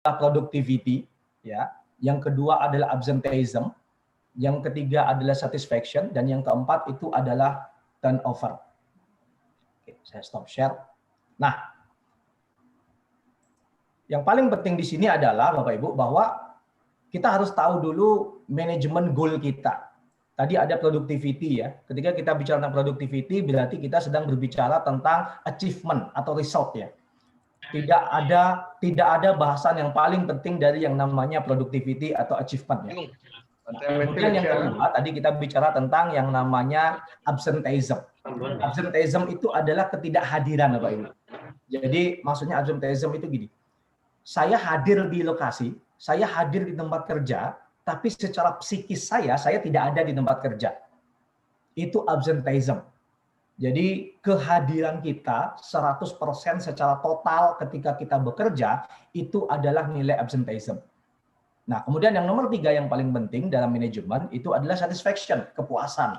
productivity, ya. Yang kedua adalah absenteeism, yang ketiga adalah satisfaction, dan yang keempat itu adalah turnover. Oke, saya stop share. Nah, yang paling penting di sini adalah Bapak Ibu bahwa kita harus tahu dulu manajemen goal kita. Tadi ada productivity ya. Ketika kita bicara tentang productivity berarti kita sedang berbicara tentang achievement atau result ya. Tidak ada bahasan yang paling penting dari yang namanya productivity atau achievement ya. Kemudian yang kedua, tadi kita bicara tentang yang namanya absenteeism. Absenteeism itu adalah ketidakhadiran, Bapak Ibu. Jadi maksudnya absenteeism itu gini, saya hadir di lokasi, saya hadir di tempat kerja, tapi secara psikis saya tidak ada di tempat kerja. Itu absenteeism. Jadi kehadiran kita 100% secara total ketika kita bekerja, itu adalah nilai absenteeism. Nah, kemudian yang nomor 3 yang paling penting dalam manajemen itu adalah satisfaction, kepuasan.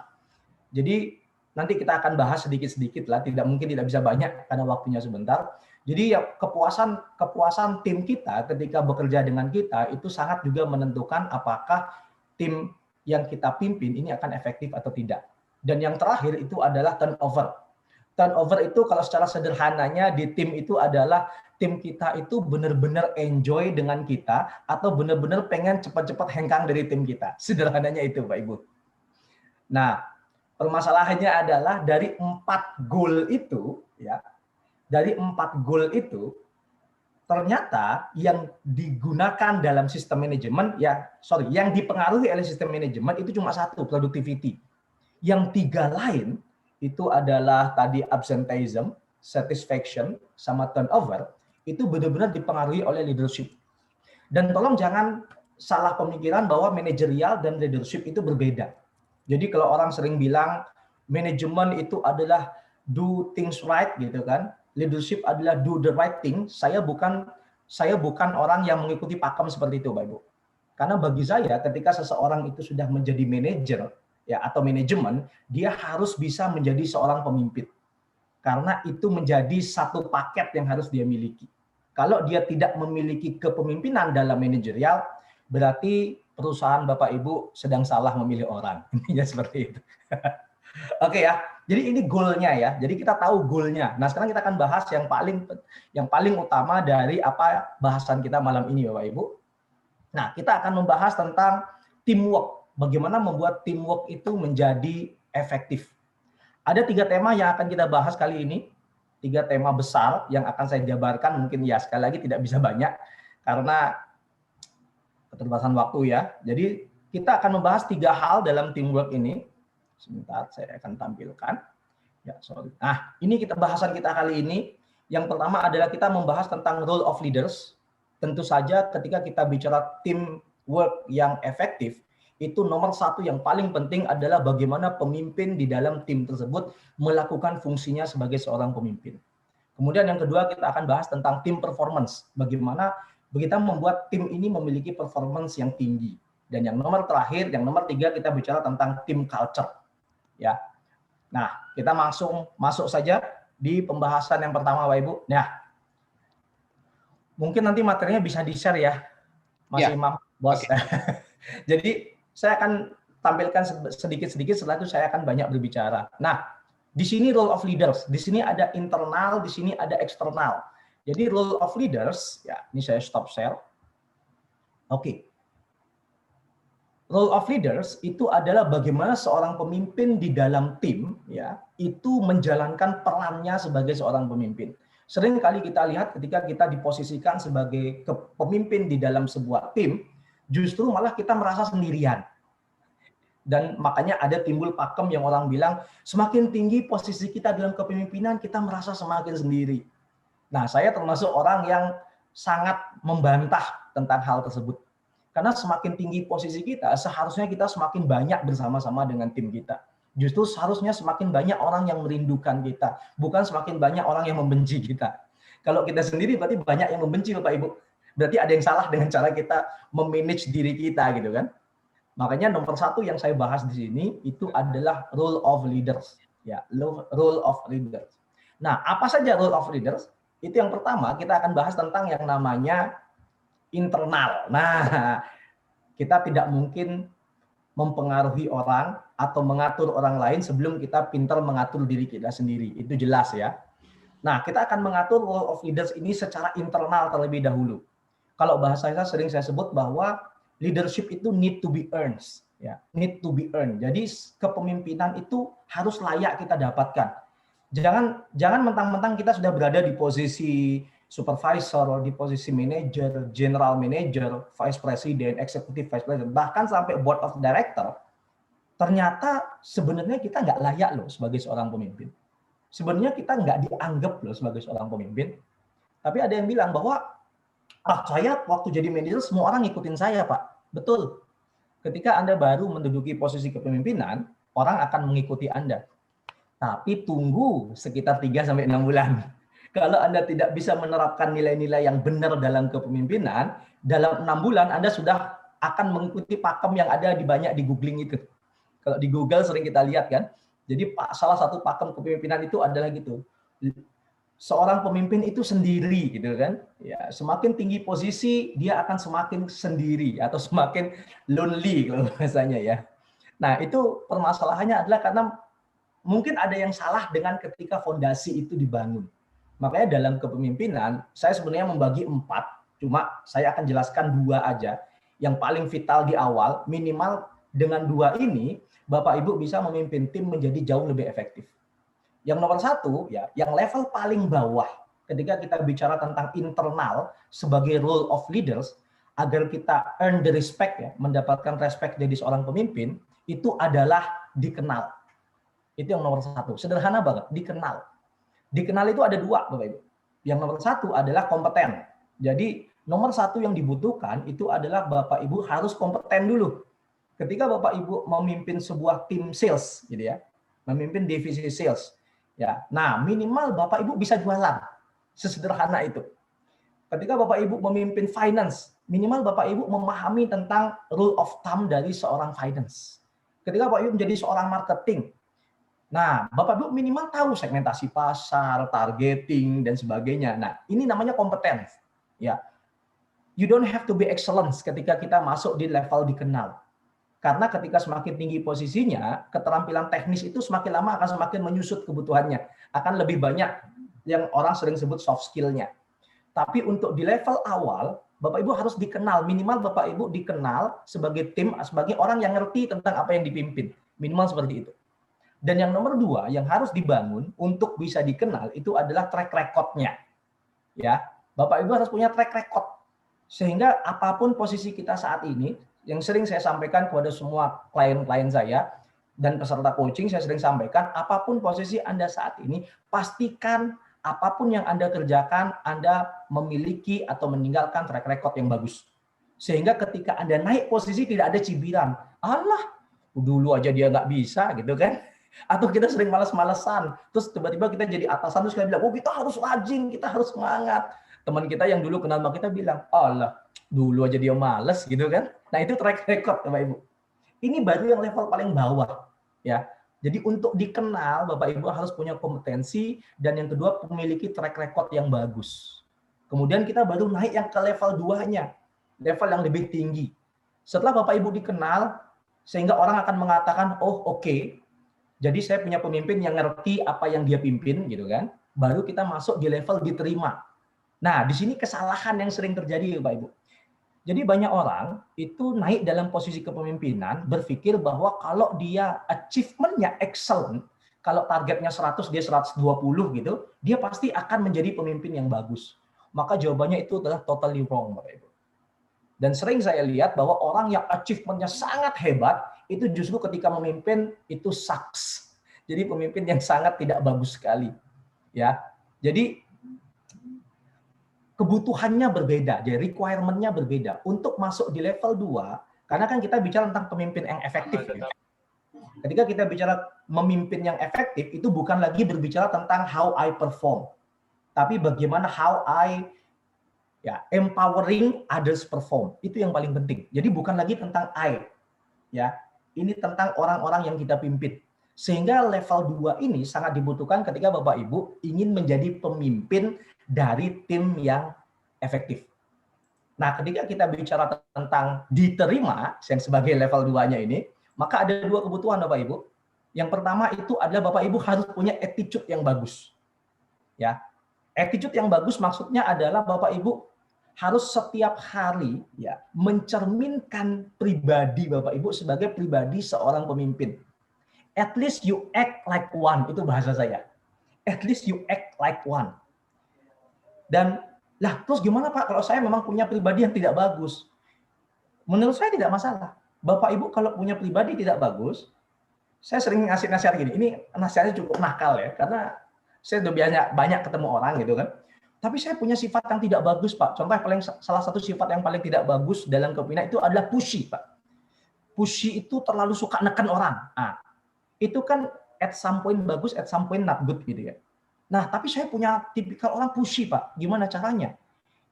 Jadi nanti kita akan bahas sedikit-sedikit lah, tidak bisa banyak karena waktunya sebentar. Jadi ya kepuasan tim kita ketika bekerja dengan kita itu sangat juga menentukan apakah tim yang kita pimpin ini akan efektif atau tidak. Dan yang terakhir itu adalah turnover. Turnover itu kalau secara sederhananya di tim itu adalah tim kita itu benar-benar enjoy dengan kita atau benar-benar pengen cepat-cepat hengkang dari tim kita. Sederhananya itu, Pak Ibu. Nah, permasalahannya adalah dari 4 goal itu, ya, dari 4 goal itu ternyata yang digunakan dalam sistem manajemen, yang dipengaruhi oleh sistem manajemen itu cuma 1, productivity. Yang 3 lain itu adalah tadi absenteeism, satisfaction, sama turnover, itu benar-benar dipengaruhi oleh leadership. Dan tolong jangan salah pemikiran bahwa manajerial dan leadership itu berbeda. Jadi kalau orang sering bilang manajemen itu adalah do things right gitu kan, leadership adalah do the right thing, saya bukan orang yang mengikuti pakem seperti itu, Bapak Ibu. Karena bagi saya ketika seseorang itu sudah menjadi manajer ya atau manajemen, dia harus bisa menjadi seorang pemimpin. Karena itu menjadi satu paket yang harus dia miliki. Kalau dia tidak memiliki kepemimpinan dalam manajerial, berarti perusahaan Bapak Ibu sedang salah memilih orang. Intinya seperti itu. Oke ya. Jadi ini goalnya ya. Jadi kita tahu goalnya. Nah sekarang kita akan bahas yang paling utama dari apa bahasan kita malam ini Bapak Ibu. Nah kita akan membahas tentang teamwork. Bagaimana membuat teamwork itu menjadi efektif. Ada 3 tema yang akan kita bahas kali ini. 3 tema besar yang akan saya jabarkan. Mungkin ya sekali lagi tidak bisa banyak. Karena keterbatasan waktu ya. Jadi kita akan membahas 3 hal dalam teamwork ini. Sebentar saya akan tampilkan. Ya, sorry. Nah, ini bahasan kita kali ini. Yang pertama adalah kita membahas tentang role of leaders. Tentu saja ketika kita bicara teamwork yang efektif, itu nomor 1 yang paling penting adalah bagaimana pemimpin di dalam tim tersebut melakukan fungsinya sebagai seorang pemimpin. Kemudian yang kedua kita akan bahas tentang team performance. Bagaimana kita membuat tim ini memiliki performance yang tinggi. Dan yang nomor terakhir, yang nomor 3 kita bicara tentang team culture. Ya. Nah, kita masuk saja di pembahasan yang pertama Bapak Ibu. Nah, mungkin nanti materinya bisa di-share ya, Mas Imam, Bos. Okay. Jadi saya akan tampilkan sedikit-sedikit, setelah itu saya akan banyak berbicara. Nah, di sini role of leaders, di sini ada internal, di sini ada eksternal. Jadi role of leaders, ya ini saya stop share. Oke. Role of leaders itu adalah bagaimana seorang pemimpin di dalam tim, ya, itu menjalankan perannya sebagai seorang pemimpin. Sering kali kita lihat ketika kita diposisikan sebagai pemimpin di dalam sebuah tim, justru malah kita merasa sendirian. Dan makanya ada timbul pakem yang orang bilang, semakin tinggi posisi kita dalam kepemimpinan, kita merasa semakin sendiri. Nah, saya termasuk orang yang sangat membantah tentang hal tersebut. Karena semakin tinggi posisi kita, seharusnya kita semakin banyak bersama-sama dengan tim kita. Justru seharusnya semakin banyak orang yang merindukan kita, bukan semakin banyak orang yang membenci kita. Kalau kita sendiri berarti banyak yang membenci Bapak Ibu. Berarti ada yang salah dengan cara kita memanage diri kita gitu kan. Makanya nomor 1 yang saya bahas di sini itu adalah role of leaders. Ya, role of leaders. Nah, apa saja role of leaders? Itu yang pertama kita akan bahas tentang yang namanya internal. Nah, kita tidak mungkin mempengaruhi orang atau mengatur orang lain sebelum kita pintar mengatur diri kita sendiri. Itu jelas ya. Nah, kita akan mengatur role of leaders ini secara internal terlebih dahulu. Kalau bahasa saya sering saya sebut bahwa leadership itu need to be earned, ya, need to be earned. Jadi kepemimpinan itu harus layak kita dapatkan. Jangan mentang-mentang kita sudah berada di posisi supervisor, di posisi manager, general manager, vice president, executive vice president, bahkan sampai board of director, ternyata sebenarnya kita nggak layak loh sebagai seorang pemimpin. Sebenarnya kita nggak dianggap loh sebagai seorang pemimpin. Tapi ada yang bilang bahwa saya waktu jadi manajer semua orang ngikutin saya, Pak. Betul. Ketika Anda baru menduduki posisi kepemimpinan, orang akan mengikuti Anda. Tapi tunggu sekitar 3-6 bulan. Kalau Anda tidak bisa menerapkan nilai-nilai yang benar dalam kepemimpinan, dalam 6 bulan Anda sudah akan mengikuti pakem yang ada banyak di googling itu. Kalau di Google sering kita lihat kan. Jadi salah satu pakem kepemimpinan itu adalah gitu. Seorang pemimpin itu sendiri gitu kan. Ya, semakin tinggi posisi dia akan semakin sendiri atau semakin lonely kalau bahasanya ya. Nah, itu permasalahannya adalah karena mungkin ada yang salah dengan ketika fondasi itu dibangun. Makanya dalam kepemimpinan saya sebenarnya membagi 4, cuma saya akan jelaskan 2 aja. Yang paling vital di awal, minimal dengan 2 ini Bapak Ibu bisa memimpin tim menjadi jauh lebih efektif. Yang nomor 1, ya, yang level paling bawah, ketika kita bicara tentang internal sebagai role of leaders, agar kita earn the respect, ya, mendapatkan respect jadi seorang pemimpin, itu adalah dikenal. Itu yang nomor 1. Sederhana banget, dikenal. Dikenal itu ada 2, Bapak Ibu. Yang nomor 1 adalah kompeten. Jadi nomor 1 yang dibutuhkan itu adalah Bapak Ibu harus kompeten dulu. Ketika Bapak Ibu memimpin sebuah tim sales, gitu ya, memimpin divisi sales, ya, nah minimal Bapak Ibu bisa jualan, sesederhana itu. Ketika Bapak Ibu memimpin finance, minimal Bapak Ibu memahami tentang rule of thumb dari seorang finance. Ketika Bapak Ibu menjadi seorang marketing, nah Bapak Ibu minimal tahu segmentasi pasar, targeting dan sebagainya. Nah ini namanya kompeten. Ya, you don't have to be excellent ketika kita masuk di level dikenal. Karena ketika semakin tinggi posisinya, keterampilan teknis itu semakin lama akan semakin menyusut kebutuhannya. Akan lebih banyak yang orang sering sebut soft skill-nya. Tapi untuk di level awal, Bapak Ibu harus dikenal. Minimal Bapak Ibu dikenal sebagai tim, sebagai orang yang ngerti tentang apa yang dipimpin. Minimal seperti itu. Dan yang nomor 2, yang harus dibangun untuk bisa dikenal, itu adalah track record-nya. Ya, Bapak Ibu harus punya track record. Sehingga apapun posisi kita saat ini, yang sering saya sampaikan kepada semua klien-klien saya dan peserta coaching, saya sering sampaikan, apapun posisi Anda saat ini, pastikan apapun yang Anda kerjakan, Anda memiliki atau meninggalkan track record yang bagus. Sehingga ketika Anda naik posisi tidak ada cibiran. Alah, dulu aja dia nggak bisa gitu kan. Atau kita sering malas-malesan. Terus tiba-tiba kita jadi atasan, terus kita bilang, oh kita harus rajin, kita harus semangat. Teman kita yang dulu kenal sama kita bilang, alah, dulu aja dia males gitu kan. Nah itu track record Bapak Ibu. Ini baru yang level paling bawah. Ya. Jadi untuk dikenal Bapak Ibu harus punya kompetensi dan yang kedua memiliki track record yang bagus. Kemudian kita baru naik yang ke level 2-nya. Level yang lebih tinggi. Setelah Bapak Ibu dikenal sehingga orang akan mengatakan, oh oke, jadi saya punya pemimpin yang ngerti apa yang dia pimpin gitu kan. Baru kita masuk di level diterima. Nah, di sini kesalahan yang sering terjadi Bapak Ibu. Jadi banyak orang itu naik dalam posisi kepemimpinan berpikir bahwa kalau dia achievement-nya excellent, kalau targetnya 100 dia 120 gitu, dia pasti akan menjadi pemimpin yang bagus. Maka jawabannya itu adalah totally wrong Bapak Ibu. Dan sering saya lihat bahwa orang yang achievement-nya sangat hebat itu justru ketika memimpin itu sucks. Jadi pemimpin yang sangat tidak bagus sekali. Ya. Jadi kebutuhannya berbeda, jadi requirement-nya berbeda. Untuk masuk di level 2, karena kan kita bicara tentang pemimpin yang efektif. Ya. Ketika kita bicara memimpin yang efektif, itu bukan lagi berbicara tentang how I perform. Tapi bagaimana how I empowering others perform. Itu yang paling penting. Jadi bukan lagi tentang I. Ya, ini tentang orang-orang yang kita pimpin. Sehingga level 2 ini sangat dibutuhkan ketika Bapak Ibu ingin menjadi pemimpin dari tim yang efektif. Nah, ketika kita bicara tentang diterima, yang sebagai level 2-nya ini, maka ada dua kebutuhan Bapak Ibu. Yang pertama itu adalah Bapak Ibu harus punya attitude yang bagus. Ya. Attitude yang bagus maksudnya adalah Bapak Ibu harus setiap hari ya mencerminkan pribadi Bapak Ibu sebagai pribadi seorang pemimpin. At least you act like one, itu bahasa saya. At least you act like one. Dan lah, terus gimana Pak kalau saya memang punya pribadi yang tidak bagus? Menurut saya tidak masalah. Bapak Ibu kalau punya pribadi tidak bagus, saya sering ngasih nasihat gini. Ini nasihatnya cukup nakal ya, karena saya udah banyak ketemu orang gitu kan. Tapi saya punya sifat yang tidak bagus Pak. Contoh salah satu sifat yang paling tidak bagus dalam kepemimpinan itu adalah pushy Pak. Pushy itu terlalu suka neken orang. Nah, itu kan at some point bagus, at some point not good gitu ya. Nah, tapi saya punya tipikal orang pushy, Pak. Gimana caranya?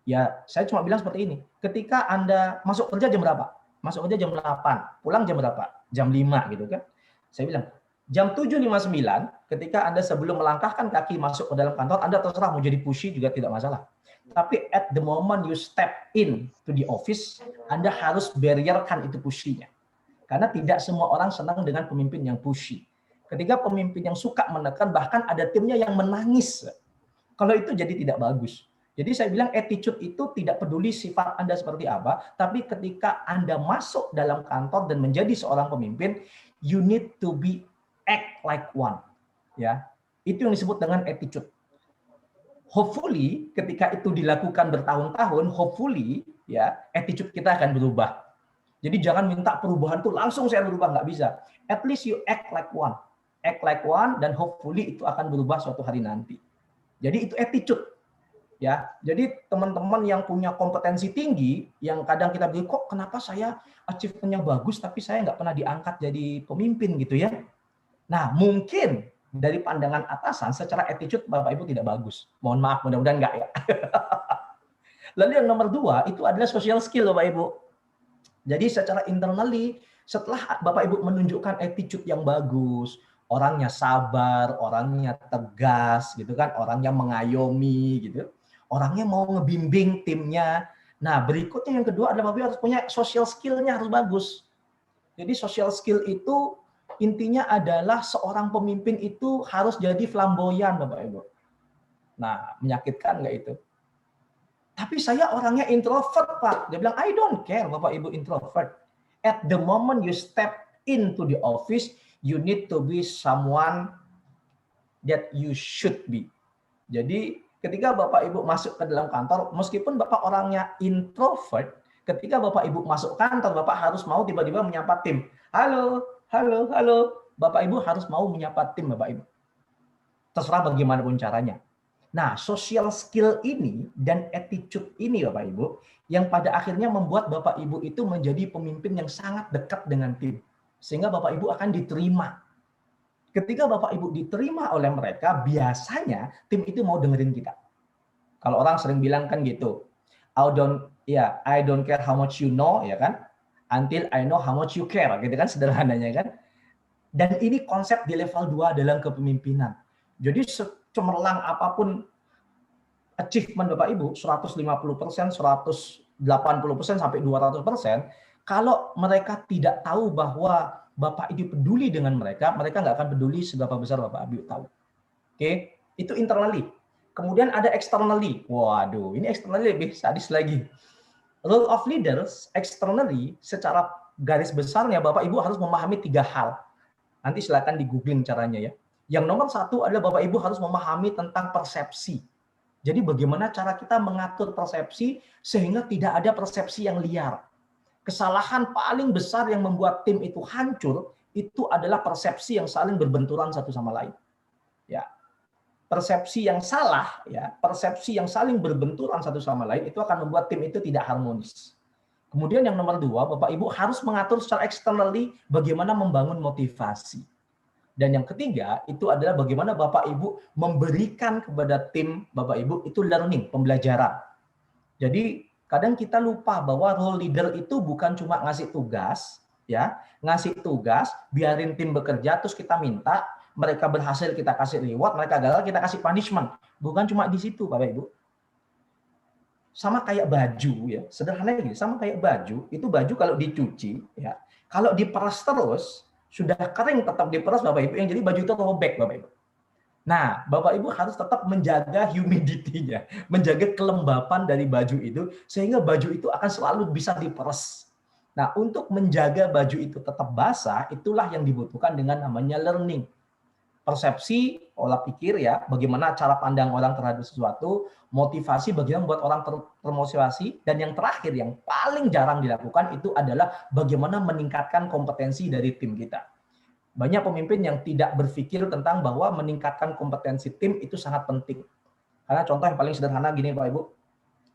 Ya, saya cuma bilang seperti ini. Ketika Anda masuk kerja jam berapa? Masuk kerja jam 8. Pulang jam berapa? Jam 5 gitu kan. Saya bilang, jam 7.59, ketika Anda sebelum melangkahkan kaki masuk ke dalam kantor, Anda terserah mau jadi pushy juga tidak masalah. Tapi at the moment you step in to the office, Anda harus barrierkan itu pushy-nya. Karena tidak semua orang senang dengan pemimpin yang pushy. Ketika pemimpin yang suka menekan, bahkan ada timnya yang menangis. Kalau itu jadi tidak bagus. Jadi saya bilang attitude itu tidak peduli sifat Anda seperti apa, tapi ketika Anda masuk dalam kantor dan menjadi seorang pemimpin, you need to be act like one. Ya, itu yang disebut dengan attitude. Hopefully ketika itu dilakukan bertahun-tahun, hopefully ya attitude kita akan berubah. Jadi jangan minta perubahan tuh langsung saya berubah, nggak bisa. At least you act like one. Act like one dan hopefully itu akan berubah suatu hari nanti. Jadi itu attitude. Ya, jadi teman-teman yang punya kompetensi tinggi, yang kadang kita bilang kok kenapa saya achievement-nya bagus tapi saya nggak pernah diangkat jadi pemimpin gitu ya. Nah, mungkin dari pandangan atasan secara attitude Bapak Ibu tidak bagus. Mohon maaf, mudah-mudahan enggak ya. Lalu yang nomor 2 itu adalah social skill Bapak Ibu. Jadi secara internally setelah Bapak Ibu menunjukkan attitude yang bagus, orangnya sabar, orangnya tegas gitu kan, orangnya mengayomi gitu. Orangnya mau ngebimbing timnya. Nah, berikutnya yang kedua adalah Bapak Ibu harus punya social skill-nya harus bagus. Jadi social skill itu intinya adalah seorang pemimpin itu harus jadi flamboyan Bapak Ibu. Nah, menyakitkan nggak itu? Tapi saya orangnya introvert, Pak. Dia bilang, I don't care, Bapak Ibu introvert. At the moment you step into the office, you need to be someone that you should be. Jadi ketika Bapak Ibu masuk ke dalam kantor, meskipun Bapak orangnya introvert, ketika Bapak Ibu masuk kantor, Bapak harus mau tiba-tiba menyapa tim. Halo, halo, halo. Bapak Ibu harus mau menyapa tim Bapak Ibu. Terserah bagaimanapun caranya. Nah, social skill ini dan attitude ini Bapak Ibu, yang pada akhirnya membuat Bapak Ibu itu menjadi pemimpin yang sangat dekat dengan tim. Sehingga Bapak Ibu akan diterima. Ketika Bapak Ibu diterima oleh mereka, biasanya tim itu mau dengerin kita. Kalau orang sering bilang kan gitu, I don't care how much you know, ya kan, until I know how much you care, gitu kan sederhananya kan. Dan ini konsep di level 2 dalam kepemimpinan. Jadi cemerlang apapun achievement Bapak Ibu, 150%, 180% sampai 200%, kalau mereka tidak tahu bahwa Bapak itu peduli dengan mereka, mereka nggak akan peduli seberapa besar Bapak Ibu tahu. Oke, itu internally. Kemudian ada externally. Waduh, ini externally lebih sadis lagi. Role of leaders externally secara garis besarnya Bapak Ibu harus memahami 3 hal. Nanti silakan di-googling caranya ya. Yang nomor 1 adalah Bapak Ibu harus memahami tentang persepsi. Jadi bagaimana cara kita mengatur persepsi sehingga tidak ada persepsi yang liar. Kesalahan paling besar yang membuat tim itu hancur itu adalah persepsi yang saling berbenturan satu sama lain. Ya. Persepsi yang salah, ya, persepsi yang saling berbenturan satu sama lain itu akan membuat tim itu tidak harmonis. Kemudian yang nomor 2, Bapak Ibu harus mengatur secara externally bagaimana membangun motivasi. Dan yang ketiga itu adalah bagaimana Bapak Ibu memberikan kepada tim Bapak Ibu itu learning, pembelajaran. Jadi kadang kita lupa bahwa role leader itu bukan cuma ngasih tugas, ya, ngasih tugas, biarin tim bekerja, terus kita minta mereka berhasil kita kasih reward, mereka gagal kita kasih punishment. Bukan cuma di situ Bapak Ibu. sama kayak baju ya, sederhananya gini, sama kayak baju, itu baju kalau dicuci ya, kalau diperas terus, sudah kering tetap diperas Bapak Ibu, yang jadi baju itu robek Bapak Ibu. Nah, Bapak Ibu harus tetap menjaga humidity-nya, menjaga kelembapan dari baju itu, sehingga baju itu akan selalu bisa diperas. Nah, untuk menjaga baju itu tetap basah, itulah yang dibutuhkan dengan namanya learning. Persepsi, olah pikir ya, bagaimana cara pandang orang terhadap sesuatu, motivasi bagaimana membuat orang termotivasi, dan yang terakhir yang paling jarang dilakukan itu adalah bagaimana meningkatkan kompetensi dari tim kita. Banyak pemimpin yang tidak berpikir tentang bahwa meningkatkan kompetensi tim itu sangat penting. Karena contoh yang paling sederhana gini Bapak Ibu,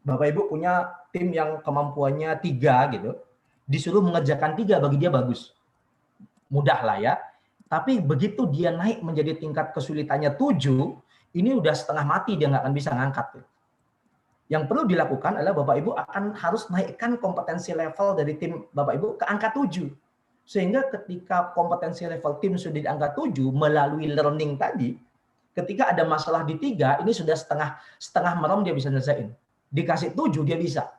Bapak Ibu punya tim yang kemampuannya 3 gitu, disuruh mengerjakan 3 bagi dia bagus. Mudah lah ya. Tapi begitu dia naik menjadi tingkat kesulitannya 7, ini udah setengah mati dia nggak akan bisa ngangkat. Yang perlu dilakukan adalah Bapak Ibu akan harus naikkan kompetensi level dari tim Bapak Ibu ke angka 7. Sehingga ketika kompetensi level tim sudah di angka 7 melalui learning tadi, ketika ada masalah di 3, ini sudah setengah merem dia bisa nyelesain. Dikasih 7 dia bisa.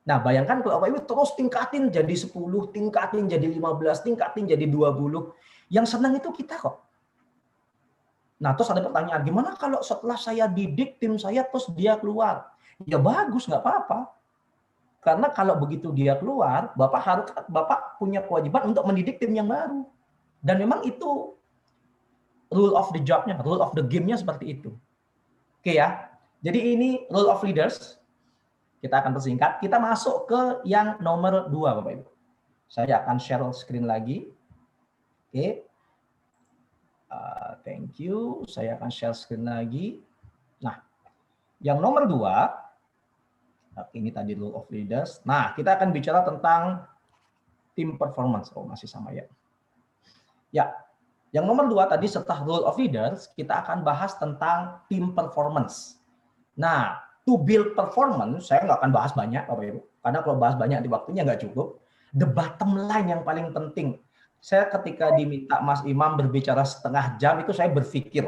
Nah, bayangkan kalau Bapak Ibu terus tingkatin jadi 10, tingkatin jadi 15, tingkatin jadi 20. Yang senang itu kita kok. Nah, terus ada pertanyaan, gimana kalau setelah saya didik tim saya terus dia keluar? Ya bagus, nggak apa-apa. Karena kalau begitu dia keluar, Bapak punya kewajiban untuk mendidik tim yang baru. Dan memang itu rule of the job-nya, rule of the game-nya seperti itu. Oke ya. Jadi ini rule of leaders. Kita akan persingkat. Kita masuk ke yang nomor 2, Bapak Ibu. Saya akan share screen lagi. Oke. Thank you. Saya akan share screen lagi. Nah, yang nomor 2, ini tadi rule of leaders. Nah, kita akan bicara tentang team performance. Oh, masih sama ya. Ya, yang nomor 2 tadi setelah rule of leaders, kita akan bahas tentang team performance. Nah, to build performance, saya nggak akan bahas banyak, Bapak Ibu. Karena kalau bahas banyak di waktunya nggak cukup. The bottom line yang paling penting. Saya ketika diminta Mas Imam berbicara setengah jam, itu saya berpikir.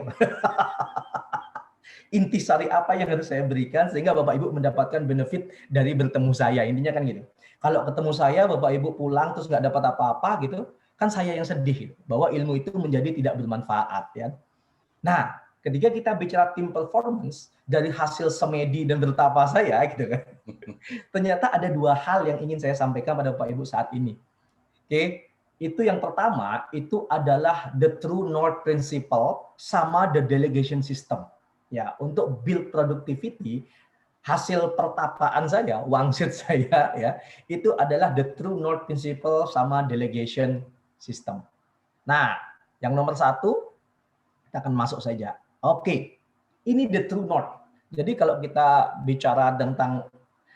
Intisari apa yang harus saya berikan sehingga Bapak Ibu mendapatkan benefit dari bertemu saya. Intinya kan gitu. Kalau ketemu saya, Bapak Ibu pulang terus nggak dapat apa-apa gitu, kan saya yang sedih bahwa ilmu itu menjadi tidak bermanfaat ya. Nah, ketika kita bicara tim performance dari hasil semedi dan bertapa saya gitu kan. Ternyata ada 2 hal yang ingin saya sampaikan pada Bapak Ibu saat ini. Oke, itu yang pertama itu adalah the true north principle sama the delegation system. Ya, untuk build productivity, hasil pertapaan saya, wangsit saya ya, itu adalah the true north principle sama delegation system. Nah, yang nomor 1 kita akan masuk saja. Oke, ini the true north. Jadi kalau kita bicara tentang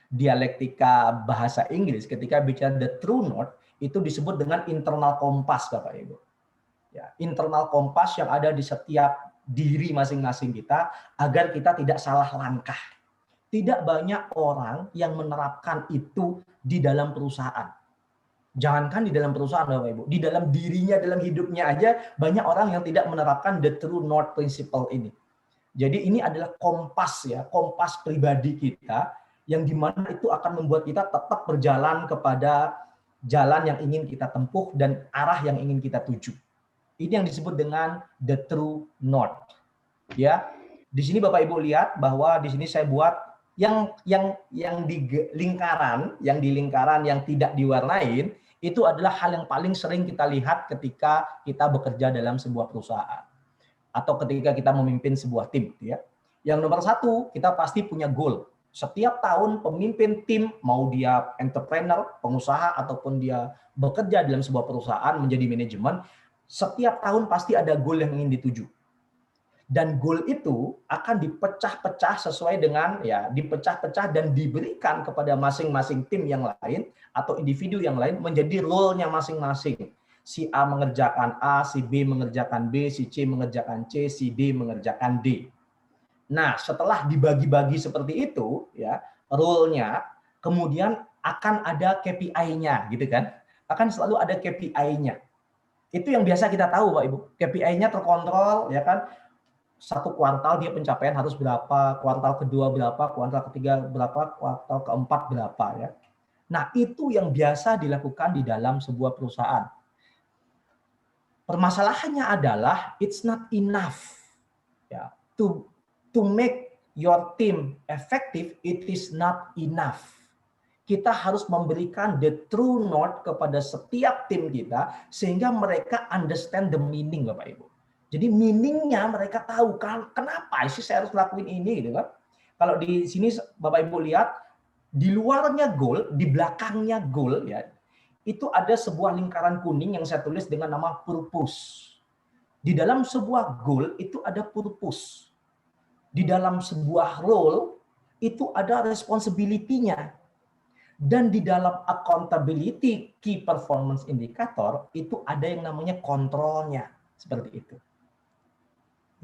dialektika bahasa Inggris, ketika bicara the true north, itu disebut dengan internal kompas, Bapak Ibu. Ya, internal kompas yang ada di setiap diri masing-masing kita, agar kita tidak salah langkah. Tidak banyak orang yang menerapkan itu di dalam perusahaan. Jangankan di dalam perusahaan, Bapak Ibu, di dalam dirinya, dalam hidupnya aja banyak orang yang tidak menerapkan the true north principle ini. Jadi ini adalah kompas ya, kompas pribadi kita yang dimana itu akan membuat kita tetap berjalan kepada jalan yang ingin kita tempuh dan arah yang ingin kita tuju. Ini yang disebut dengan the true north. Ya, di sini Bapak Ibu lihat bahwa di sini saya buat yang di lingkaran yang tidak diwarnain, itu adalah hal yang paling sering kita lihat ketika kita bekerja dalam sebuah perusahaan atau ketika kita memimpin sebuah tim. Ya, yang nomor 1 kita pasti punya goal. Setiap tahun pemimpin tim, mau dia entrepreneur, pengusaha ataupun dia bekerja dalam sebuah perusahaan menjadi manajemen, setiap tahun pasti ada goal yang ingin dituju. Dan goal itu akan dipecah-pecah sesuai dengan ya, dipecah-pecah dan diberikan kepada masing-masing tim yang lain atau individu yang lain menjadi role-nya masing-masing. Si A mengerjakan A, si B mengerjakan B, si C mengerjakan C, si D mengerjakan D. Nah, setelah dibagi-bagi seperti itu ya, role-nya, kemudian akan ada KPI-nya gitu kan. Akan selalu ada KPI-nya. Itu yang biasa kita tahu, Pak Ibu. KPI-nya terkontrol ya kan. satu kuartal dia pencapaian harus berapa, kuartal kedua berapa, kuartal ketiga berapa, kuartal keempat berapa ya. Nah, itu yang biasa dilakukan di dalam sebuah perusahaan. Permasalahannya adalah it's not enough ya to make your team effective. It is not enough. Kita harus memberikan the true north kepada setiap tim kita sehingga mereka understand the meaning, Bapak Ibu. Jadi meaningnya mereka tahu kan kenapa sih saya harus lakuin ini gitu kan. Kalau di sini Bapak Ibu lihat di luarnya goal, di belakangnya goal ya. Itu ada sebuah lingkaran kuning yang saya tulis dengan nama purpose. Di dalam sebuah goal itu ada purpose. Di dalam sebuah role itu ada responsibility-nya. Dan di dalam accountability key performance indicator itu ada yang namanya kontrolnya. Seperti itu.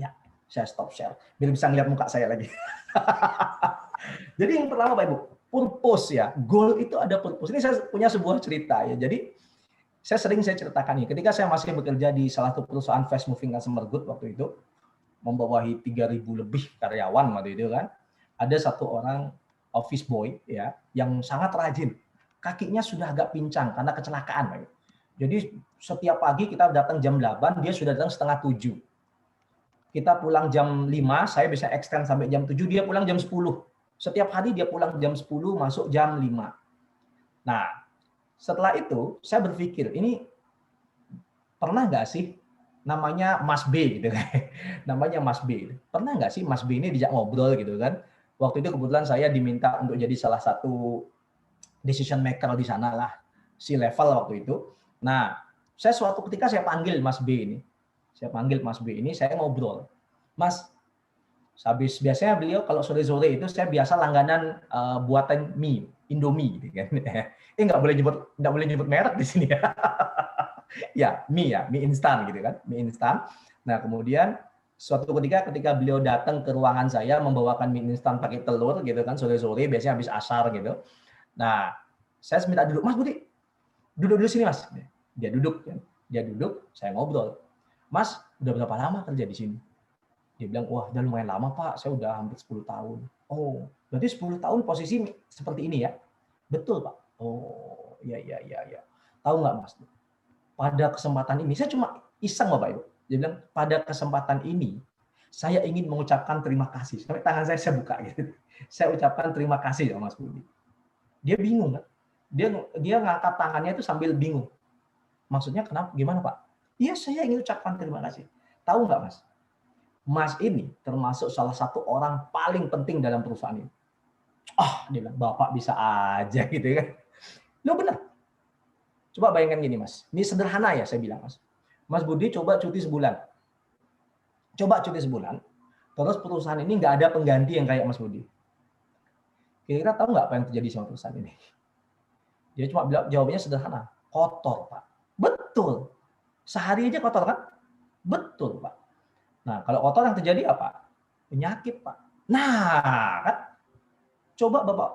Ya, saya stop share. Biar bisa ngeliat muka saya lagi. Jadi yang pertama Bapak Ibu, purpose ya. Goal itu ada purpose. Ini saya punya sebuah cerita ya. Jadi saya ceritakan ini. Ketika saya masih bekerja di salah satu perusahaan fast moving consumer good waktu itu, membawahi 3.000 lebih karyawan waktu itu kan. Ada satu orang office boy ya yang sangat rajin. Kakinya sudah agak pincang karena kecelakaan. Jadi setiap pagi kita datang jam 8, dia sudah datang setengah 7. Kita pulang jam 5, saya bisa extend sampai jam 7, dia pulang jam 10. Setiap hari dia pulang jam 10, masuk jam 5. Nah, setelah itu saya berpikir, ini pernah nggak sih namanya Mas B gitu kan? Namanya Mas B. Pernah nggak sih Mas B ini dijak ngobrol gitu kan? Waktu itu kebetulan saya diminta untuk jadi salah satu decision maker di sana lah, si level waktu itu. Nah, saya suatu ketika saya panggil Mas B ini. Saya panggil Mas B ini, saya ngobrol. Mas, habis biasanya beliau kalau sore-sore itu saya biasa langganan buatan mie, Indomie gitu kan. Nggak boleh nyebut merek di sini ya. Ya, mie instan gitu kan, mie instan. Nah, kemudian suatu ketika beliau datang ke ruangan saya membawakan mie instan pakai telur gitu kan, sore-sore biasanya habis asar gitu. Nah, saya minta duduk, Mas Budi, duduk dulu sini Mas. Dia duduk, saya ngobrol. Mas, udah berapa lama kerja di sini? Dia bilang, wah udah lumayan lama Pak, saya udah hampir 10 tahun. Oh, berarti 10 tahun posisi seperti ini ya? Betul Pak. Oh, iya. Tahu nggak Mas? Pada kesempatan ini, saya cuma iseng Bapak Ibu. Dia bilang, pada kesempatan ini, saya ingin mengucapkan terima kasih. Sampai tangan saya buka gitu. Saya ucapkan terima kasih sama Mas Budi. Dia bingung kan? Dia ngangkat tangannya itu sambil bingung. Maksudnya kenapa? Gimana Pak? Iya, saya ingin ucapkan terima kasih. Tahu nggak Mas? Mas ini termasuk salah satu orang paling penting dalam perusahaan ini. Dia bilang, Bapak bisa aja gitu kan. Loh benar. Coba bayangkan gini Mas, ini sederhana ya saya bilang Mas. Mas Budi coba cuti sebulan. Terus perusahaan ini nggak ada pengganti yang kayak Mas Budi. Kira-kira tahu nggak apa yang terjadi sama perusahaan ini? Dia cuma bilang, jawabannya sederhana, kotor Pak. Betul. Sehari aja kotor kan? Betul Pak. Nah kalau kotor yang terjadi apa? Penyakit Pak. Nah kan, coba Bapak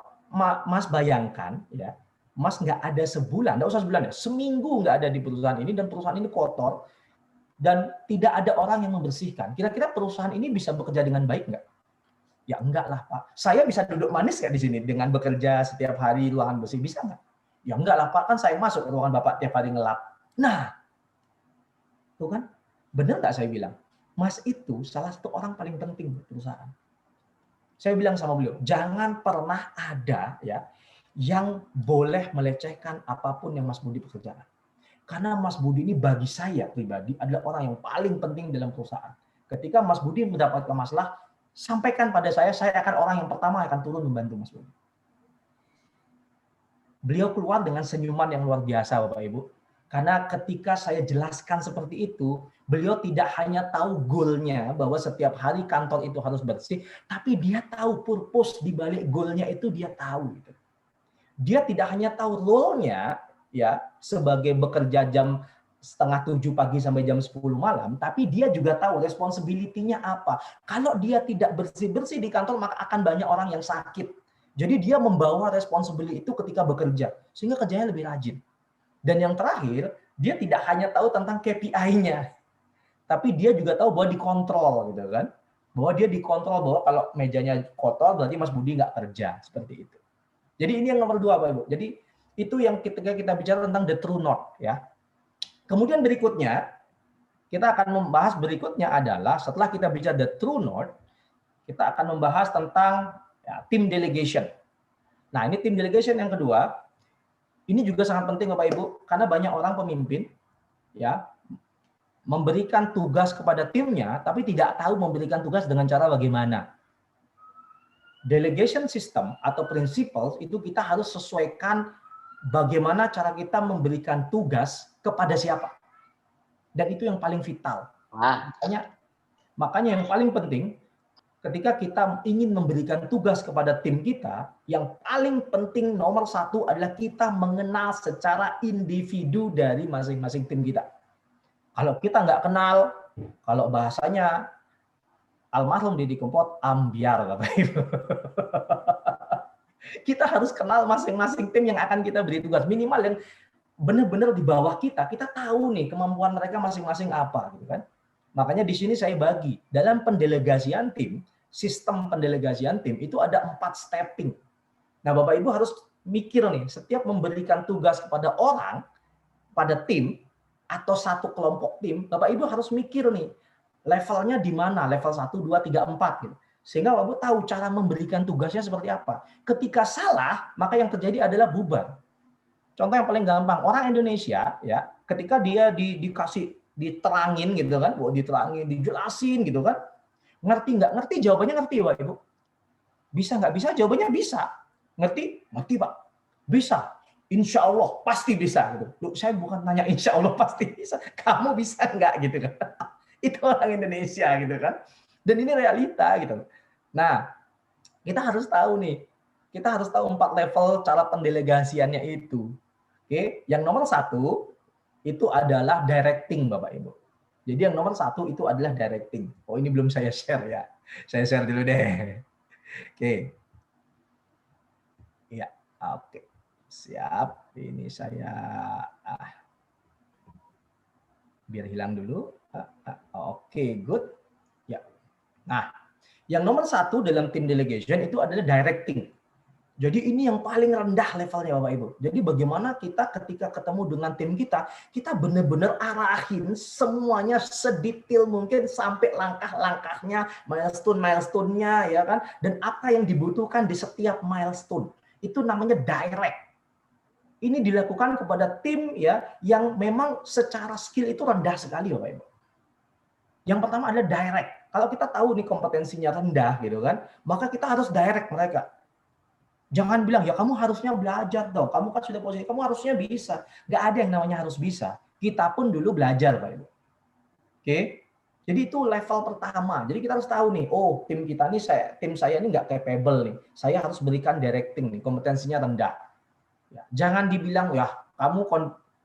Mas bayangkan ya, Mas nggak ada sebulan, nggak usah sebulan ya, seminggu nggak ada di perusahaan ini dan perusahaan ini kotor dan tidak ada orang yang membersihkan. Kira-kira perusahaan ini bisa bekerja dengan baik nggak? Ya enggak lah Pak. Saya bisa duduk manis nggak di sini dengan bekerja setiap hari ruangan bersih, bisa nggak? Ya enggak lah Pak, kan saya masuk ke ruangan Bapak tiap hari ngelap. Nah, tuh kan, benar nggak saya bilang? Mas itu salah satu orang paling penting di perusahaan. Saya bilang sama beliau, jangan pernah ada ya yang boleh melecehkan apapun yang Mas Budi pekerjakan. Karena Mas Budi ini bagi saya pribadi adalah orang yang paling penting dalam perusahaan. Ketika Mas Budi mendapatkan masalah, sampaikan pada saya akan orang yang pertama akan turun membantu Mas Budi. Beliau keluar dengan senyuman yang luar biasa Bapak Ibu. Karena ketika saya jelaskan seperti itu, beliau tidak hanya tahu goalnya bahwa setiap hari kantor itu harus bersih, tapi dia tahu purpose di balik goalnya itu dia tahu. Gitu. Dia tidak hanya tahu role-nya ya sebagai bekerja jam setengah 7 pagi sampai jam 10 malam, tapi dia juga tahu responsibility-nya apa. Kalau dia tidak bersih-bersih di kantor, maka akan banyak orang yang sakit. Jadi dia membawa responsibility itu ketika bekerja, sehingga kerjanya lebih rajin. Dan yang terakhir, dia tidak hanya tahu tentang KPI-nya, tapi dia juga tahu bahwa dikontrol, gitu kan. Bahwa dia dikontrol, bahwa kalau mejanya kotor berarti Mas Budi nggak kerja, seperti itu. Jadi ini yang nomor 2, Pak Ibu. Jadi itu yang ketika kita bicara tentang the true north, ya. Kemudian berikutnya, kita akan membahas berikutnya adalah setelah kita bicara the true north, kita akan membahas tentang ya, team delegation. Nah, ini team delegation yang kedua. Ini juga sangat penting Bapak Ibu, karena banyak orang pemimpin ya memberikan tugas kepada timnya, tapi tidak tahu memberikan tugas dengan cara bagaimana. Delegation system atau principles itu kita harus sesuaikan bagaimana cara kita memberikan tugas kepada siapa. Dan itu yang paling vital. Makanya yang paling penting, ketika kita ingin memberikan tugas kepada tim kita, yang paling penting nomor 1 adalah kita mengenal secara individu dari masing-masing tim kita. Kalau kita nggak kenal, kalau bahasanya almarhum Didi Kempot, ambiar Bapak Ibu. Kita harus kenal masing-masing tim yang akan kita beri tugas. Minimal yang benar-benar di bawah kita tahu nih kemampuan mereka masing-masing apa, gitu kan? Makanya di sini saya bagi dalam pendelegasian tim, sistem pendelegasian tim itu ada 4 stepping. Nah, Bapak Ibu harus mikir nih, setiap memberikan tugas kepada orang, pada tim atau satu kelompok tim, Bapak Ibu harus mikir nih, levelnya di mana, level 1, 2, 3, 4 gitu. Sehingga Bapak Ibu tahu cara memberikan tugasnya seperti apa. Ketika salah, maka yang terjadi adalah bubar. Contoh yang paling gampang, orang Indonesia ya, ketika dia dikasih diterangin gitu kan, diterangin, dijelasin gitu kan, ngerti nggak ngerti, jawabannya ngerti Pak Ibu. Bisa nggak bisa, jawabannya bisa. Ngerti? Ngerti Pak. Bisa. Insya Allah pasti bisa gitu. Loh, saya bukan nanya insya Allah pasti bisa, kamu bisa nggak gitu kan? Itu orang Indonesia gitu kan. Dan ini realita gitu. Nah, kita harus tahu nih, kita harus tahu 4 level cara pendelegasiannya itu. Oke, yang nomor 1 itu adalah directing Bapak Ibu. Jadi yang nomor 1 itu adalah directing. Oh, ini belum saya share ya. Saya share dulu deh. Oke. Ya, oke. Siap. Ini saya biar hilang dulu. Oke, good. Ya. Nah, yang nomor 1 dalam tim delegation itu adalah directing. Jadi ini yang paling rendah levelnya Bapak Ibu. Jadi bagaimana kita ketika ketemu dengan tim kita benar-benar arahin semuanya sedetail mungkin sampai langkah-langkahnya, milestone-nya ya kan, dan apa yang dibutuhkan di setiap milestone. Itu namanya direct. Ini dilakukan kepada tim ya yang memang secara skill itu rendah sekali Bapak Ibu. Yang pertama adalah direct. Kalau kita tahu nih kompetensinya rendah gitu kan, maka kita harus direct mereka. Jangan bilang, ya kamu harusnya belajar dong, kamu kan sudah posisi, kamu harusnya bisa. Nggak ada yang namanya harus bisa. Kita pun dulu belajar, Pak Ibu. Oke? Jadi itu level pertama. Jadi kita harus tahu nih, oh tim kita nih, tim saya ini nggak capable nih. Saya harus berikan directing nih, kompetensinya rendah. Ya, jangan dibilang, ya kamu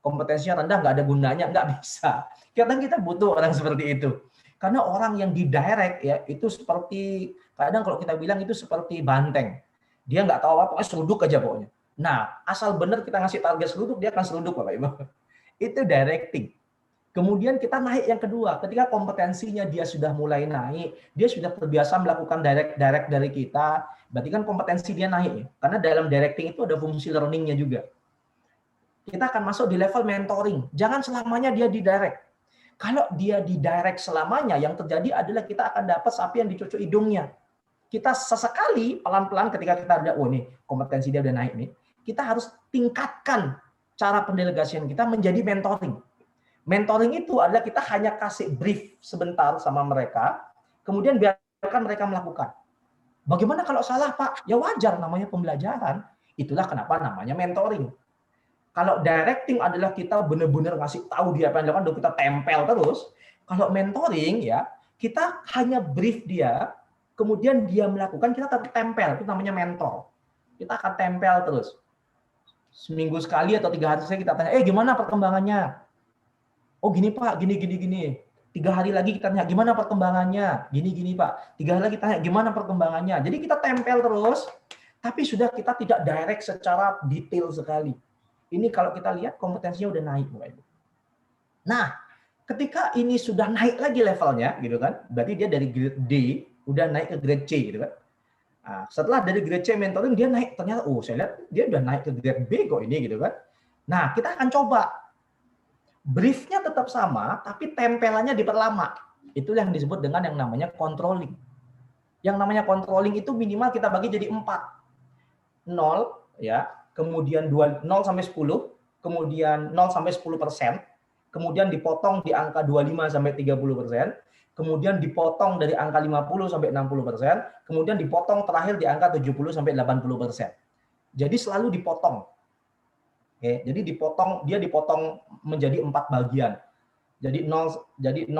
kompetensinya rendah, nggak ada gunanya, nggak bisa. Kadang kita butuh orang seperti itu. Karena orang yang didirect ya, itu seperti, kadang kalau kita bilang itu seperti banteng. Dia nggak tahu apa, pokoknya seruduk aja pokoknya. Nah, asal benar kita ngasih target seruduk, dia akan seruduk Bapak Ibu. Itu directing. Kemudian kita naik yang kedua, ketika kompetensinya dia sudah mulai naik, dia sudah terbiasa melakukan direct dari kita, berarti kan kompetensi dia naik ya. Karena dalam directing itu ada fungsi learning-nya juga. Kita akan masuk di level mentoring. Jangan selamanya dia didirect. Kalau dia didirect selamanya, yang terjadi adalah kita akan dapat sapi yang dicucuk hidungnya. Kita sesekali pelan-pelan ketika kita ada, oh nih kompetensi dia udah naik nih, kita harus tingkatkan cara pendelegasian kita menjadi mentoring. Mentoring itu adalah kita hanya kasih brief sebentar sama mereka, kemudian biarkan mereka melakukan. Bagaimana kalau salah Pak? Ya wajar, namanya pembelajaran. Itulah kenapa namanya mentoring. Kalau directing adalah kita benar-benar ngasih tahu dia apa yang dilakukan, kita tempel terus. Kalau mentoring ya, kita hanya brief dia, kemudian dia melakukan, kita tempel, itu namanya mentor. Kita akan tempel terus. Seminggu sekali atau 3 hari sekali kita tanya, gimana perkembangannya? Oh gini Pak, gini. 3 hari lagi kita tanya, gimana perkembangannya? Gini Pak. 3 hari lagi tanya, gimana perkembangannya? Jadi kita tempel terus, tapi sudah kita tidak direct secara detail sekali. Ini kalau kita lihat kompetensinya udah naik. Nah, ketika ini sudah naik lagi levelnya, gitu kan? Berarti dia dari grade D, udah naik ke grade C gitu kan. Nah, setelah dari grade C mentoring dia naik, ternyata saya lihat dia udah naik ke grade B kok ini gitu kan. Nah, kita akan coba briefnya tetap sama, tapi tempelannya diperlama. Itulah yang disebut dengan yang namanya controlling. Yang namanya controlling itu minimal kita bagi jadi 4. 0 ya, kemudian 0 sampai 10, kemudian 0 sampai 10%, kemudian dipotong di angka 25 sampai 30%, kemudian dipotong dari angka 50 sampai 60%, kemudian dipotong terakhir di angka 70 sampai 80%. Jadi selalu dipotong. Oke, jadi dia dipotong menjadi 4 bagian. Jadi 0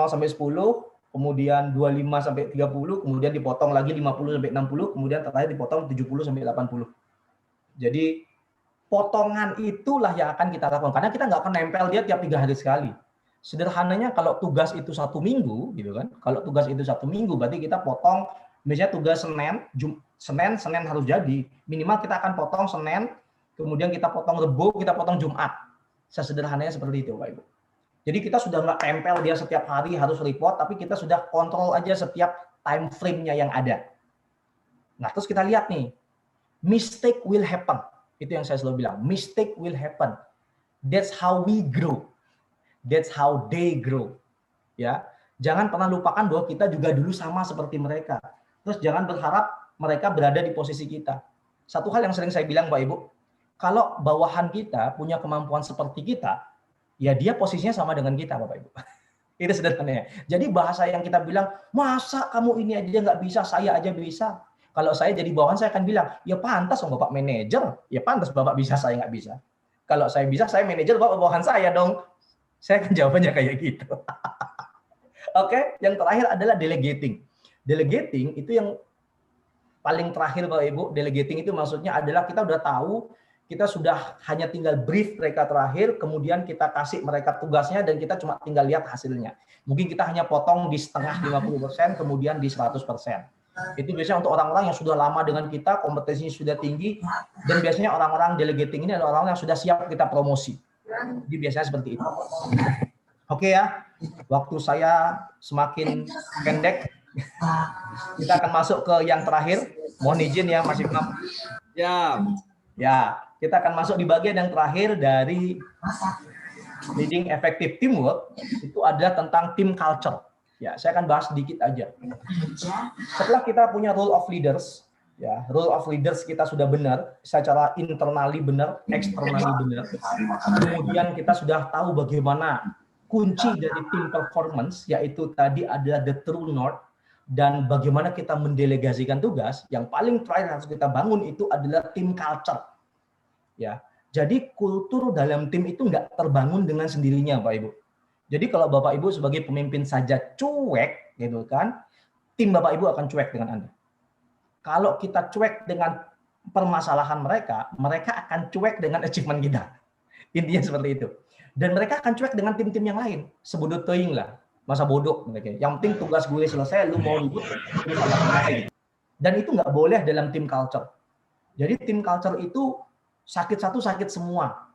sampai 10, kemudian 25 sampai 30, kemudian dipotong lagi 50 sampai 60, kemudian terakhir dipotong 70 sampai 80. Jadi potongan itulah yang akan kita lakukan, karena kita nggak akan nempel dia tiap 3 hari sekali. Sederhananya kalau tugas itu 1 minggu, gitu kan? Kalau tugas itu 1 minggu, berarti kita potong, misalnya tugas Senin harus jadi. Minimal kita akan potong Senin, kemudian kita potong Rebo, kita potong Jumat. Sesederhananya seperti itu, Pak Ibu. Jadi kita sudah nggak tempel dia setiap hari harus report, tapi kita sudah kontrol aja setiap time frame-nya yang ada. Nah, terus kita lihat nih, mistake will happen. Itu yang saya selalu bilang, mistake will happen. That's how we grow. That's how they grow. Ya, jangan pernah lupakan bahwa kita juga dulu sama seperti mereka. Terus jangan berharap mereka berada di posisi kita. Satu hal yang sering saya bilang, Pak Ibu, kalau bawahan kita punya kemampuan seperti kita, ya dia posisinya sama dengan kita, Bapak Ibu. Itu sederhananya. Jadi bahasa yang kita bilang, masa kamu ini aja nggak bisa, saya aja bisa. Kalau saya jadi bawahan, saya akan bilang, ya pantas dong Bapak manajer, ya pantas Bapak bisa, saya nggak bisa. Kalau saya bisa, saya manajer, Bapak bawahan saya dong. Saya akan jawabannya kayak gitu. Oke, yang terakhir adalah delegating. Delegating itu yang paling terakhir, Bapak Ibu. Delegating itu maksudnya adalah kita udah tahu, kita sudah hanya tinggal brief mereka terakhir, kemudian kita kasih mereka tugasnya dan kita cuma tinggal lihat hasilnya. Mungkin kita hanya potong di setengah 50%, kemudian di 100%. Itu biasanya untuk orang-orang yang sudah lama dengan kita, kompetensinya sudah tinggi, dan biasanya orang-orang delegating ini adalah orang yang sudah siap kita promosi. Jadi biasanya seperti itu. Oke ya, waktu saya semakin pendek, kita akan masuk ke yang terakhir. Mohon izin ya, Mas Imam. Ya, kita akan masuk di bagian yang terakhir dari leading effective teamwork. Itu adalah tentang team culture. Ya, saya akan bahas sedikit aja. Setelah kita punya role of leaders, ya, role of leaders kita sudah benar, secara internally benar, externally benar. Kemudian kita sudah tahu bagaimana kunci dari team performance, yaitu tadi adalah the true north, dan bagaimana kita mendelegasikan tugas. Yang paling terakhir harus kita bangun itu adalah team culture. Ya, jadi kultur dalam tim itu nggak terbangun dengan sendirinya, Pak Ibu. Jadi kalau Bapak Ibu sebagai pemimpin saja cuek, gitu kan, tim Bapak Ibu akan cuek dengan Anda. Kalau kita cuek dengan permasalahan mereka, mereka akan cuek dengan achievement kita. Intinya seperti itu. Dan mereka akan cuek dengan tim-tim yang lain. Sebudut teuing lah. Masa bodoh mereka. Yang penting tugas gue selesai, lu mau ribut, lu salah selesai. Dan itu nggak boleh dalam tim culture. Jadi tim culture itu sakit satu sakit semua.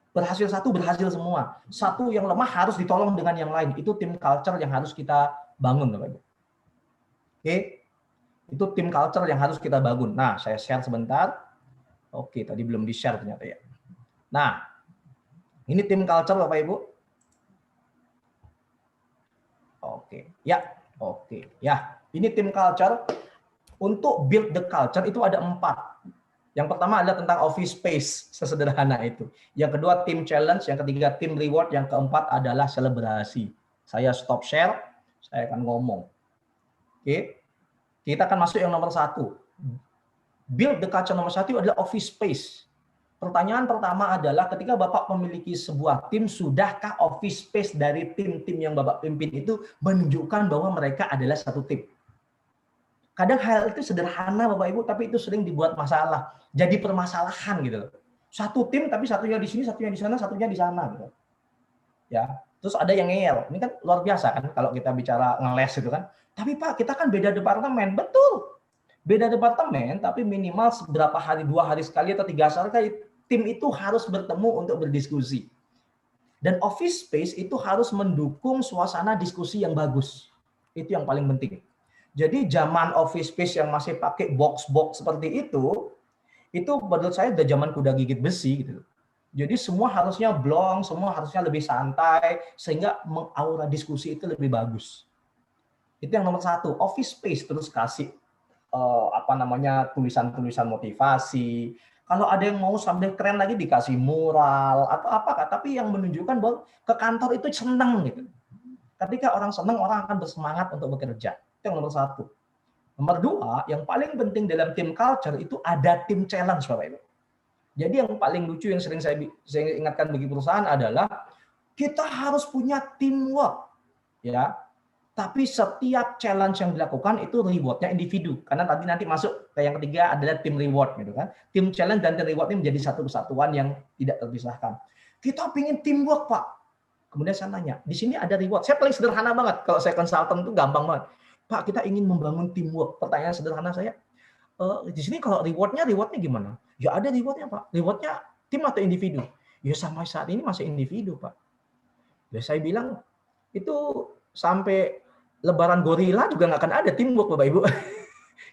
Berhasil satu berhasil semua. Satu yang lemah harus ditolong dengan yang lain. Itu tim culture yang harus kita bangun, Bapak Ibu. Oke. Itu tim culture yang harus kita bangun. Nah, saya share sebentar. Oke, tadi belum di-share ternyata ya. Nah, ini tim culture Bapak Ibu. Oke, ya. Oke, ya. Ini tim culture. Untuk build the culture itu ada 4. Yang pertama adalah tentang office space, sesederhana itu. Yang kedua tim challenge, yang ketiga tim reward, yang keempat adalah selebrasi. Saya stop share, saya akan ngomong. Oke, kita akan masuk yang nomor 1. Build the culture nomor 1 adalah office space. Pertanyaan pertama adalah ketika Bapak memiliki sebuah tim, sudahkah office space dari tim-tim yang Bapak pimpin itu menunjukkan bahwa mereka adalah satu tim? Kadang hal itu sederhana Bapak Ibu, tapi itu sering dibuat masalah. Jadi permasalahan gitu. Satu tim tapi satunya di sini, satunya di sana, satunya di sana gitu. Ya, terus ada yang ngeyel. Ini kan luar biasa kan kalau kita bicara ngeles gitu kan. Tapi Pak, kita kan beda departemen. Betul. Beda departemen, tapi minimal beberapa hari, 2 hari sekali atau 3 hari sekali, tim itu harus bertemu untuk berdiskusi. Dan office space itu harus mendukung suasana diskusi yang bagus. Itu yang paling penting. Jadi zaman office space yang masih pakai box-box seperti itu menurut saya udah zaman kuda gigit besi gitu. Jadi semua harusnya blong, semua harusnya lebih santai, sehingga mengaura diskusi itu lebih bagus. Itu yang nomor satu, office space terus kasih tulisan-tulisan motivasi. Kalau ada yang mau sambil keren lagi dikasih mural atau apa, tapi yang menunjukkan bahwa ke kantor itu senang gitu. Ketika orang senang, orang akan bersemangat untuk bekerja. Itu yang nomor satu. Nomor dua, yang paling penting dalam tim culture itu ada tim challenge, Bapak Ibu. Jadi yang paling lucu yang sering saya ingatkan bagi perusahaan adalah kita harus punya teamwork, ya. Tapi setiap challenge yang dilakukan itu rewardnya individu. Karena tadi nanti masuk ke yang ketiga adalah tim reward, gitu kan. Tim challenge dan tim reward ini menjadi satu kesatuan yang tidak terpisahkan. Kita ingin teamwork, Pak. Kemudian saya nanya, di sini ada reward. Saya paling sederhana banget. Kalau saya konsultan itu gampang banget. Pak, kita ingin membangun teamwork. Pertanyaan sederhana saya, di sini kalau rewardnya gimana? Ya ada rewardnya, Pak. Rewardnya tim atau individu? Ya sampai saat ini masih individu, Pak. Ya saya bilang, itu sampai Lebaran gorila juga nggak akan ada teamwork, Bapak Ibu.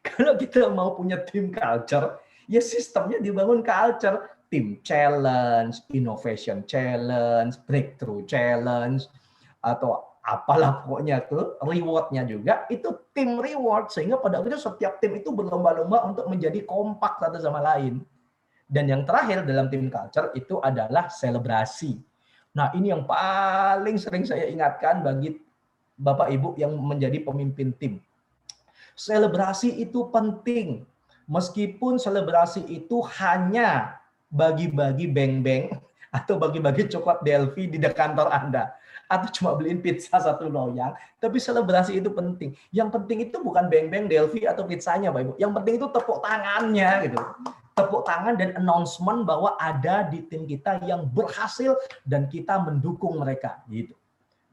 Kalau kita mau punya tim culture, ya sistemnya dibangun culture. Tim challenge, innovation challenge, breakthrough challenge, atau apalah pokoknya tuh, rewardnya juga itu tim reward, sehingga pada akhirnya setiap tim itu berlomba-lomba untuk menjadi kompak satu sama lain. Dan yang terakhir dalam tim culture itu adalah selebrasi. Nah, ini yang paling sering saya ingatkan bagi Bapak Ibu yang menjadi pemimpin tim. Selebrasi itu penting. Meskipun selebrasi itu hanya bagi-bagi beng-beng atau bagi-bagi coklat Delphi di kantor Anda, atau cuma beliin pizza satu loyang, tapi selebrasi itu penting. Yang penting itu bukan beng-beng Delphi atau pizzanya, Pak Ibu. Yang penting itu tepuk tangannya gitu. Tepuk tangan dan announcement bahwa ada di tim kita yang berhasil dan kita mendukung mereka gitu.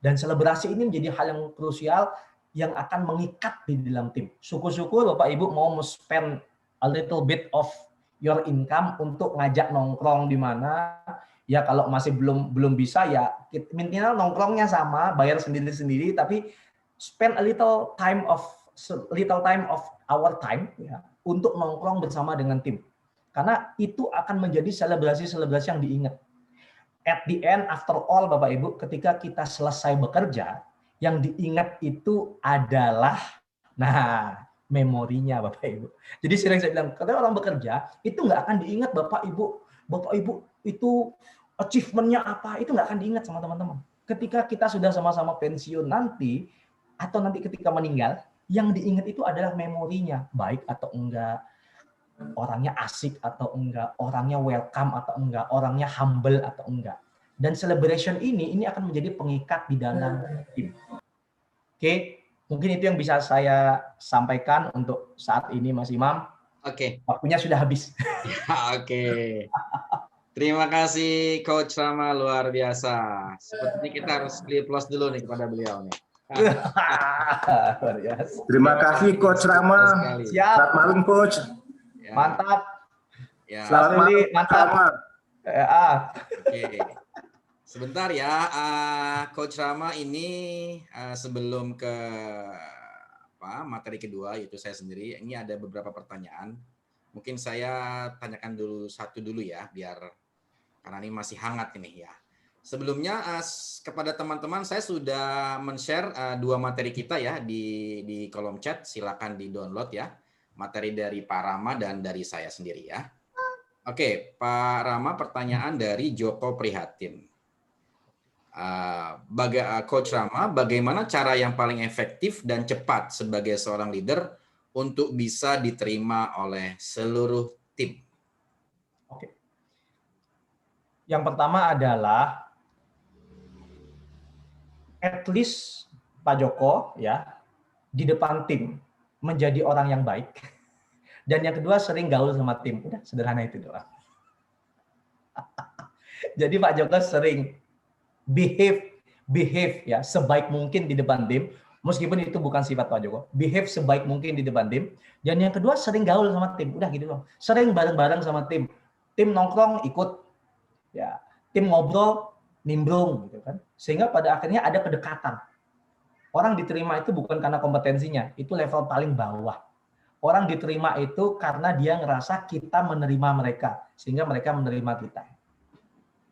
Dan selebrasi ini menjadi hal yang krusial yang akan mengikat di dalam tim. Syukur-syukur Bapak Ibu mau spend a little bit of your income untuk ngajak nongkrong di mana. Ya kalau masih belum bisa ya minimal nongkrongnya sama, bayar sendiri-sendiri, tapi spend a little time of our time ya untuk nongkrong bersama dengan tim. Karena itu akan menjadi selebrasi-selebrasi yang diingat. At the end, after all, Bapak Ibu, ketika kita selesai bekerja, yang diingat itu adalah, memorinya Bapak Ibu. Jadi sering saya bilang, ketika orang bekerja, itu nggak akan diingat Bapak Ibu itu achievement-nya apa, itu nggak akan diingat sama teman-teman. Ketika kita sudah sama-sama pensiun nanti, atau nanti ketika meninggal, yang diingat itu adalah memorinya, baik atau enggak, orangnya asik atau enggak, orangnya welcome atau enggak, orangnya humble atau enggak. Dan celebration ini akan menjadi pengikat di dalam tim. Oke, mungkin itu yang bisa saya sampaikan untuk saat ini, Mas Imam. Oke. Waktunya sudah habis. Oke. Terima kasih Coach Rama, luar biasa. Sepertinya kita harus beli plus dulu nih kepada beliau nih. Terima kasih Coach Rama. Siap. Selamat malam Coach. Ya. Mantap. Ya. Selamat malam. Mantap. Oke. Sebentar ya, Coach Rama ini sebelum ke materi kedua yaitu saya sendiri, ini ada beberapa pertanyaan. Mungkin saya tanyakan dulu ya, biar karena ini masih hangat ini ya. Sebelumnya kepada teman-teman saya sudah men-share 2 materi kita ya di kolom chat, silakan di-download ya. Materi dari Pak Rama dan dari saya sendiri ya. Oke, Pak Rama, pertanyaan dari Joko Prihatin. Coach Rama, bagaimana cara yang paling efektif dan cepat sebagai seorang leader untuk bisa diterima oleh seluruh tim? Oke. Yang pertama adalah at least Pak Joko ya di depan tim menjadi orang yang baik. Dan yang kedua sering gaul sama tim. Udah sederhana itu doang. Jadi Pak Joko sering behave ya sebaik mungkin di depan tim, meskipun itu bukan sifat Pak Joko. Behave sebaik mungkin di depan tim. Dan yang kedua sering gaul sama tim. Udah gitu loh. Sering bareng-bareng sama tim. Tim nongkrong ikut. Ya, tim ngobrol nimbrung gitu kan. Sehingga pada akhirnya ada kedekatan. Orang diterima itu bukan karena kompetensinya, itu level paling bawah. Orang diterima itu karena dia ngerasa kita menerima mereka, sehingga mereka menerima kita.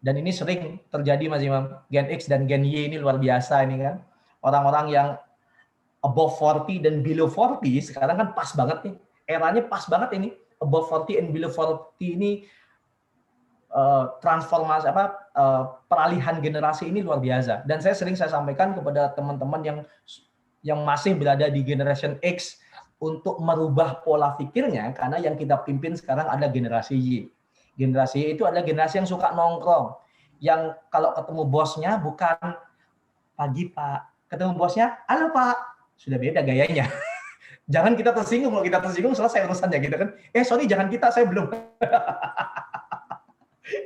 Dan ini sering terjadi Mas Imam. Gen X dan Gen Y ini luar biasa ini kan. Orang-orang yang above 40 dan below 40 sekarang kan pas banget nih. Eranya pas banget ini. Above 40 and below 40 ini transformasi peralihan generasi ini luar biasa. Dan saya sampaikan kepada teman-teman yang masih berada di generation X untuk merubah pola pikirnya, karena yang kita pimpin sekarang ada generasi Y. Generasi Y itu adalah generasi yang suka nongkrong, yang kalau ketemu bosnya bukan pagi Pak, ketemu bosnya halo Pak, sudah beda gayanya. Jangan kita tersinggung, kalau kita tersinggung selesai urusannya gitu kan. Sorry jangan kita, saya belum.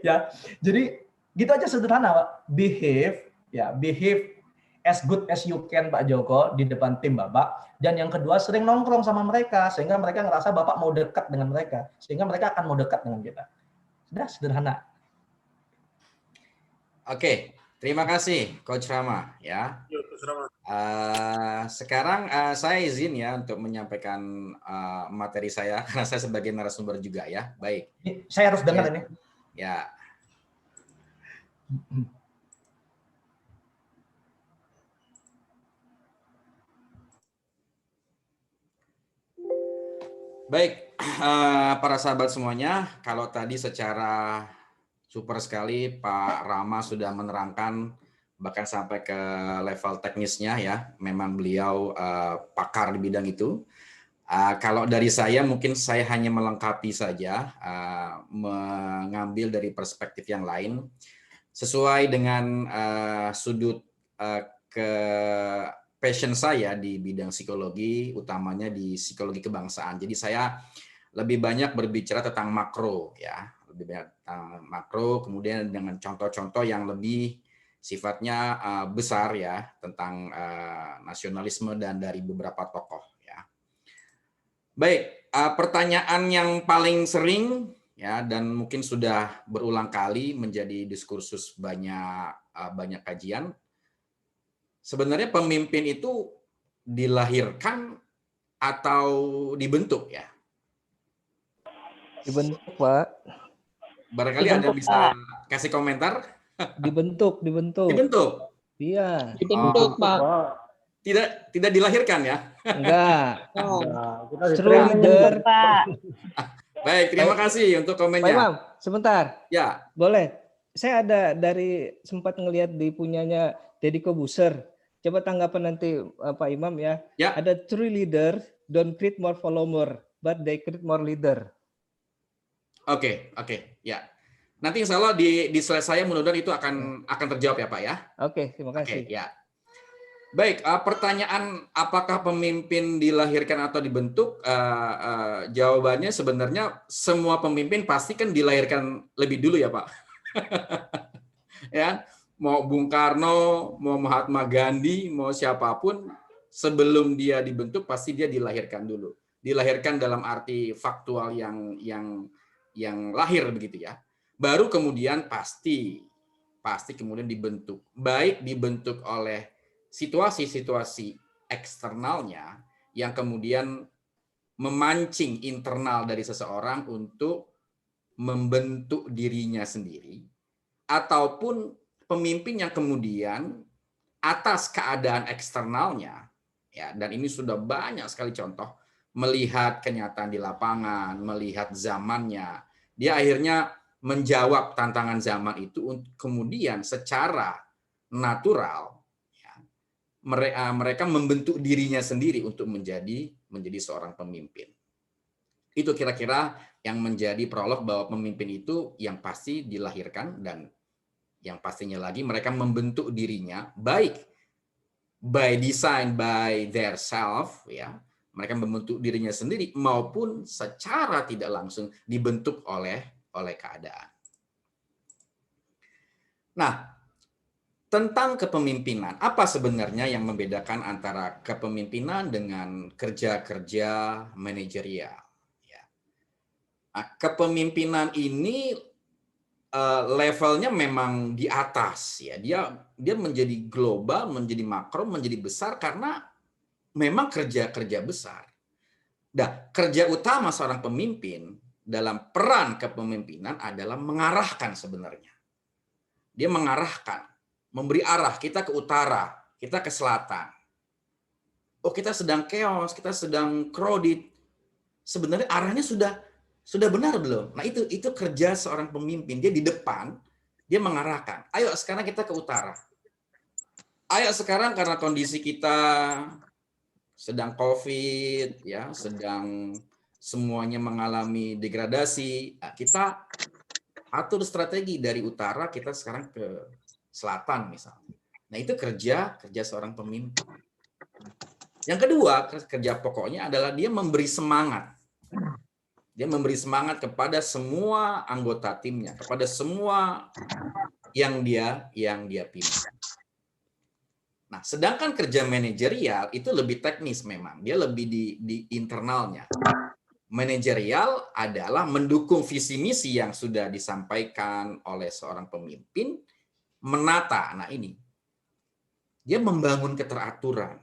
Ya, jadi gitu aja sederhana Pak. Behave as good as you can Pak Joko di depan tim Bapak. Dan yang kedua, sering nongkrong sama mereka sehingga mereka ngerasa Bapak mau dekat dengan mereka, sehingga mereka akan mau dekat dengan kita. Sudah sederhana. Oke, terima kasih Coach Rama ya. Sekarang saya izin ya untuk menyampaikan materi saya karena saya sebagai narasumber juga ya. Baik. Saya harus dengar ini. Ya. Baik, para sahabat semuanya, kalau tadi secara super sekali Pak Rama sudah menerangkan bahkan sampai ke level teknisnya ya, memang beliau pakar di bidang itu. Kalau dari saya mungkin saya hanya melengkapi saja, mengambil dari perspektif yang lain sesuai dengan sudut ke passion saya di bidang psikologi, utamanya di psikologi kebangsaan. Jadi saya lebih banyak berbicara tentang makro ya, lebih banyak tentang makro, kemudian dengan contoh-contoh yang lebih sifatnya besar ya, tentang nasionalisme dan dari beberapa tokoh ya. Baik, pertanyaan yang paling sering ya, dan mungkin sudah berulang kali menjadi diskursus banyak kajian. Sebenarnya pemimpin itu dilahirkan atau dibentuk ya? Dibentuk, Pak. Barangkali Anda bisa kasih komentar. Dibentuk. Dibentuk? Iya. Dibentuk, Pak. Tidak dilahirkan ya? Enggak. True leader, Pak. Baik, terima kasih untuk Pak komennya. Imam, sebentar. Ya. Boleh. Saya ada dari sempat ngelihat di punyanya Deddy Kobuser. Coba tanggapan nanti Pak Imam ya. Ya. Ada true leader don't create more follower, but they create more leader. Oke, ya. Nanti insya Allah di slide saya mudah-mudahan itu akan terjawab ya Pak ya. Oke, terima kasih. Oke, ya. Baik, pertanyaan apakah pemimpin dilahirkan atau dibentuk? Jawabannya sebenarnya semua pemimpin pasti kan dilahirkan lebih dulu ya Pak. Ya, mau Bung Karno, mau Mahatma Gandhi, mau siapapun, sebelum dia dibentuk pasti dia dilahirkan dulu. Dilahirkan dalam arti faktual yang lahir begitu ya. Baru kemudian pasti kemudian dibentuk. Baik dibentuk oleh situasi-situasi eksternalnya yang kemudian memancing internal dari seseorang untuk membentuk dirinya sendiri, ataupun pemimpin yang kemudian atas keadaan eksternalnya, ya, dan ini sudah banyak sekali contoh, melihat kenyataan di lapangan, melihat zamannya, dia akhirnya menjawab tantangan zaman itu, kemudian secara natural mereka membentuk dirinya sendiri untuk menjadi seorang pemimpin. Itu kira-kira yang menjadi prolog bahwa pemimpin itu yang pasti dilahirkan, dan yang pastinya lagi mereka membentuk dirinya baik by design, by their self ya. Mereka membentuk dirinya sendiri maupun secara tidak langsung dibentuk oleh keadaan. Nah, tentang kepemimpinan, apa sebenarnya yang membedakan antara kepemimpinan dengan kerja-kerja manajerial? Ya. Nah, kepemimpinan ini levelnya memang di atas ya. Dia menjadi global, menjadi makro, menjadi besar karena memang kerja besar. Nah, kerja utama seorang pemimpin dalam peran kepemimpinan adalah mengarahkan sebenarnya. Dia mengarahkan, memberi arah kita ke utara, kita ke selatan. Oh, kita sedang chaos, kita sedang crowded. Sebenarnya arahnya sudah benar belum? Nah, itu kerja seorang pemimpin. Dia di depan, dia mengarahkan. Ayo sekarang kita ke utara. Ayo sekarang karena kondisi kita sedang COVID, ya, sedang semuanya mengalami degradasi. Nah, kita atur strategi dari utara, kita sekarang ke selatan misalnya. Nah, itu kerja seorang pemimpin. Yang kedua, kerja pokoknya adalah dia memberi semangat. Dia memberi semangat kepada semua anggota timnya, kepada semua yang dia pimpin. Nah, sedangkan kerja manajerial itu lebih teknis memang, dia lebih di internalnya. Manajerial adalah mendukung visi misi yang sudah disampaikan oleh seorang pemimpin, menata. Nah, ini dia membangun keteraturan.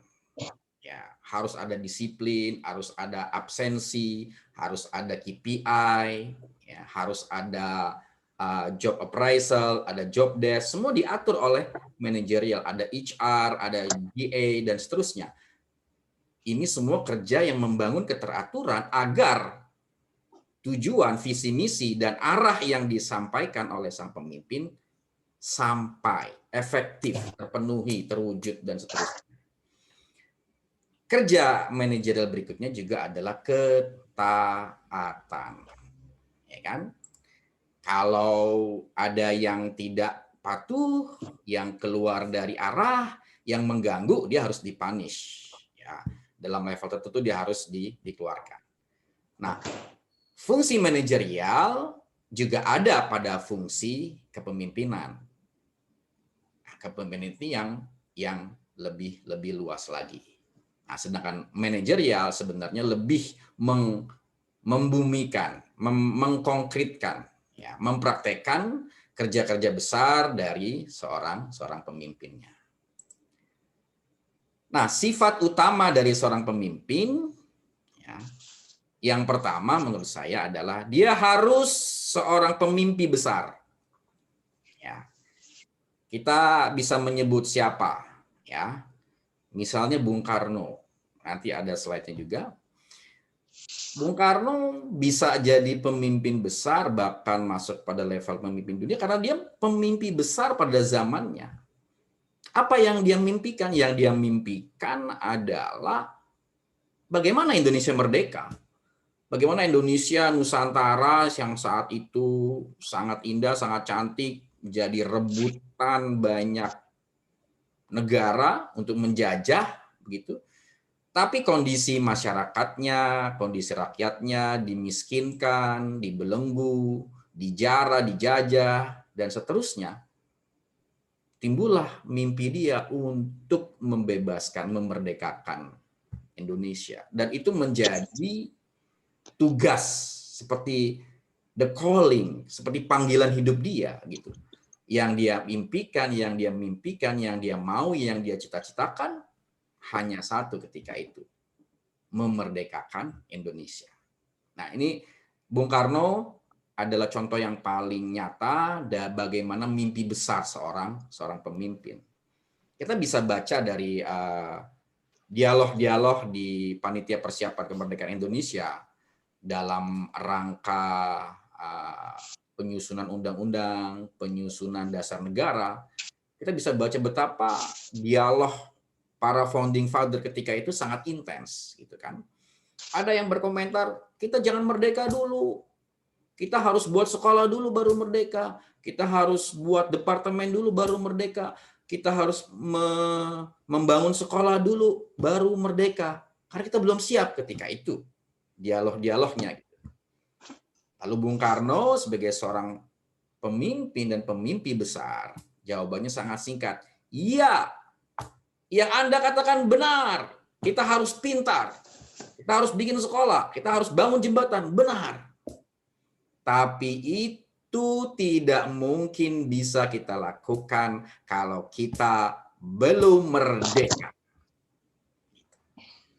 Ya, harus ada disiplin, harus ada absensi, harus ada KPI, ya, harus ada job appraisal, ada job desk, semua diatur oleh manajerial, ada HR, ada GA, dan seterusnya. Ini semua kerja yang membangun keteraturan agar tujuan, visi misi, dan arah yang disampaikan oleh sang pemimpin sampai efektif, terpenuhi, terwujud, dan seterusnya. Kerja manajerial berikutnya juga adalah ketaatan. Ya kan? Kalau ada yang tidak patuh, yang keluar dari arah, yang mengganggu, dia harus dipunish. Ya, dalam level tertentu dia harus dikeluarkan. Nah, fungsi manajerial juga ada pada fungsi kepemimpinan. Kepemimpinan ini yang lebih luas lagi. Nah, sedangkan manajerial sebenarnya lebih membumikan, mengkonkretkan, ya, mempraktekkan kerja-kerja besar dari seorang pemimpinnya. Nah, sifat utama dari seorang pemimpin, ya, yang pertama menurut saya adalah dia harus seorang pemimpi besar. Ya, kita bisa menyebut siapa, ya, misalnya Bung Karno. Nanti ada slide-nya juga. Bung Karno bisa jadi pemimpin besar, bahkan masuk pada level pemimpin dunia, karena dia pemimpi besar pada zamannya. Apa yang dia mimpikan? Yang dia mimpikan adalah bagaimana Indonesia merdeka. Bagaimana Indonesia Nusantara yang saat itu sangat indah, sangat cantik, jadi rebutan banyak negara untuk menjajah, begitu. Tapi kondisi masyarakatnya, kondisi rakyatnya dimiskinkan, dibelenggu, dijara, dijajah, dan seterusnya. Timbullah mimpi dia untuk membebaskan, memerdekakan Indonesia. Dan itu menjadi tugas, seperti the calling, seperti panggilan hidup dia, gitu. Yang dia impikan, yang dia mimpikan, yang dia mau, yang dia cita-citakan, hanya satu ketika itu, memerdekakan Indonesia. Nah, ini Bung Karno adalah contoh yang paling nyata dan bagaimana mimpi besar seorang pemimpin. Kita bisa baca dari dialog-dialog di Panitia Persiapan Kemerdekaan Indonesia dalam rangka penyusunan undang-undang, penyusunan dasar negara. Kita bisa baca betapa dialog para founding father ketika itu sangat intens, gitu kan. Ada yang berkomentar, kita jangan merdeka dulu. Kita harus buat sekolah dulu baru merdeka. Kita harus buat departemen dulu baru merdeka. Kita harus membangun sekolah dulu baru merdeka. Karena kita belum siap ketika itu. Dialog-dialognya. Lalu Bung Karno sebagai seorang pemimpin dan pemimpi besar, jawabannya sangat singkat. Iya, yang Anda katakan benar. Kita harus pintar. Kita harus bikin sekolah. Kita harus bangun jembatan. Benar. Tapi itu tidak mungkin bisa kita lakukan kalau kita belum merdeka.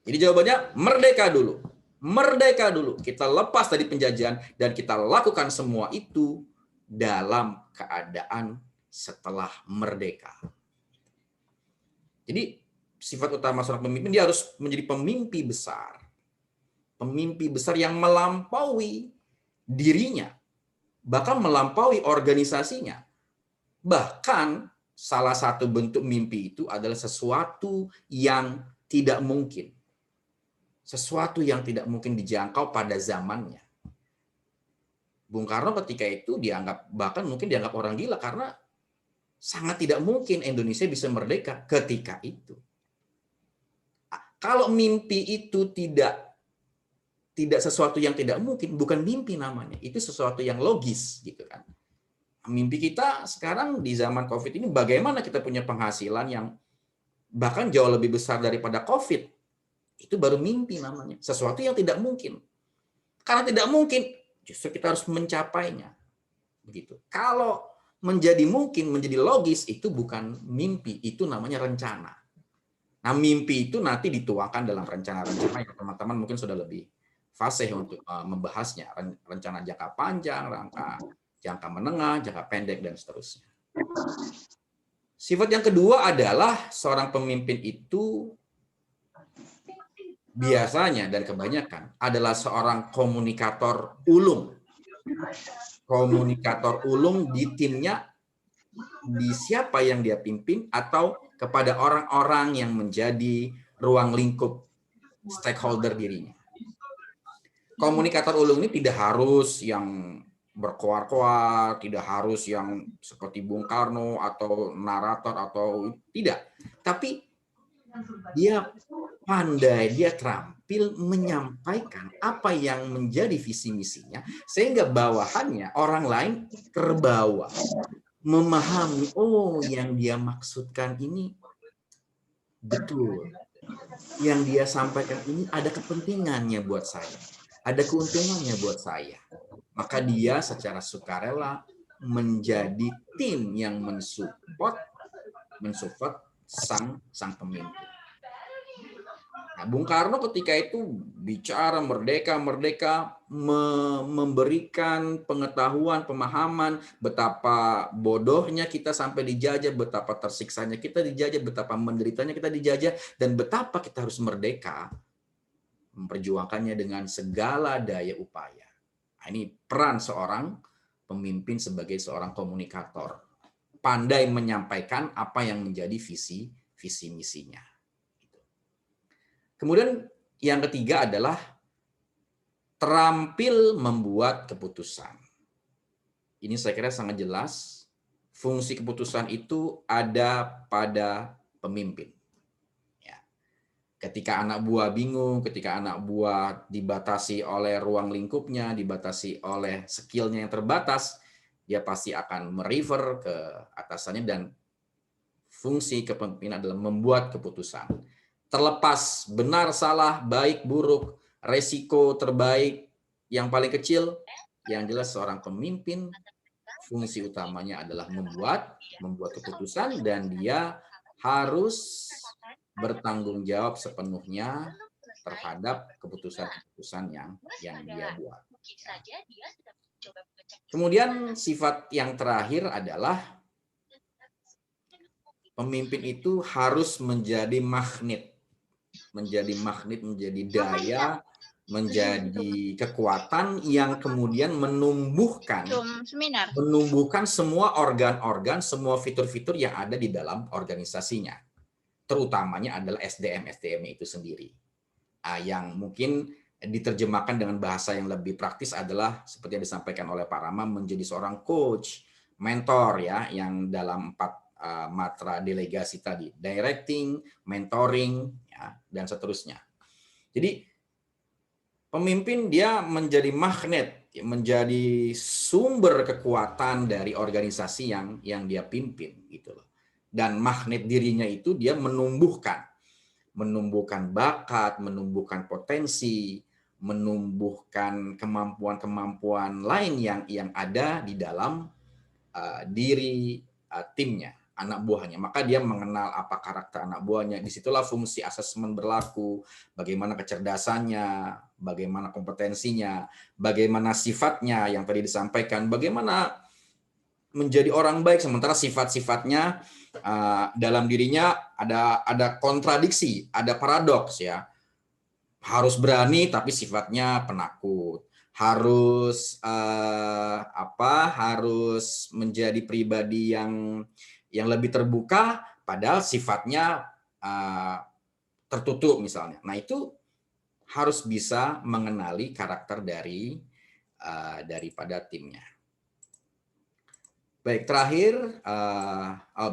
Jadi jawabannya merdeka dulu. Merdeka dulu. Kita lepas dari penjajahan dan kita lakukan semua itu dalam keadaan setelah merdeka. Jadi sifat utama seorang pemimpin, dia harus menjadi pemimpi besar. Pemimpi besar yang melampaui dirinya. Bahkan melampaui organisasinya. Bahkan salah satu bentuk mimpi itu adalah sesuatu yang tidak mungkin. Sesuatu yang tidak mungkin dijangkau pada zamannya. Bung Karno ketika itu dianggap, bahkan mungkin dianggap orang gila karena sangat tidak mungkin Indonesia bisa merdeka ketika itu. Kalau mimpi itu tidak sesuatu yang tidak mungkin, bukan mimpi namanya. Itu sesuatu yang logis gitu kan. Mimpi kita sekarang di zaman Covid ini bagaimana kita punya penghasilan yang bahkan jauh lebih besar daripada Covid. Itu baru mimpi namanya. Sesuatu yang tidak mungkin. Karena tidak mungkin, justru kita harus mencapainya. Begitu. Kalau menjadi mungkin, menjadi logis, itu bukan mimpi, itu namanya rencana. Nah, mimpi itu nanti dituangkan dalam rencana-rencana yang teman-teman mungkin sudah lebih fasih untuk membahasnya. Rencana jangka panjang, jangka menengah, jangka pendek, dan seterusnya. Sifat yang kedua adalah seorang pemimpin itu biasanya dan kebanyakan adalah seorang komunikator ulung. Komunikator ulung di timnya, di siapa yang dia pimpin, atau kepada orang-orang yang menjadi ruang lingkup stakeholder dirinya. Komunikator ulung ini tidak harus yang berkoar-koar, tidak harus yang seperti Bung Karno atau narator atau tidak. Tapi dia pandai, dia terampil menyampaikan apa yang menjadi visi misinya sehingga bawahannya orang lain terbawa, memahami, oh yang dia maksudkan ini betul. Yang dia sampaikan ini ada kepentingannya buat saya, ada keuntungannya buat saya. Maka dia secara sukarela menjadi tim yang mensupport sang pemimpin. Nah, Bung Karno ketika itu bicara merdeka, memberikan pengetahuan, pemahaman betapa bodohnya kita sampai dijajah, betapa tersiksanya kita dijajah, betapa menderitanya kita dijajah, dan betapa kita harus merdeka, memperjuangkannya dengan segala daya upaya. Nah, ini peran seorang pemimpin sebagai seorang komunikator. Pandai menyampaikan apa yang menjadi visi misinya. Kemudian yang ketiga adalah terampil membuat keputusan. Ini saya kira sangat jelas. Fungsi keputusan itu ada pada pemimpin. Ya. Ketika anak buah bingung, ketika anak buah dibatasi oleh ruang lingkupnya, dibatasi oleh skillnya yang terbatas, dia pasti akan merefer ke atasannya, dan fungsi kepemimpinan adalah membuat keputusan. Terlepas benar, salah, baik, buruk, resiko terbaik, yang paling kecil, yang jelas seorang pemimpin, fungsi utamanya adalah membuat keputusan, dan dia harus bertanggung jawab sepenuhnya terhadap keputusan-keputusan yang dia buat. Kemudian sifat yang terakhir adalah pemimpin itu harus menjadi magnet, menjadi daya, menjadi kekuatan yang kemudian menumbuhkan semua organ-organ, semua fitur-fitur yang ada di dalam organisasinya. Terutamanya adalah SDM itu sendiri. Yang mungkin diterjemahkan dengan bahasa yang lebih praktis adalah seperti yang disampaikan oleh Pak Rama, menjadi seorang coach, mentor, ya, yang dalam 4 matra delegasi tadi, directing, mentoring, ya, dan seterusnya. Jadi pemimpin dia menjadi magnet, menjadi sumber kekuatan dari organisasi yang dia pimpin, gitu loh. Dan magnet dirinya itu dia menumbuhkan bakat, menumbuhkan potensi, menumbuhkan kemampuan-kemampuan lain yang ada di dalam diri timnya, anak buahnya. Maka dia mengenal apa karakter anak buahnya. Disitulah fungsi asesmen berlaku, bagaimana kecerdasannya, bagaimana kompetensinya, bagaimana sifatnya yang tadi disampaikan, bagaimana menjadi orang baik, sementara sifat-sifatnya dalam dirinya ada kontradiksi, ada paradoks ya. Harus berani tapi sifatnya penakut. Harus harus menjadi pribadi yang lebih terbuka padahal sifatnya tertutup misalnya. Nah, itu harus bisa mengenali karakter daripada timnya. Baik, terakhir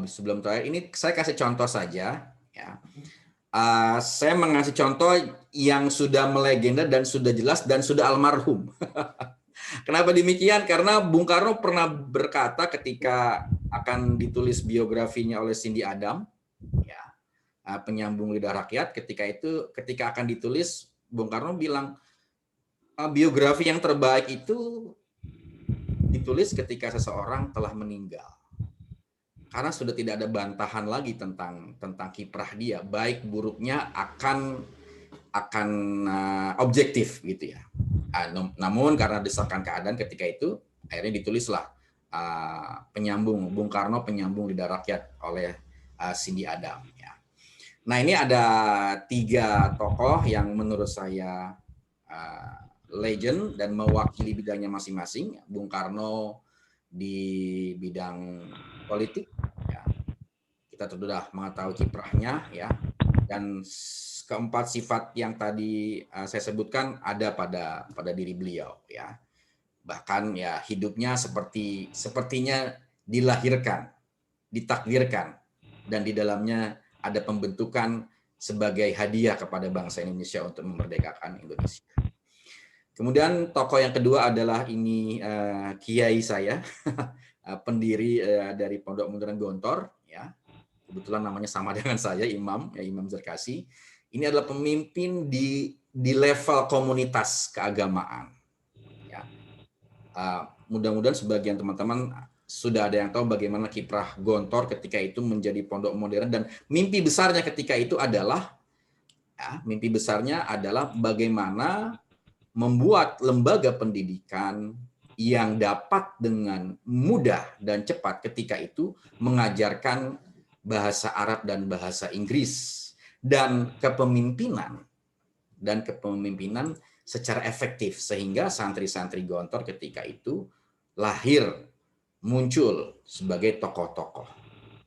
sebelum terakhir ini saya kasih contoh saja ya. Saya mengasih contoh yang sudah melegenda dan sudah jelas dan sudah almarhum. Kenapa demikian? Karena Bung Karno pernah berkata ketika akan ditulis biografinya oleh Cindy Adam, ya, penyambung lidah rakyat, ketika akan ditulis, Bung Karno bilang biografi yang terbaik itu ditulis ketika seseorang telah meninggal. Karena sudah tidak ada bantahan lagi tentang kiprah dia, baik buruknya akan objektif gitu ya. Namun karena desakan keadaan ketika itu akhirnya ditulislah penyambung Bung Karno, penyambung lidah rakyat oleh Cindy Adam ya. Nah, ini ada 3 tokoh yang menurut saya legend dan mewakili bidangnya masing-masing. Bung Karno di bidang politik ya. Kita sudah mengetahui kiprahnya ya, dan keempat sifat yang tadi saya sebutkan ada pada diri beliau ya. Bahkan ya hidupnya sepertinya dilahirkan, ditakdirkan, dan di dalamnya ada pembentukan sebagai hadiah kepada bangsa Indonesia untuk memerdekakan Indonesia. Kemudian tokoh yang kedua adalah ini kiai saya, pendiri dari Pondok Modern Gontor, ya. Kebetulan namanya sama dengan saya, Imam Zarkasi. Ini adalah pemimpin di level komunitas keagamaan. Ya. Mudah-mudahan sebagian teman-teman sudah ada yang tahu bagaimana kiprah Gontor ketika itu menjadi pondok modern, dan mimpi besarnya ketika itu adalah bagaimana membuat lembaga pendidikan yang dapat dengan mudah dan cepat ketika itu mengajarkan bahasa Arab dan bahasa Inggris dan kepemimpinan secara efektif, sehingga santri-santri Gontor ketika itu lahir, muncul sebagai tokoh-tokoh.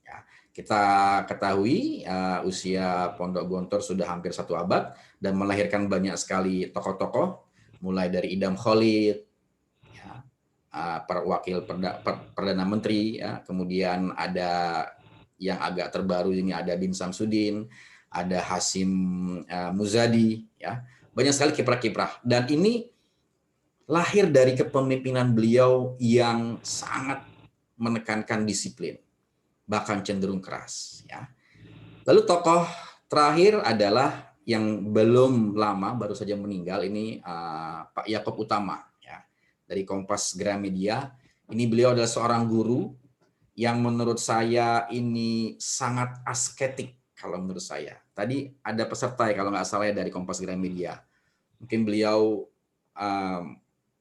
Ya, kita ketahui usia Pondok Gontor sudah hampir 1 abad dan melahirkan banyak sekali tokoh-tokoh, mulai dari Idam Khalid, ya, wakil Perdana Menteri, ya, kemudian ada yang agak terbaru ini ada Din Samsudin, ada Hasim Muzadi, ya, banyak sekali kiprah-kiprah, dan ini lahir dari kepemimpinan beliau yang sangat menekankan disiplin, bahkan cenderung keras. Ya. Lalu tokoh terakhir adalah yang belum lama, baru saja meninggal, ini Pak Yaakob Utama, ya, dari Kompas Gramedia. Ini beliau adalah seorang guru yang menurut saya ini sangat asketik kalau menurut saya. Tadi ada peserta ya, kalau nggak salah ya, dari Kompas Gramedia. Mungkin beliau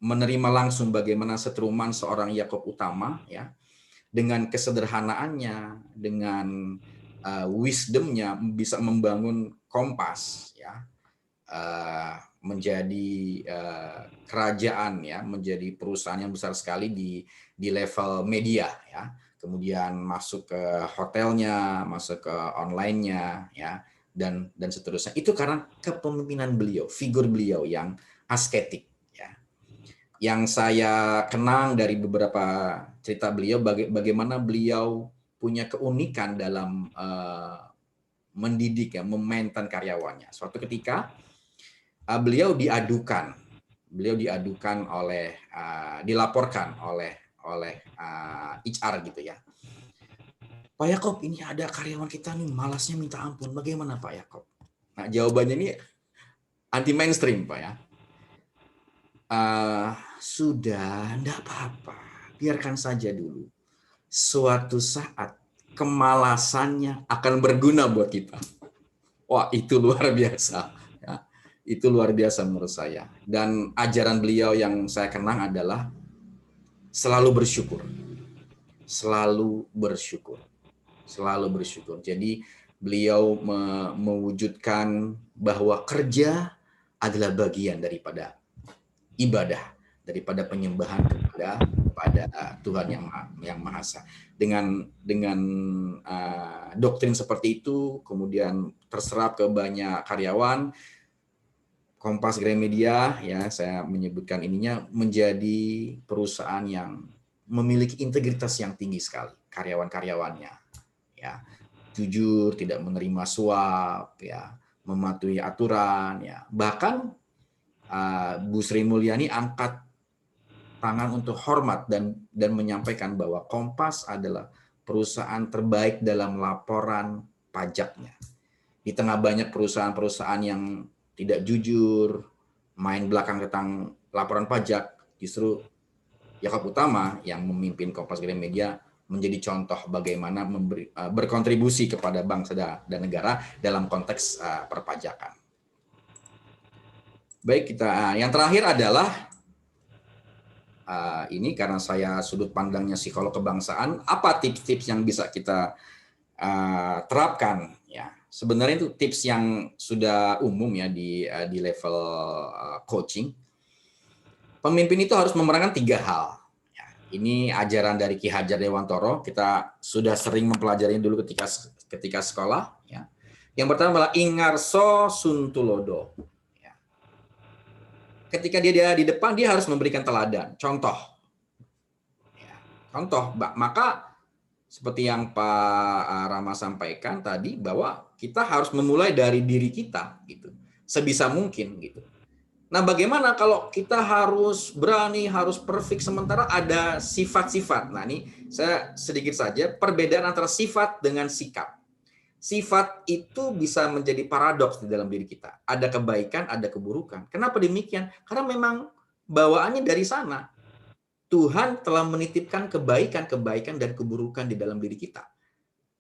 menerima langsung bagaimana setruman seorang Yaakob Utama, ya, dengan kesederhanaannya, dengan wisdomnya bisa membangun Kompas, ya, menjadi kerajaan, ya, menjadi perusahaan yang besar sekali di level media, ya. Kemudian masuk ke hotelnya, masuk ke online-nya, ya, dan seterusnya. Itu karena kepemimpinan beliau, figur beliau yang asketik. Yang saya kenang dari beberapa cerita beliau, bagaimana beliau punya keunikan dalam mendidik, ya, memainten karyawannya. Suatu ketika beliau dilaporkan oleh HR gitu ya. Pak Yaakob, ini ada karyawan kita nih malasnya minta ampun. Bagaimana Pak Yaakob? Nah, jawabannya ini anti mainstream, Pak, ya. Sudah, enggak apa-apa. Biarkan saja dulu. Suatu saat kemalasannya akan berguna buat kita. Wah, itu luar biasa. Ya, itu luar biasa menurut saya. Dan ajaran beliau yang saya kenang adalah selalu bersyukur. Selalu bersyukur. Selalu bersyukur. Jadi beliau mewujudkan bahwa kerja adalah bagian daripada ibadah, daripada penyembahan kepada Tuhan yang Maha Esa. Dengan doktrin seperti itu, kemudian terserap ke banyak karyawan, Kompas Gramedia, ya saya menyebutkan ininya, menjadi perusahaan yang memiliki integritas yang tinggi sekali, karyawan-karyawannya, ya jujur, tidak menerima suap, ya mematuhi aturan, ya bahkan Bu Sri Mulyani angkat tangan untuk hormat dan menyampaikan bahwa Kompas adalah perusahaan terbaik dalam laporan pajaknya. Di tengah banyak perusahaan-perusahaan yang tidak jujur, main belakang tentang laporan pajak, justru Yakob Utama yang memimpin Kompas Gramedia menjadi contoh bagaimana berkontribusi kepada bangsa dan negara dalam konteks perpajakan. Baik, kita yang terakhir adalah ini karena saya sudut pandangnya psikolog kebangsaan, apa tips-tips yang bisa kita terapkan? Ya, sebenarnya itu tips yang sudah umum ya di level coaching. Pemimpin itu harus memerankan 3 hal. Ya, ini ajaran dari Ki Hajar Dewantoro. Kita sudah sering mempelajarinya dulu ketika sekolah. Ya. Yang pertama adalah ingarso suntulodo. Ketika dia di depan, dia harus memberikan teladan, contoh. Ya, contoh, maka seperti yang Pak Rama sampaikan tadi, bahwa kita harus memulai dari diri kita, gitu, sebisa mungkin, gitu. Nah, bagaimana kalau kita harus berani, harus perfect, sementara ada sifat-sifat. Nah, ini saya sedikit saja perbedaan antara sifat dengan sikap. Sifat itu bisa menjadi paradoks di dalam diri kita. Ada kebaikan, ada keburukan. Kenapa demikian? Karena memang bawaannya dari sana. Tuhan telah menitipkan kebaikan dan keburukan di dalam diri kita.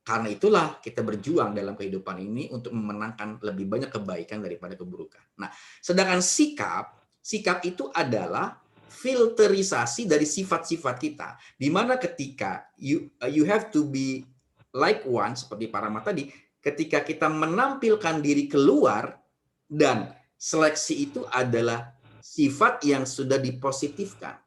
Karena itulah kita berjuang dalam kehidupan ini untuk memenangkan lebih banyak kebaikan daripada keburukan. Nah, sedangkan sikap itu adalah filterisasi dari sifat-sifat kita. Di mana ketika you have to be like one, seperti Pak Rama tadi, ketika kita menampilkan diri keluar, dan seleksi itu adalah sifat yang sudah dipositifkan.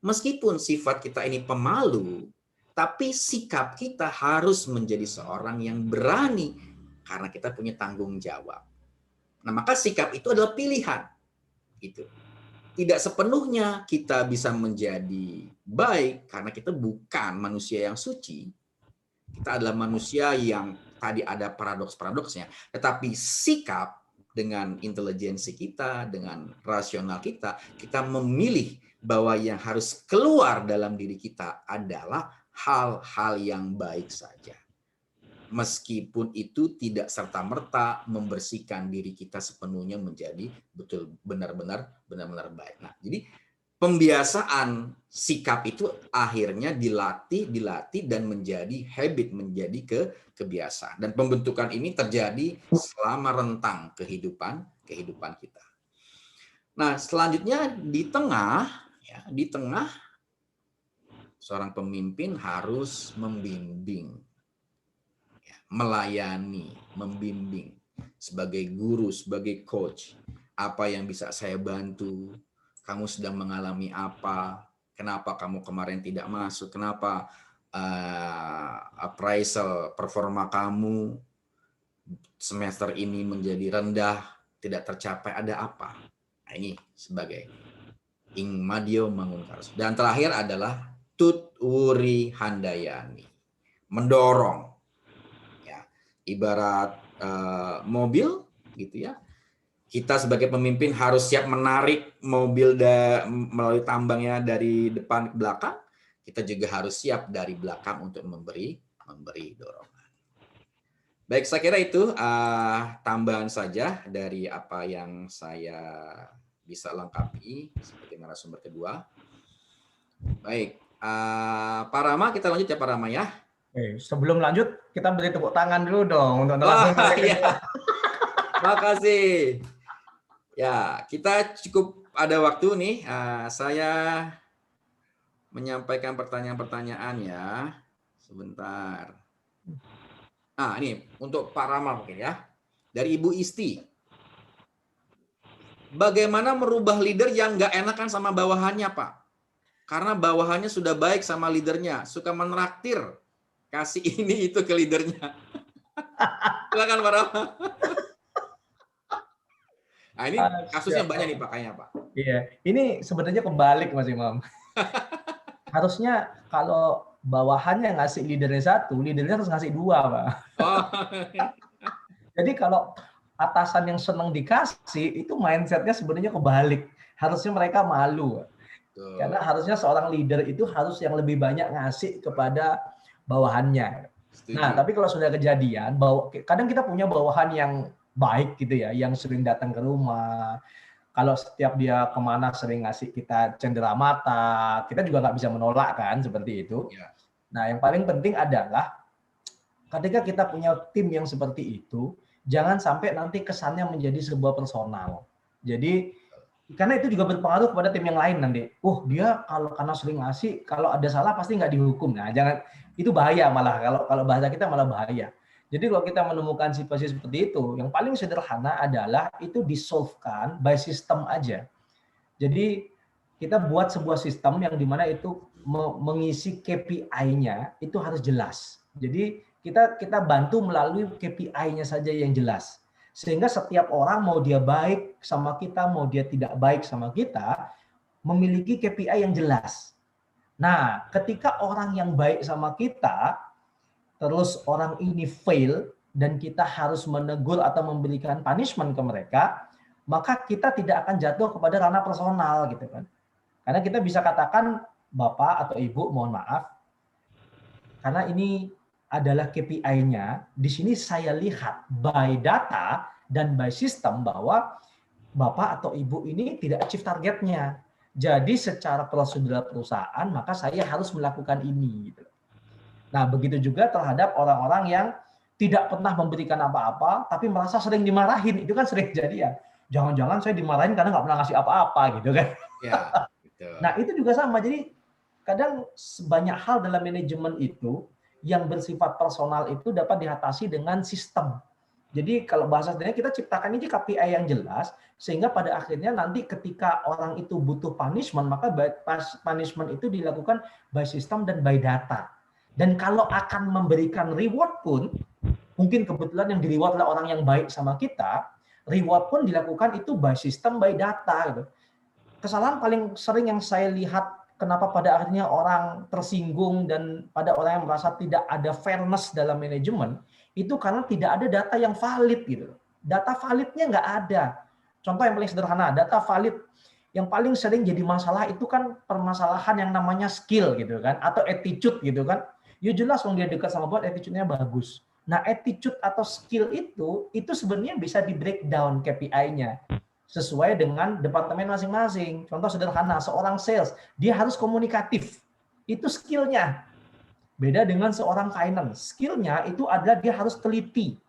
Meskipun sifat kita ini pemalu, tapi sikap kita harus menjadi seorang yang berani, karena kita punya tanggung jawab. Nah, maka sikap itu adalah pilihan. Gitu. Tidak sepenuhnya kita bisa menjadi baik, karena kita bukan manusia yang suci. Kita adalah manusia yang tadi ada paradoks-paradoksnya. Tetapi sikap dengan intelijensi kita, dengan rasional kita memilih bahwa yang harus keluar dalam diri kita adalah hal-hal yang baik saja. Meskipun itu tidak serta-merta membersihkan diri kita sepenuhnya menjadi betul benar-benar baik. Nah, jadi pembiasaan sikap itu akhirnya dilatih dan menjadi habit, menjadi kebiasaan. Dan pembentukan ini terjadi selama rentang kehidupan kita. Nah, selanjutnya di tengah seorang pemimpin harus membimbing, melayani, membimbing sebagai guru, sebagai coach. Apa yang bisa saya bantu? Kamu sedang mengalami apa? Kenapa kamu kemarin tidak masuk? Kenapa appraisal performa kamu semester ini menjadi rendah, tidak tercapai? Ada apa? Nah, ini sebagai ing madio mangunkarso. Dan terakhir adalah tut wuri handayani, mendorong. Ya, ibarat mobil, gitu ya. Kita sebagai pemimpin harus siap menarik mobil melalui tambangnya dari depan ke belakang. Kita juga harus siap dari belakang untuk memberi dorongan. Baik, saya kira itu tambahan saja dari apa yang saya bisa lengkapi seperti narasumber kedua. Baik, Pak Rama, kita lanjut ya Pak Rama ya. Sebelum lanjut, kita beri tepuk tangan dulu dong untuk Wah, narasumber iya. kedua. Makasih. Ya, kita cukup ada waktu nih. Saya menyampaikan pertanyaan-pertanyaan ya. Sebentar. Ini untuk Pak Rama mungkin ya. Dari Ibu Isti. Bagaimana merubah leader yang nggak enakan sama bawahannya, Pak? Karena bawahannya sudah baik sama leadernya, suka menraktir, kasih ini itu ke leadernya. Silakan Pak Rama. Nah, ini kasusnya banyak nih Pak, kayaknya Pak. Iya, ini sebenarnya kebalik Mas Imam. Harusnya kalau bawahannya ngasih leadernya satu, leadernya harus ngasih dua, Pak. Oh. Jadi kalau atasan yang senang dikasih, itu mindsetnya sebenarnya kebalik. Harusnya mereka malu. Tuh. Karena harusnya seorang leader itu harus yang lebih banyak ngasih kepada bawahannya. Setuju. Nah, tapi kalau sudah kejadian, kadang kita punya bawahan yang baik gitu ya, yang sering datang ke rumah. Kalau setiap dia kemana sering ngasih kita cendera mata, kita juga nggak bisa menolak kan seperti itu. Ya. Nah, yang paling penting adalah ketika kita punya tim yang seperti itu, jangan sampai nanti kesannya menjadi sebuah personal. Jadi karena itu juga berpengaruh kepada tim yang lain nanti. Dia karena sering ngasih, kalau ada salah pasti nggak dihukum. Nah, jangan, itu bahaya malah kalau bahasa kita malah bahaya. Jadi kalau kita menemukan situasi seperti itu, yang paling sederhana adalah itu disolvekan by system aja. Jadi kita buat sebuah sistem yang dimana itu mengisi KPI-nya itu harus jelas. Jadi kita bantu melalui KPI-nya saja yang jelas. Sehingga setiap orang mau dia baik sama kita, mau dia tidak baik sama kita, memiliki KPI yang jelas. Nah, ketika orang yang baik sama kita, terus orang ini fail, dan kita harus menegur atau memberikan punishment ke mereka, maka kita tidak akan jatuh kepada ranah personal gitu kan. Karena kita bisa katakan, Bapak atau Ibu, mohon maaf, karena ini adalah KPI-nya, di sini saya lihat by data dan by system bahwa Bapak atau Ibu ini tidak achieve targetnya. Jadi secara prosedur perusahaan, maka saya harus melakukan ini. Nah, begitu juga terhadap orang-orang yang tidak pernah memberikan apa-apa, tapi merasa sering dimarahin. Itu kan sering jadi ya. Jangan-jangan saya dimarahin karena nggak pernah ngasih apa-apa gitu kan. Ya, betul. Nah, itu juga sama. Jadi kadang banyak hal dalam manajemen itu yang bersifat personal itu dapat diatasi dengan sistem. Jadi kalau bahasa sebenarnya kita ciptakan ini KPI yang jelas, sehingga pada akhirnya nanti ketika orang itu butuh punishment, maka punishment itu dilakukan by system dan by data. Dan kalau akan memberikan reward pun, mungkin kebetulan yang di-reward adalah orang yang baik sama kita, reward pun dilakukan itu by system, by data. Gitu. Kesalahan paling sering yang saya lihat kenapa pada akhirnya orang tersinggung dan pada orang yang merasa tidak ada fairness dalam manajemen, itu karena tidak ada data yang valid gitu. Data validnya nggak ada. Contoh yang paling sederhana, data valid yang paling sering jadi masalah itu kan permasalahan yang namanya skill gitu kan, atau attitude gitu kan. Ya jelas kalau dia dekat sama bos, attitude-nya bagus. Nah, attitude atau skill itu sebenarnya bisa di breakdown KPI-nya. Sesuai dengan departemen masing-masing. Contoh sederhana, seorang sales, dia harus komunikatif. Itu skill-nya. Beda dengan seorang finance. Skill-nya itu adalah dia harus teliti.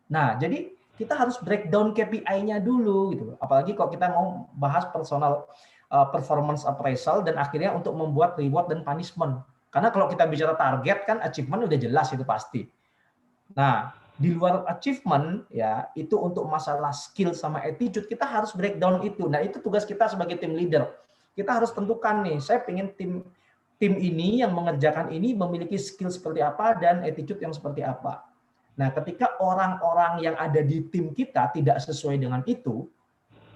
Nah, jadi kita harus breakdown KPI-nya dulu. Gitu. Apalagi kalau kita mau bahas personal performance appraisal dan akhirnya untuk membuat reward dan punishment. Karena kalau kita bicara target kan achievement udah jelas itu pasti. Nah, di luar achievement ya itu untuk masalah skill sama attitude kita harus breakdown itu. Nah itu tugas kita sebagai tim leader. Kita harus tentukan nih, saya pengen tim ini yang mengerjakan ini memiliki skill seperti apa dan attitude yang seperti apa. Nah ketika orang-orang yang ada di tim kita tidak sesuai dengan itu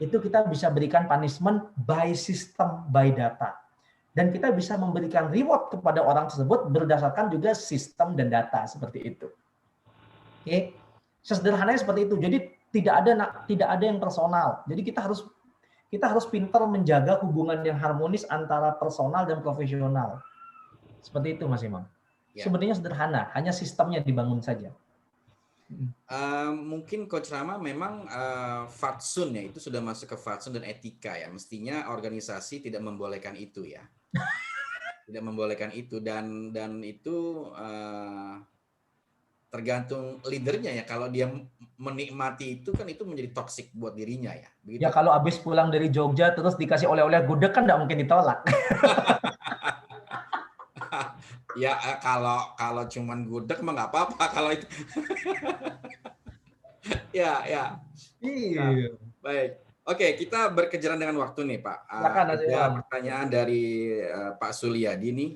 kita bisa berikan punishment by system, by data. Dan kita bisa memberikan reward kepada orang tersebut berdasarkan juga sistem dan data seperti itu. Oke, sesederhananya seperti itu. Jadi tidak ada yang personal. Jadi kita harus pintar menjaga hubungan yang harmonis antara personal dan profesional. Seperti itu, Mas Imam. Ya. Sebenarnya sederhana, hanya sistemnya dibangun saja. Mungkin Coach Rama memang fatsun ya, itu sudah masuk ke fatsun dan etika ya. Mestinya organisasi tidak membolehkan itu ya. Tidak membolehkan itu dan itu tergantung leadernya ya. Kalau dia menikmati itu kan itu menjadi toksik buat dirinya ya. Begitu. Ya kalau habis pulang dari Jogja terus dikasih oleh-oleh gudeg kan nggak mungkin ditolak. Ya kalau cuman gudeg mah nggak apa-apa kalau itu. Ya. Iya. Baik. Oke, kita berkejaran dengan waktu nih, Pak. Silakan, ada pertanyaan dari Pak Sulyadi nih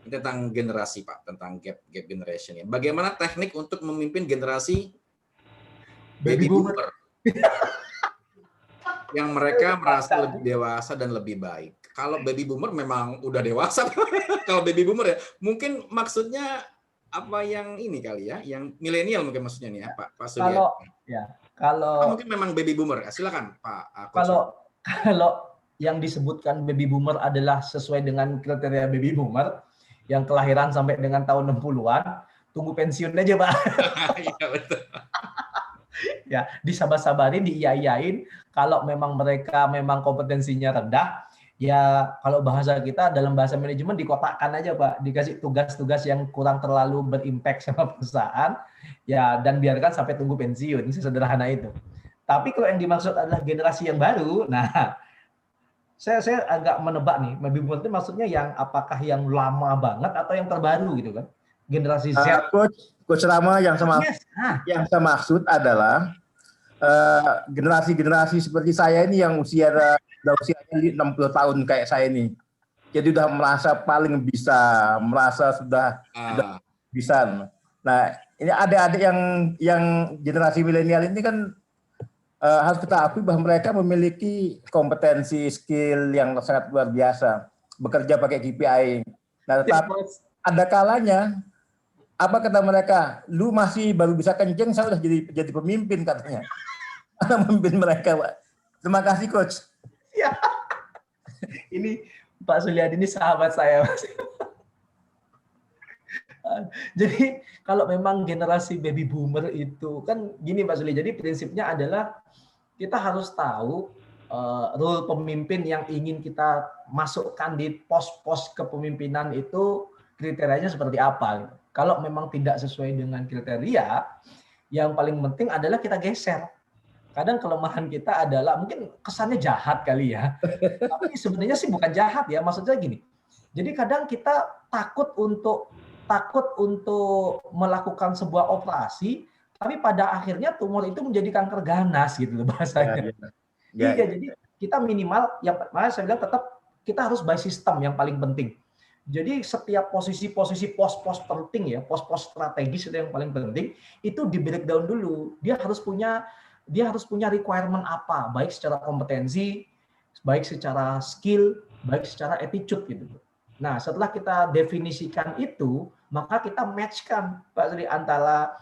tentang generasi, Pak, tentang gap generation. Bagaimana teknik untuk memimpin generasi baby boomer yang mereka merasa lebih dewasa dan lebih baik? Kalau baby boomer memang udah dewasa. Kalau baby boomer ya, mungkin maksudnya apa yang ini kali ya, yang milenial mungkin maksudnya nih ya, Pak Sulyadi. Kalau mungkin memang baby boomer, silakan Pak. Kalau yang disebutkan baby boomer adalah sesuai dengan kriteria baby boomer yang kelahiran sampai dengan tahun 60-an, tunggu pensiun aja, Pak. Iya betul. Ya, disabar-sabarin, diiyain. Kalau memang mereka memang kompetensinya rendah, ya kalau bahasa kita dalam bahasa manajemen dikotakkan aja, Pak. Dikasih tugas-tugas yang kurang terlalu berimpact sama perusahaan, ya, dan biarkan sampai tunggu pensiun, sesederhana itu. Tapi kalau yang dimaksud adalah generasi yang baru, nah, saya agak menebak nih, baby boomer itu maksudnya yang apakah yang lama banget atau yang terbaru gitu kan? Generasi Z. Coach Rama yang saya maksud adalah generasi-generasi seperti saya ini yang usianya 60 tahun kayak saya ini. Jadi udah merasa paling bisa, merasa sudah bisa. Nah, ini adik-adik yang generasi milenial ini kan harus kita akui bahwa mereka memiliki kompetensi, skill yang sangat luar biasa. Bekerja pakai KPI. Nah, tetapi ada kalanya, apa kata mereka? Lu masih baru bisa kenceng, saya udah jadi pemimpin katanya. Karena memimpin mereka, Pak. Terima kasih, Coach. Ya. Ini Pak Sulyadi ini sahabat saya, Mas. Jadi kalau memang generasi baby boomer itu kan gini, Pak Sulyadi. Jadi prinsipnya adalah kita harus tahu role pemimpin yang ingin kita masukkan di pos-pos kepemimpinan itu kriterianya seperti apa. Kalau memang tidak sesuai dengan kriteria, yang paling penting adalah kita geser. Kadang kelemahan kita adalah mungkin kesannya jahat kali ya, tapi sebenarnya sih bukan jahat ya. Maksudnya gini. Jadi kadang kita takut untuk melakukan sebuah operasi, tapi pada akhirnya tumor itu menjadi kanker ganas gitu loh bahasanya. Iya, jadi kita minimal yang makanya saya bilang tetap kita harus by system yang paling penting. Jadi setiap posisi-posisi pos-pos penting ya, pos-pos strategis itu yang paling penting, itu di breakdown dulu. Dia harus punya requirement apa, baik secara kompetensi, baik secara skill, baik secara attitude gitu. Nah, setelah kita definisikan itu, maka kita matchkan Pak Sri antara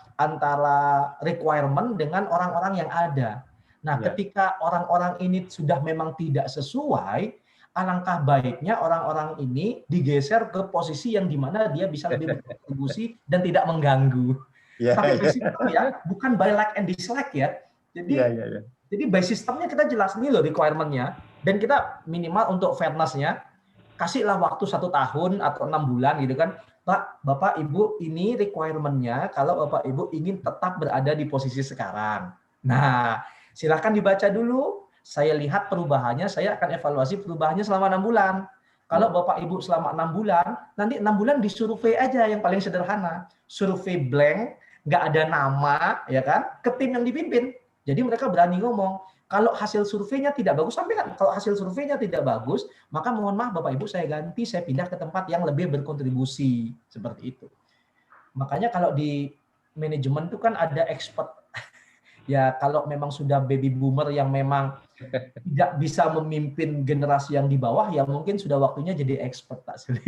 requirement dengan orang-orang yang ada. Nah, ketika orang-orang ini sudah memang tidak sesuai, alangkah baiknya orang-orang ini digeser ke posisi yang dimana dia bisa lebih berkontribusi dan tidak mengganggu. Tapi by system ya, bukan by like and dislike ya. Jadi by systemnya kita jelas nih loh requirement-nya, dan kita minimal untuk fairness-nya kasihlah waktu 1 tahun atau 6 bulan gitu kan. Pak, Bapak, Ibu, ini requirement-nya kalau Bapak, Ibu ingin tetap berada di posisi sekarang. Nah, silakan dibaca dulu. Saya lihat perubahannya, saya akan evaluasi perubahannya selama 6 bulan. Kalau Bapak Ibu selama 6 bulan, nanti 6 bulan disurvei aja yang paling sederhana. Survei blank, nggak ada nama, ya kan, ke tim yang dipimpin. Jadi mereka berani ngomong, kalau hasil surveinya tidak bagus, sampaikan. Kalau hasil surveinya tidak bagus, maka mohon maaf Bapak Ibu saya ganti, saya pindah ke tempat yang lebih berkontribusi. Seperti itu. Makanya kalau di manajemen itu kan ada expert. Ya kalau memang sudah baby boomer yang memang tidak bisa memimpin generasi yang di bawah, ya mungkin sudah waktunya jadi expert, Pak Suli.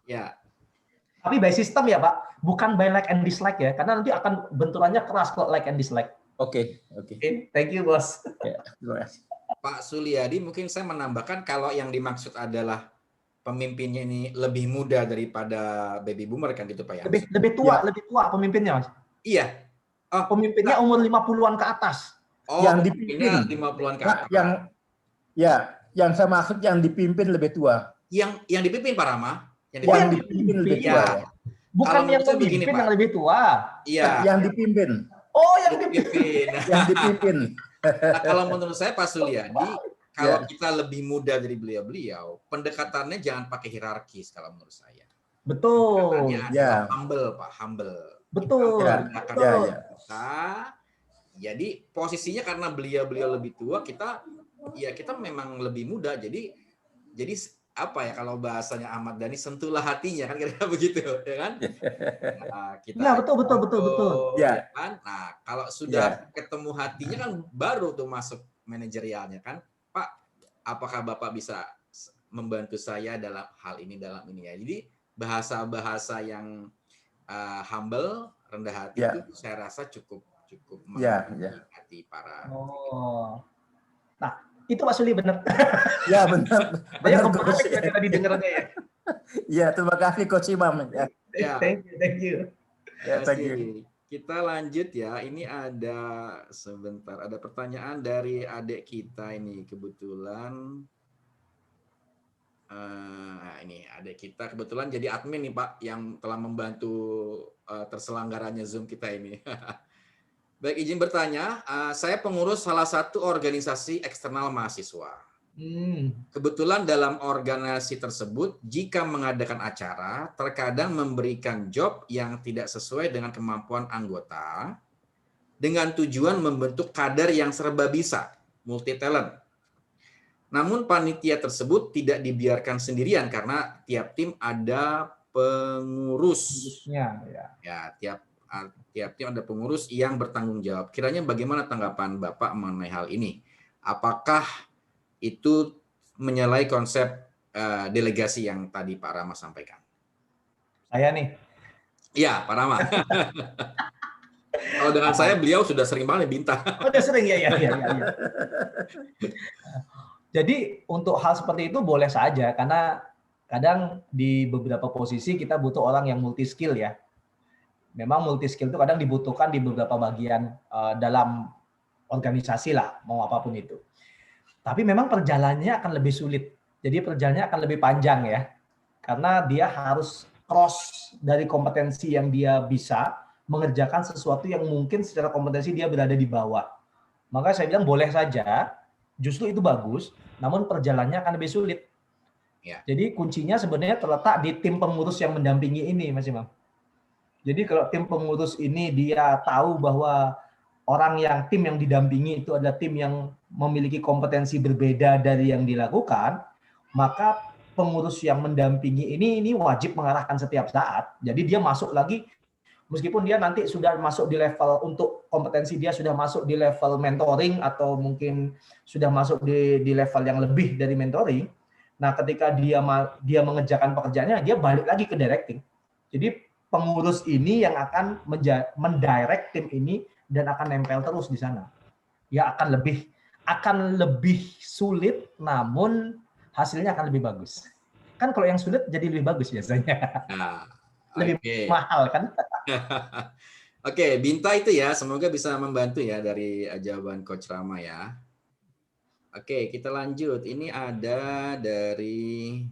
Ya. Tapi by system ya Pak, bukan by like and dislike ya, karena nanti akan benturannya keras kalau like and dislike. Oke. Thank you, Bos. Terima kasih. Pak Sulyadi, mungkin saya menambahkan kalau yang dimaksud adalah pemimpinnya ini lebih muda daripada baby boomer kan gitu Pak ya? Lebih tua pemimpinnya, Mas. Iya. Oh, Pemimpinnya umur 50-an ke atas. yang pemimpinnya dipimpin 50-an ke Pak, atas. yang saya maksud yang dipimpin lebih tua. Yang dipimpin Pak Rama? Yang dipimpin lebih tua. Ya. Bukan Kalau yang menurut saya memimpin begini, yang Pak. lebih tua. Iya. Yang dipimpin. Oh, yang dipimpin. Yang dipimpin. Nah, kalau menurut saya Pak Sulyadi, kalau kita lebih muda dari beliau-beliau, pendekatannya jangan pakai hierarkis kalau menurut saya. Betul. Ya. Humble, Pak, humble. Betul. Jadi posisinya karena beliau-beliau lebih tua, kita memang lebih muda. Jadi apa ya kalau bahasanya Ahmad Dhani, sentuhlah hatinya kan kira-kira begitu, ya kan? Nah, kita betul. Ya kan? Nah, kalau sudah ketemu hatinya kan baru tuh masuk manajerialnya kan, Pak. Apakah Bapak bisa membantu saya dalam hal ini ya? Jadi bahasa-bahasa yang humble, rendah hati itu saya rasa cukup hati para. Nah, itu Pak Suli benar. Ya benar. Banyak kebalik tadi dengarnya ya. Ya, terima kasih Coach Imam. Ya. Thank you. Ya, thank you. Kita lanjut ya. Ini ada pertanyaan dari adik kita ini kebetulan. Ini adik kita kebetulan jadi admin nih Pak yang telah membantu terselenggaranya Zoom kita ini. Baik, izin bertanya, saya pengurus salah satu organisasi eksternal mahasiswa. Kebetulan dalam organisasi tersebut, jika mengadakan acara, terkadang memberikan job yang tidak sesuai dengan kemampuan anggota, dengan tujuan membentuk kader yang serba bisa, multi talent. Namun panitia tersebut tidak dibiarkan sendirian karena tiap tim ada pengurus. Tiap tim ada pengurus yang bertanggung jawab. Kiranya bagaimana tanggapan Bapak mengenai hal ini? Apakah itu menyalahi konsep delegasi yang tadi Pak Rama sampaikan? Saya nih. Iya, Pak Rama. Kalau dengan saya, beliau sudah sering banget bintang. Sudah sering, ya. Jadi untuk hal seperti itu boleh saja, karena kadang di beberapa posisi kita butuh orang yang multi skill ya. Memang multi skill itu kadang dibutuhkan di beberapa bagian dalam organisasi lah, mau apapun itu. Tapi memang perjalanannya akan lebih sulit. Jadi perjalanannya akan lebih panjang ya. Karena dia harus cross dari kompetensi yang dia bisa mengerjakan sesuatu yang mungkin secara kompetensi dia berada di bawah. Maka saya bilang boleh saja, justru itu bagus, namun perjalanannya akan lebih sulit. Ya. Jadi kuncinya sebenarnya terletak di tim pengurus yang mendampingi ini, Mas Imam. Jadi kalau tim pengurus ini dia tahu bahwa tim yang didampingi itu adalah tim yang memiliki kompetensi berbeda dari yang dilakukan, maka pengurus yang mendampingi ini wajib mengarahkan setiap saat. Jadi dia masuk lagi, meskipun dia nanti sudah masuk di level untuk kompetensi dia sudah masuk di level mentoring atau mungkin sudah masuk di level yang lebih dari mentoring. Nah, ketika dia mengerjakan pekerjaannya, dia balik lagi ke directing. Jadi pengurus ini yang akan mendirect tim ini dan akan nempel terus di sana. Ya akan lebih sulit, namun hasilnya akan lebih bagus. Kan kalau yang sulit jadi lebih bagus biasanya. Lebih mahal kan? Oke, Binta itu ya, semoga bisa membantu ya dari jawaban Coach Rama ya. Oke, kita lanjut. Ini ada dari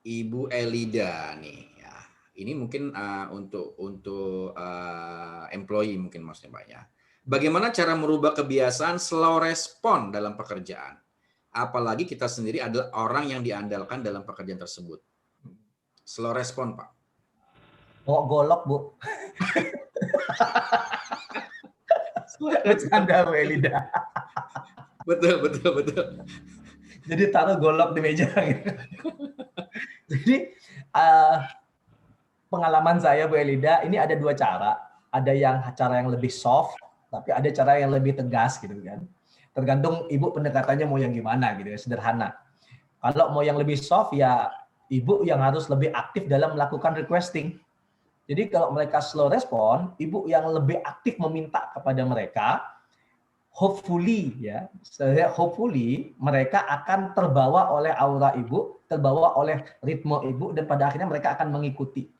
Ibu Elida nih ya. Ini mungkin untuk employee mungkin maksudnya Pak ya. Bagaimana cara merubah kebiasaan slow respon dalam pekerjaan? Apalagi kita sendiri adalah orang yang diandalkan dalam pekerjaan tersebut. Slow respon, Pak. Oh, golok, Bu. Bercanda, Bu Elida. Betul. Jadi taruh golok di meja. Jadi pengalaman saya, Bu Elida, ini ada dua cara. Ada cara yang lebih soft, tapi ada cara yang lebih tegas gitu kan. Tergantung Ibu pendekatannya mau yang gimana gitu ya, sederhana. Kalau mau yang lebih soft ya Ibu yang harus lebih aktif dalam melakukan requesting. Jadi kalau mereka slow respon, Ibu yang lebih aktif meminta kepada mereka hopefully ya, hopefully mereka akan terbawa oleh aura ibu, terbawa oleh ritme ibu, dan pada akhirnya mereka akan mengikuti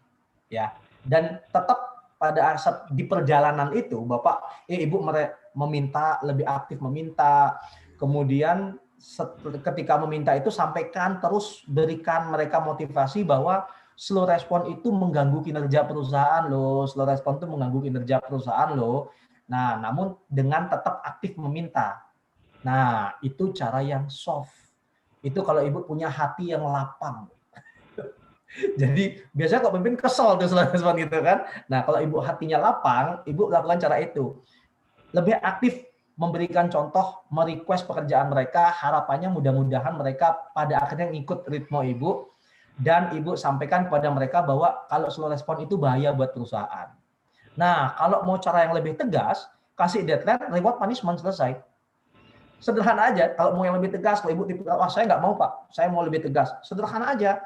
ya. Dan tetap pada saat di perjalanan itu bapak ibu meminta lebih aktif, meminta, kemudian ketika meminta itu sampaikan terus, berikan mereka motivasi bahwa slow respon itu mengganggu kinerja perusahaan loh, slow respon itu mengganggu kinerja perusahaan loh. Nah, namun dengan tetap aktif meminta. Nah, itu cara yang soft. Itu kalau ibu punya hati yang lapang. Jadi biasanya kalau pemimpin kesel tuh slow respon gitu kan. Nah, kalau ibu hatinya lapang, ibu lakukan cara itu. Lebih aktif memberikan contoh, merequest pekerjaan mereka, harapannya mudah-mudahan mereka pada akhirnya ngikut ritme ibu, dan ibu sampaikan kepada mereka bahwa kalau slow respon itu bahaya buat perusahaan. Nah, kalau mau cara yang lebih tegas, kasih deadline, reward, punishment, selesai. Sederhana aja. Kalau mau yang lebih tegas, kalau ibu tipe, wah saya nggak mau pak, saya mau lebih tegas. Sederhana aja.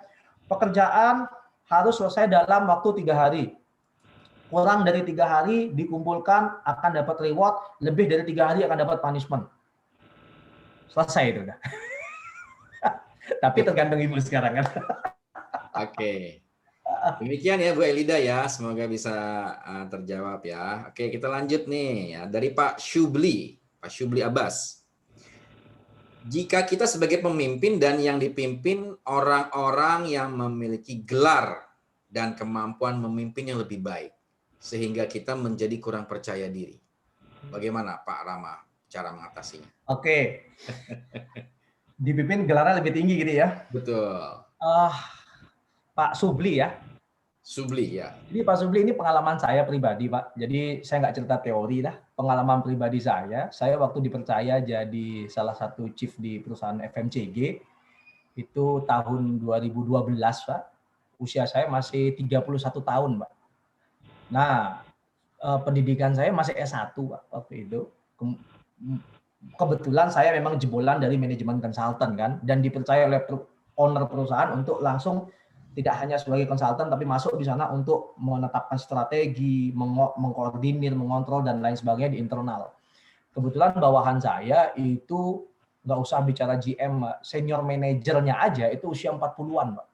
Pekerjaan harus selesai dalam waktu 3 hari. Kurang dari 3 hari dikumpulkan akan dapat reward, lebih dari 3 hari akan dapat punishment. Selesai itu udah. Tapi tergantung ibu sekarang kan. Oke. Demikian ya Bu Elida ya, semoga bisa terjawab ya. Oke, kita lanjut nih ya, dari Pak Syubli Abbas. Jika kita sebagai pemimpin dan yang dipimpin orang-orang yang memiliki gelar dan kemampuan memimpin yang lebih baik, sehingga kita menjadi kurang percaya diri, bagaimana Pak Rama cara mengatasinya? Oke. Dipimpin gelarnya lebih tinggi gitu ya? Betul. Pak Subli ya. Subli ya. Jadi Pak Subli ini pengalaman saya pribadi Pak. Jadi saya nggak cerita teori lah. Pengalaman pribadi saya waktu dipercaya jadi salah satu chief di perusahaan FMCG itu tahun 2012 Pak. Usia saya masih 31 tahun Pak. Nah, pendidikan saya masih S1 Pak waktu itu. Kebetulan saya memang jebolan dari manajemen konsultan kan, dan dipercaya oleh owner perusahaan untuk langsung tidak hanya sebagai konsultan tapi masuk di sana untuk menetapkan strategi, mengkoordinir, mengontrol dan lain sebagainya di internal. Kebetulan bawahan saya itu nggak usah bicara GM, senior manajernya aja itu usia 40-an, Pak.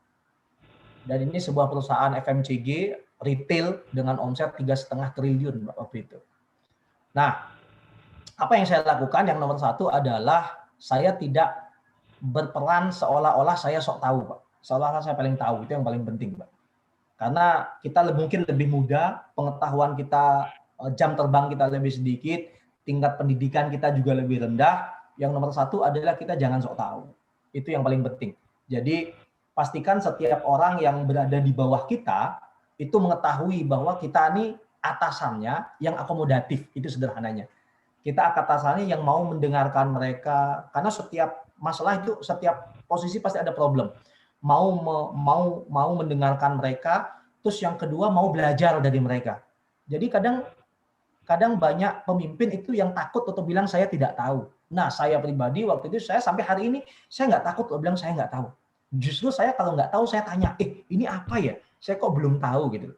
Dan ini sebuah perusahaan FMCG retail dengan omset 3,5 triliun Pak, waktu itu. Nah, apa yang saya lakukan yang nomor satu adalah saya tidak berperan seolah-olah saya sok tahu, Pak. Seolah-olah saya paling tahu, itu yang paling penting, Pak. Karena kita mungkin lebih muda, pengetahuan kita, jam terbang kita lebih sedikit, tingkat pendidikan kita juga lebih rendah. Yang nomor satu adalah kita jangan sok tahu. Itu yang paling penting. Jadi pastikan setiap orang yang berada di bawah kita itu mengetahui bahwa kita ini atasannya yang akomodatif, itu sederhananya. Kita atasannya yang mau mendengarkan mereka, karena setiap masalah itu, setiap posisi pasti ada problem. Mau mendengarkan mereka, terus yang kedua mau belajar dari mereka. Jadi kadang banyak pemimpin itu yang takut atau bilang saya tidak tahu. Nah, saya pribadi waktu itu saya sampai hari ini saya nggak takut kalau bilang saya nggak tahu. Justru saya kalau nggak tahu saya tanya, ini apa ya? Saya kok belum tahu gitu.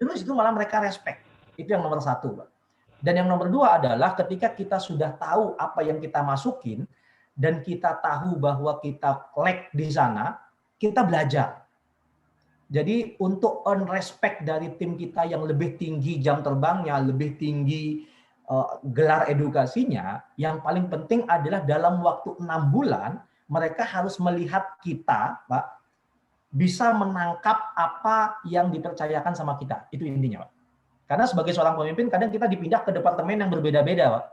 Terus itu malah mereka respect. Itu yang nomor satu, Pak. Dan yang nomor dua adalah ketika kita sudah tahu apa yang kita masukin dan kita tahu bahwa kita lag di sana, kita belajar. Jadi untuk earn respect dari tim kita yang lebih tinggi jam terbangnya, lebih tinggi gelar edukasinya, yang paling penting adalah dalam waktu 6 bulan mereka harus melihat kita, Pak, bisa menangkap apa yang dipercayakan sama kita. Itu intinya, Pak. Karena sebagai seorang pemimpin kadang kita dipindah ke departemen yang berbeda-beda, Pak.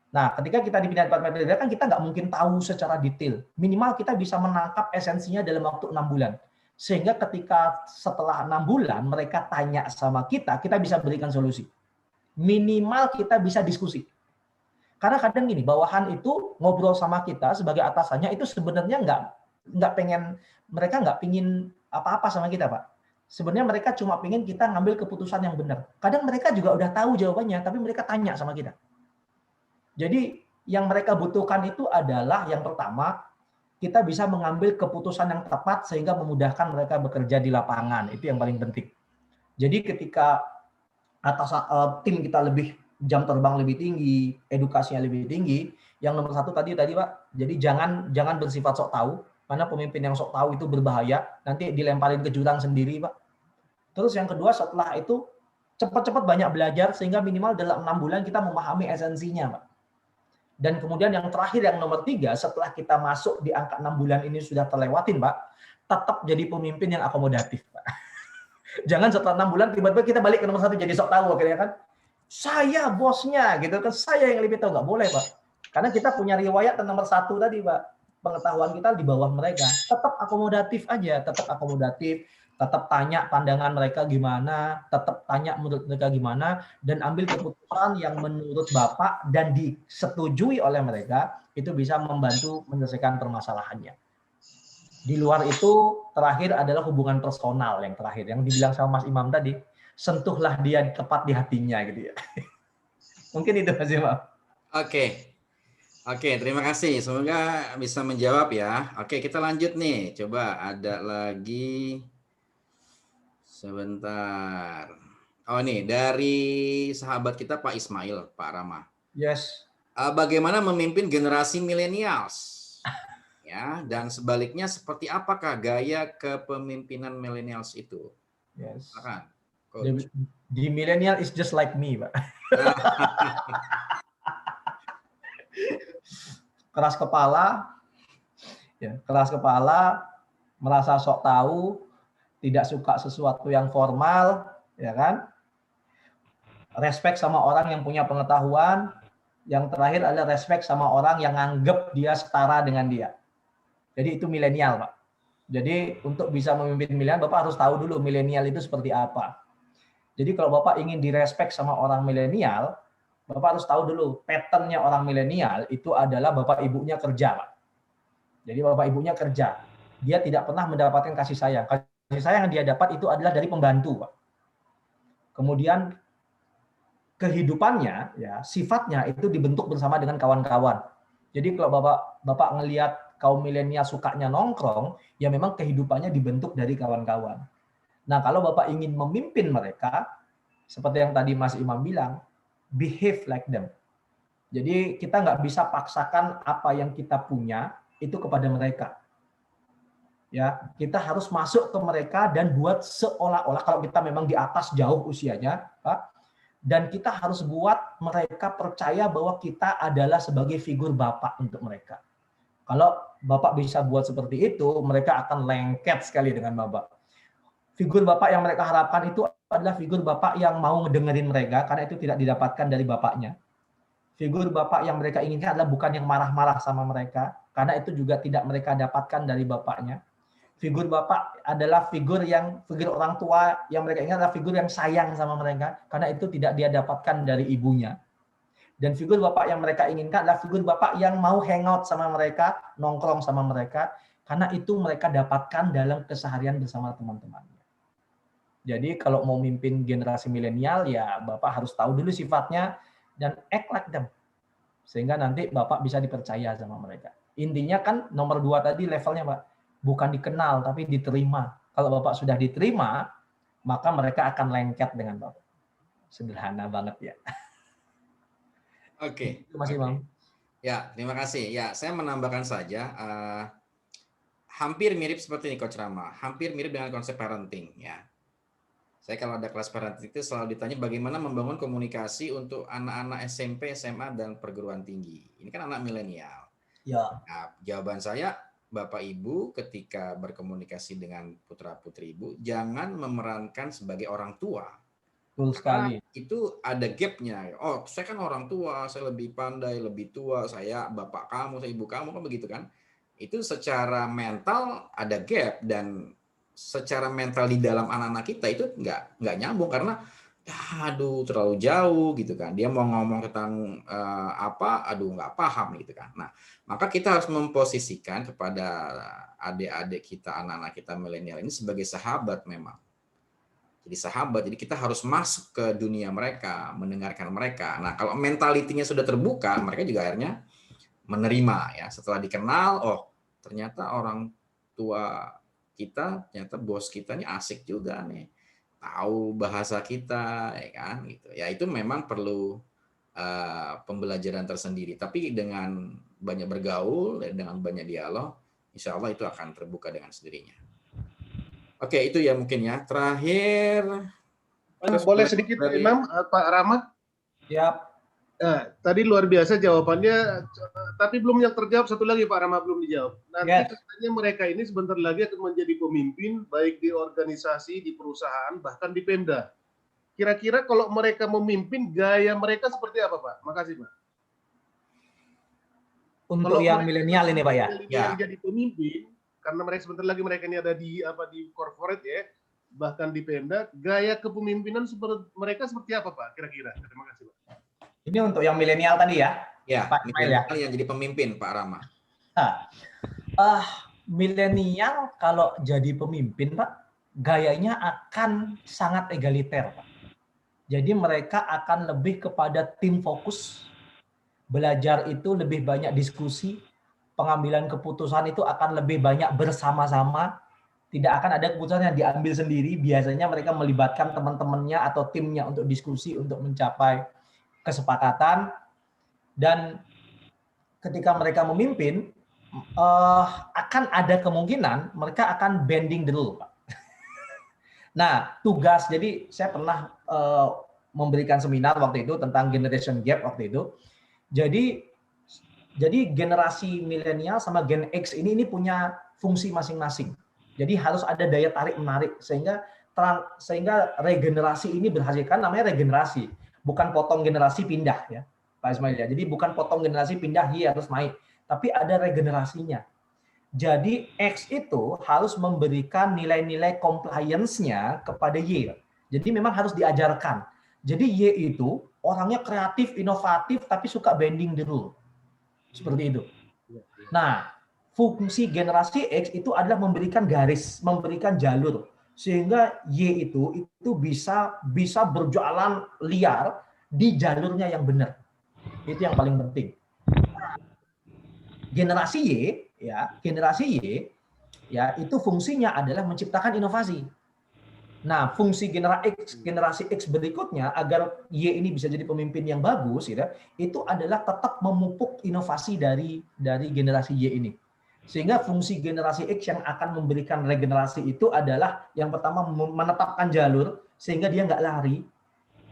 Nah, ketika kita dipindah ke departemen berbeda kan kita nggak mungkin tahu secara detail. Minimal kita bisa menangkap esensinya dalam waktu 6 bulan. Sehingga ketika setelah 6 bulan mereka tanya sama kita bisa berikan solusi. Minimal kita bisa diskusi. Karena kadang gini, bawahan itu ngobrol sama kita sebagai atasannya itu sebenarnya mereka nggak pingin apa-apa sama kita, Pak. Sebenarnya mereka cuma pingin kita ngambil keputusan yang benar. Kadang mereka juga udah tahu jawabannya, tapi mereka tanya sama kita. Jadi yang mereka butuhkan itu adalah yang pertama, kita bisa mengambil keputusan yang tepat sehingga memudahkan mereka bekerja di lapangan. Itu yang paling penting. Jadi ketika tim kita lebih jam terbang lebih tinggi, edukasinya lebih tinggi. Yang nomor satu tadi Pak, jadi jangan bersifat sok tahu, karena pemimpin yang sok tahu itu berbahaya, nanti dilemparin ke jurang sendiri Pak. Terus yang kedua setelah itu cepat-cepat banyak belajar sehingga minimal dalam 6 bulan kita memahami esensinya Pak. Dan kemudian yang terakhir yang nomor 3, setelah kita masuk di angka 6 bulan ini sudah terlewatin Pak, tetap jadi pemimpin yang akomodatif Pak. Jangan setelah 6 bulan tiba-tiba kita balik ke nomor 1 jadi sok tahu akhirnya kan. Saya bosnya gitu kan, saya yang lebih tahu. Nggak boleh Pak. Karena kita punya riwayat nomor 1 tadi Pak. Pengetahuan kita di bawah mereka. Tetap akomodatif aja, tetap akomodatif. Tetap tanya pandangan mereka gimana, tetap tanya menurut mereka gimana, dan ambil keputusan yang menurut Bapak dan disetujui oleh mereka, itu bisa membantu menyelesaikan permasalahannya. Di luar itu, terakhir adalah hubungan personal yang terakhir. Yang dibilang sama Mas Imam tadi, sentuhlah dia tepat di hatinya gitu ya. Mungkin itu Mas Imam. Oke, terima kasih. Semoga bisa menjawab ya. Oke, kita lanjut nih. Coba ada lagi. Sebentar. Oh nih, dari sahabat kita Pak Ismail, Pak Rama. Yes. Bagaimana memimpin generasi milenials? Ya, dan sebaliknya seperti apakah gaya kepemimpinan millennials itu? Yes. Silakan. The millennial is just like me, Pak. Keras kepala, ya, keras kepala, merasa sok tahu, tidak suka sesuatu yang formal, ya kan? Respect sama orang yang punya pengetahuan. Yang terakhir adalah respect sama orang yang anggap dia setara dengan dia. Jadi itu milenial, Pak. Jadi untuk bisa memimpin milenial, Bapak harus tahu dulu milenial itu seperti apa. Jadi kalau Bapak ingin direspek sama orang milenial, Bapak harus tahu dulu patternnya orang milenial itu adalah Bapak ibunya kerja, Pak. Jadi Bapak ibunya kerja. Dia tidak pernah mendapatkan kasih sayang. Kasih sayang yang dia dapat itu adalah dari pembantu, Pak. Kemudian kehidupannya, ya sifatnya itu dibentuk bersama dengan kawan-kawan. Jadi kalau Bapak ngelihat kaum milenial sukanya nongkrong, ya memang kehidupannya dibentuk dari kawan-kawan. Nah, kalau Bapak ingin memimpin mereka, seperti yang tadi Mas Imam bilang, behave like them. Jadi kita nggak bisa paksakan apa yang kita punya itu kepada mereka. Ya, kita harus masuk ke mereka dan buat seolah-olah kalau kita memang di atas jauh usianya, Pak, dan kita harus buat mereka percaya bahwa kita adalah sebagai figur Bapak untuk mereka. Kalau Bapak bisa buat seperti itu, mereka akan lengket sekali dengan Bapak. Figur Bapak yang mereka harapkan itu adalah figur Bapak yang mau ngedengerin mereka, karena itu tidak didapatkan dari Bapaknya. Figur Bapak yang mereka inginkan adalah bukan yang marah-marah sama mereka, karena itu juga tidak mereka dapatkan dari Bapaknya. Figur Bapak adalah figur orang tua yang mereka ingat adalah figur yang sayang sama mereka, karena itu tidak dia dapatkan dari ibunya. Dan figur Bapak yang mereka inginkan adalah figur Bapak yang mau hangout sama mereka, nongkrong sama mereka, karena itu mereka dapatkan dalam keseharian bersama teman-temannya. Jadi kalau mau mimpin generasi milenial, ya Bapak harus tahu dulu sifatnya dan act like them. Sehingga nanti Bapak bisa dipercaya sama mereka. Intinya kan nomor 2 tadi levelnya Pak, bukan dikenal tapi diterima. Kalau Bapak sudah diterima, maka mereka akan lengket dengan Bapak. Sederhana banget ya. Oke. Mas Imam. Ya, terima kasih. Ya, saya menambahkan saja, hampir mirip seperti ini Coach Rama, hampir mirip dengan konsep parenting ya. Saya kalau ada kelas parenting itu selalu ditanya bagaimana membangun komunikasi untuk anak-anak SMP, SMA, dan perguruan tinggi. Ini kan anak milenial. Ya. Nah, jawaban saya, Bapak Ibu ketika berkomunikasi dengan putra-putri Ibu, jangan memerankan sebagai orang tua. Betul sekali. Itu ada gap-nya. Oh, saya kan orang tua, saya lebih pandai, lebih tua, saya bapak kamu, saya ibu kamu, kan begitu kan? Itu secara mental ada gap, dan secara mental di dalam anak-anak kita itu nggak nyambung karena aduh terlalu jauh gitu kan. Dia mau ngomong tentang aduh nggak paham gitu kan. Nah, maka kita harus memposisikan kepada adik-adik kita, anak-anak kita milenial ini sebagai sahabat memang. Jadi sahabat, jadi kita harus masuk ke dunia mereka, mendengarkan mereka. Nah, kalau mentalitinya sudah terbuka, mereka juga akhirnya menerima ya. Setelah dikenal, oh ternyata orang tua kita, ternyata bos kita ini asik juga nih, tahu bahasa kita, ya kan gitu. Ya itu memang perlu pembelajaran tersendiri. Tapi dengan banyak bergaul, dengan banyak dialog, insya Allah itu akan terbuka dengan sendirinya. Oke, itu ya mungkin ya. Terakhir, boleh sedikit dari Imam, Pak Rahmat? Siap. Nah, tadi luar biasa jawabannya, tapi belum yang terjawab satu lagi Pak Rahmat belum dijawab. Nanti Yes. katanya mereka ini sebentar lagi akan menjadi pemimpin baik di organisasi, di perusahaan, bahkan di Pemda. Kira-kira kalau mereka memimpin, gaya mereka seperti apa Pak? Makasih Pak. Untuk Kalau yang mereka milenial ini Pak ya. yang jadi pemimpin, karena mereka sebentar lagi mereka ini ada di corporate ya, bahkan di Pemda, gaya kepemimpinan mereka seperti apa Pak? Kira-kira. Terima kasih Pak. Ini untuk yang milenial tadi ya. ya, Pak Ismail ya. milenial yang jadi pemimpin Pak Rama. Milenial kalau jadi pemimpin Pak, gayanya akan sangat egaliter Pak. Jadi mereka akan lebih kepada tim fokus, belajar itu lebih banyak diskusi, pengambilan keputusan itu akan lebih banyak bersama-sama, tidak akan ada keputusan yang diambil sendiri, biasanya mereka melibatkan teman-temannya atau timnya untuk diskusi, untuk mencapai kesepakatan, dan ketika mereka memimpin, akan ada kemungkinan mereka akan bending the rule, Pak. Nah, tugas, jadi saya pernah memberikan seminar waktu itu tentang generation gap waktu itu. Jadi generasi milenial sama Gen X ini punya fungsi masing-masing. Jadi harus ada daya tarik menarik sehingga regenerasi ini berhasilkan, namanya regenerasi, bukan potong generasi pindah ya, Pak Ismail ya. Jadi bukan potong generasi pindah Y harus naik, tapi ada regenerasinya. Jadi X itu harus memberikan nilai-nilai compliance-nya kepada Y. Jadi memang harus diajarkan. Jadi Y itu orangnya kreatif, inovatif, tapi suka bending the rule. Seperti itu. Nah, fungsi generasi X itu adalah memberikan garis, memberikan jalur. Sehingga Y itu bisa berjalan liar di jalurnya yang benar. Itu yang paling penting. Generasi Y itu fungsinya adalah menciptakan inovasi. Nah, fungsi generasi X berikutnya agar Y ini bisa jadi pemimpin yang bagus, itu adalah tetap memupuk inovasi dari generasi Y ini. Sehingga fungsi generasi X yang akan memberikan regenerasi itu adalah yang pertama menetapkan jalur sehingga dia nggak lari.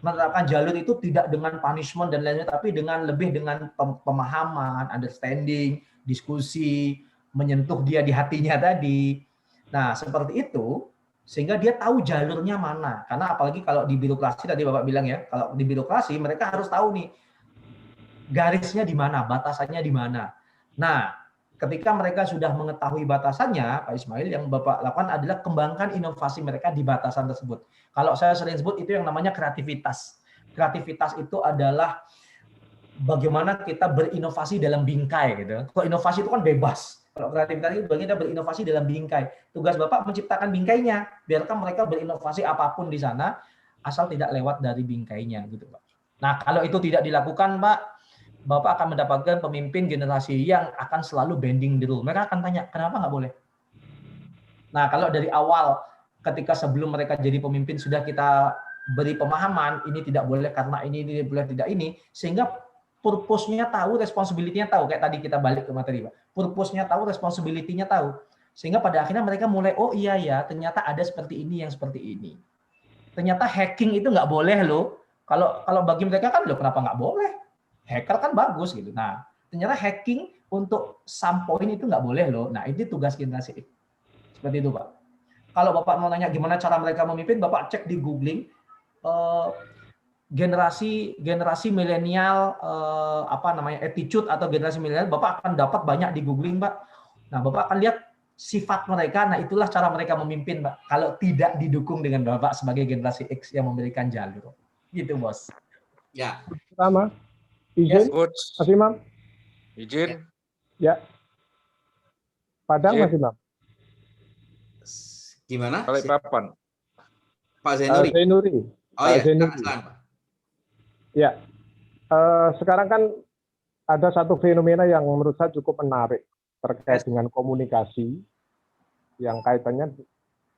Menerapkan jalur itu tidak dengan punishment dan lainnya, tapi lebih dengan pemahaman, understanding, diskusi, menyentuh dia di hatinya tadi. Nah, seperti itu, sehingga dia tahu jalurnya mana. Karena apalagi kalau di birokrasi, tadi Bapak bilang ya, kalau di birokrasi mereka harus tahu nih, garisnya di mana, batasannya di mana. Nah, ketika mereka sudah mengetahui batasannya, Pak Ismail, yang Bapak lakukan adalah kembangkan inovasi mereka di batasan tersebut. Kalau saya sering sebut itu yang namanya kreativitas. Kreativitas itu adalah bagaimana kita berinovasi dalam bingkai gitu. Kalau inovasi itu kan bebas. Kalau kreativitas itu bagaimana kita berinovasi dalam bingkai. Tugas Bapak menciptakan bingkainya. Biarkan mereka berinovasi apapun di sana asal tidak lewat dari bingkainya gitu, Pak. Nah, kalau itu tidak dilakukan, Pak, Bapak akan mendapatkan pemimpin generasi yang akan selalu bending the rule. Mereka akan tanya, kenapa nggak boleh? Nah, kalau dari awal, ketika sebelum mereka jadi pemimpin, sudah kita beri pemahaman, ini tidak boleh karena ini boleh tidak ini, sehingga purpose-nya tahu, responsibility-nya tahu. Kayak tadi kita balik ke materi, Pak. Purpose-nya tahu, responsibility-nya tahu. Sehingga pada akhirnya mereka mulai, oh iya ya, ternyata ada seperti ini yang seperti ini. Ternyata hacking itu nggak boleh loh. Kalau bagi mereka kan, loh kenapa nggak boleh? Hacker kan bagus gitu. Nah, ternyata hacking untuk some point itu nggak boleh loh. Nah, itu tugas generasi X. Seperti itu, Pak. Kalau Bapak mau nanya gimana cara mereka memimpin, Bapak cek di googling generasi milenial attitude atau generasi milenial, Bapak akan dapat banyak di googling, Pak. Nah, Bapak akan lihat sifat mereka. Nah, itulah cara mereka memimpin, Pak. Kalau tidak didukung dengan Bapak sebagai generasi X yang memberikan jalur. Gitu, Bos. Ya. Pertama. Izin, Mas Imam. Izin. Ya. Padang, Mas Imam. Gimana? Balikpapan. Pak Zainuri. Zainuri. Oh ya, Zainuri. Ya. Sekarang kan ada satu fenomena yang menurut saya cukup menarik terkait dengan komunikasi yang kaitannya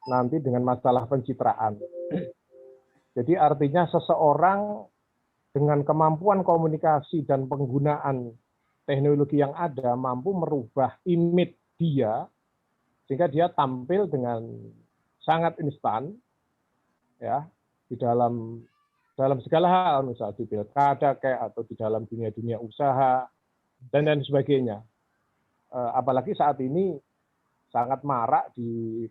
nanti dengan masalah pencitraan. Jadi artinya seseorang dengan kemampuan komunikasi dan penggunaan teknologi yang ada mampu merubah image dia sehingga dia tampil dengan sangat instan ya di dalam segala hal, misalnya di pilkada kayak atau di dalam dunia usaha dan lain sebagainya. Apalagi saat ini sangat marak di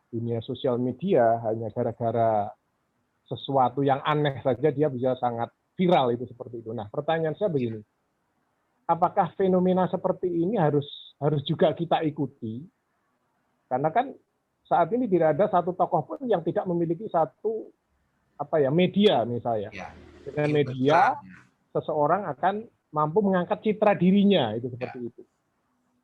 dunia sosial media, hanya gara-gara sesuatu yang aneh saja dia bisa sangat viral itu seperti itu. Nah, pertanyaan saya begini, apakah fenomena seperti ini harus juga kita ikuti? Karena kan saat ini tidak ada satu tokoh pun yang tidak memiliki satu media misalnya. Ya. Dengan media seseorang akan mampu mengangkat citra dirinya itu seperti itu.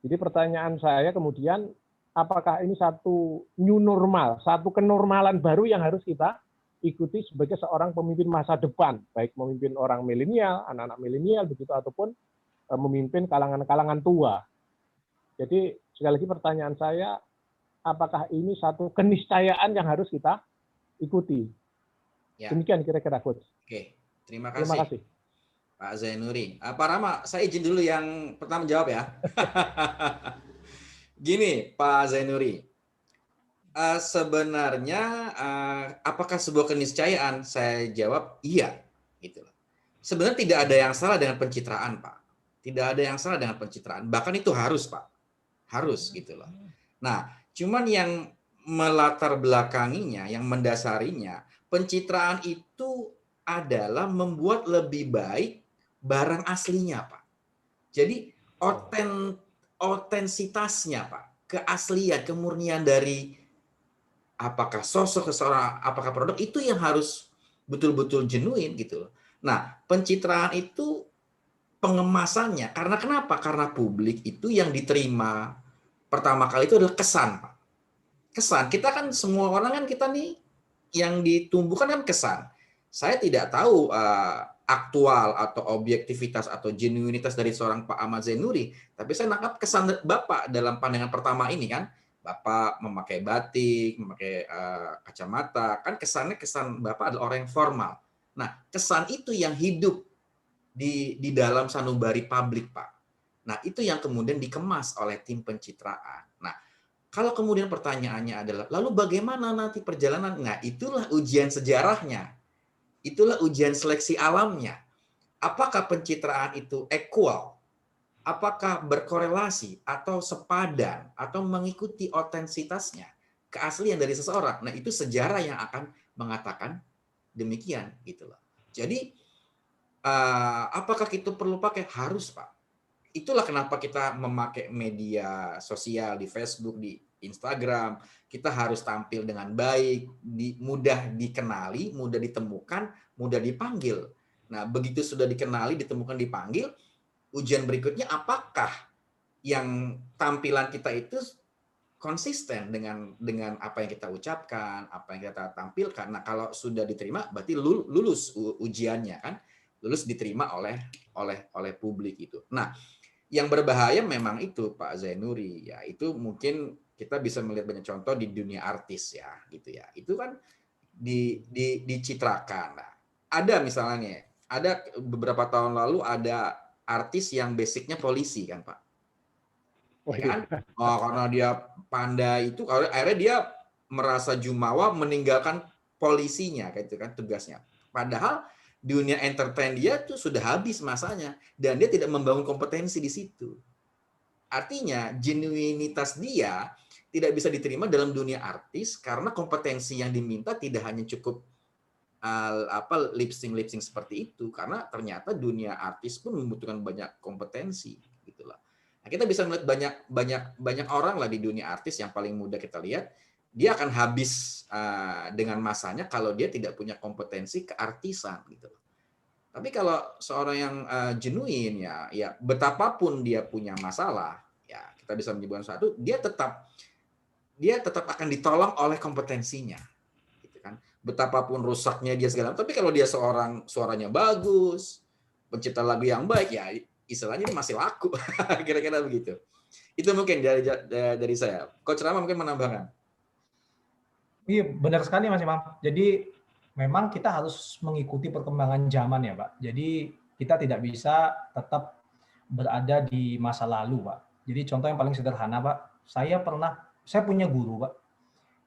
Jadi pertanyaan saya kemudian, apakah ini satu new normal, satu kenormalan baru yang harus kita ikuti sebagai seorang pemimpin masa depan, baik memimpin orang milenial, anak-anak milenial begitu ataupun memimpin kalangan-kalangan tua. Jadi sekali lagi pertanyaan saya, apakah ini satu keniscayaan yang harus kita ikuti? Ya. Demikian kira-kira, Coach. Oke, terima Terima kasih. kasih. Pak Zainuri. Pak Rama, saya izin dulu yang pertama jawab ya. Gini, Pak Zainuri. Sebenarnya apakah sebuah keniscayaan? Saya jawab iya. Gitu. Sebenarnya tidak ada yang salah dengan pencitraan, Pak. Tidak ada yang salah dengan pencitraan. Bahkan itu harus, Pak. Harus gitu loh. Nah, cuman yang melatar belakanginya, yang mendasarinya, pencitraan itu adalah membuat lebih baik barang aslinya, Pak. Jadi otensitasnya, Pak, keaslian, kemurnian dari apakah sosok seseorang, apakah produk itu yang harus betul-betul genuine gitu loh. Nah, pencitraan itu pengemasannya. Karena kenapa? Karena publik itu yang diterima pertama kali itu adalah kesan, Pak. Kesan. Kita kan semua orang kan kita nih yang ditumbuhkan kan kesan. Saya tidak tahu aktual atau objektivitas atau genuinitas dari seorang Pak Ahmad Zainuri, tapi saya nangkap kesan Bapak dalam pandangan pertama ini kan, Bapak memakai batik, memakai kacamata, kan kesannya kesan Bapak adalah orang yang formal. Nah, kesan itu yang hidup di dalam sanubari publik, Pak. Nah, itu yang kemudian dikemas oleh tim pencitraan. Nah, kalau kemudian pertanyaannya adalah, lalu bagaimana nanti perjalanan? Nah, itulah ujian sejarahnya. Itulah ujian seleksi alamnya. Apakah pencitraan itu equal? Apakah berkorelasi atau sepadan atau mengikuti otensitasnya, keaslian dari seseorang? Nah, itu sejarah yang akan mengatakan demikian gitu loh. Jadi apakah itu perlu pakai? Harus, Pak. Itulah kenapa kita memakai media sosial di Facebook, di Instagram. Kita harus tampil dengan baik, mudah dikenali, mudah ditemukan, mudah dipanggil. Nah, begitu sudah dikenali, ditemukan, dipanggil, ujian berikutnya apakah yang tampilan kita itu konsisten dengan apa yang kita ucapkan, apa yang kita tampilkan. Nah, kalau sudah diterima, berarti lulus ujiannya kan, lulus diterima oleh publik itu. Nah, yang berbahaya memang itu Pak Zainuri ya, itu mungkin kita bisa melihat banyak contoh di dunia artis ya gitu ya. Itu kan dicitrakan. Nah, ada misalnya ada beberapa tahun lalu ada artis yang basicnya polisi kan, Pak. Ya kan? Oh, karena dia pandai itu akhirnya dia merasa jumawa meninggalkan polisinya gitu kan tugasnya. Padahal dunia entertain dia tuh sudah habis masanya dan dia tidak membangun kompetensi di situ. Artinya genuinitas dia tidak bisa diterima dalam dunia artis karena kompetensi yang diminta tidak hanya cukup lip sync seperti itu, karena ternyata dunia artis pun membutuhkan banyak kompetensi gitulah. Nah, kita bisa melihat banyak orang lah di dunia artis yang paling mudah kita lihat dia akan habis dengan masanya kalau dia tidak punya kompetensi keartisan gitu. Tapi kalau seorang yang genuine ya betapapun dia punya masalah, ya kita bisa menyebutkan satu, dia tetap akan ditolong oleh kompetensinya. Gitu kan. Betapapun rusaknya dia segala, tapi kalau dia seorang suaranya bagus, pencipta lagu yang baik ya istilahnya dia masih laku. Kira-kira begitu. Itu mungkin dari saya. Coach Rama mungkin menambahkan. Iya, benar sekali Mas Imam. Jadi memang kita harus mengikuti perkembangan zaman ya Pak. Jadi kita tidak bisa tetap berada di masa lalu Pak. Jadi contoh yang paling sederhana Pak, saya punya guru Pak.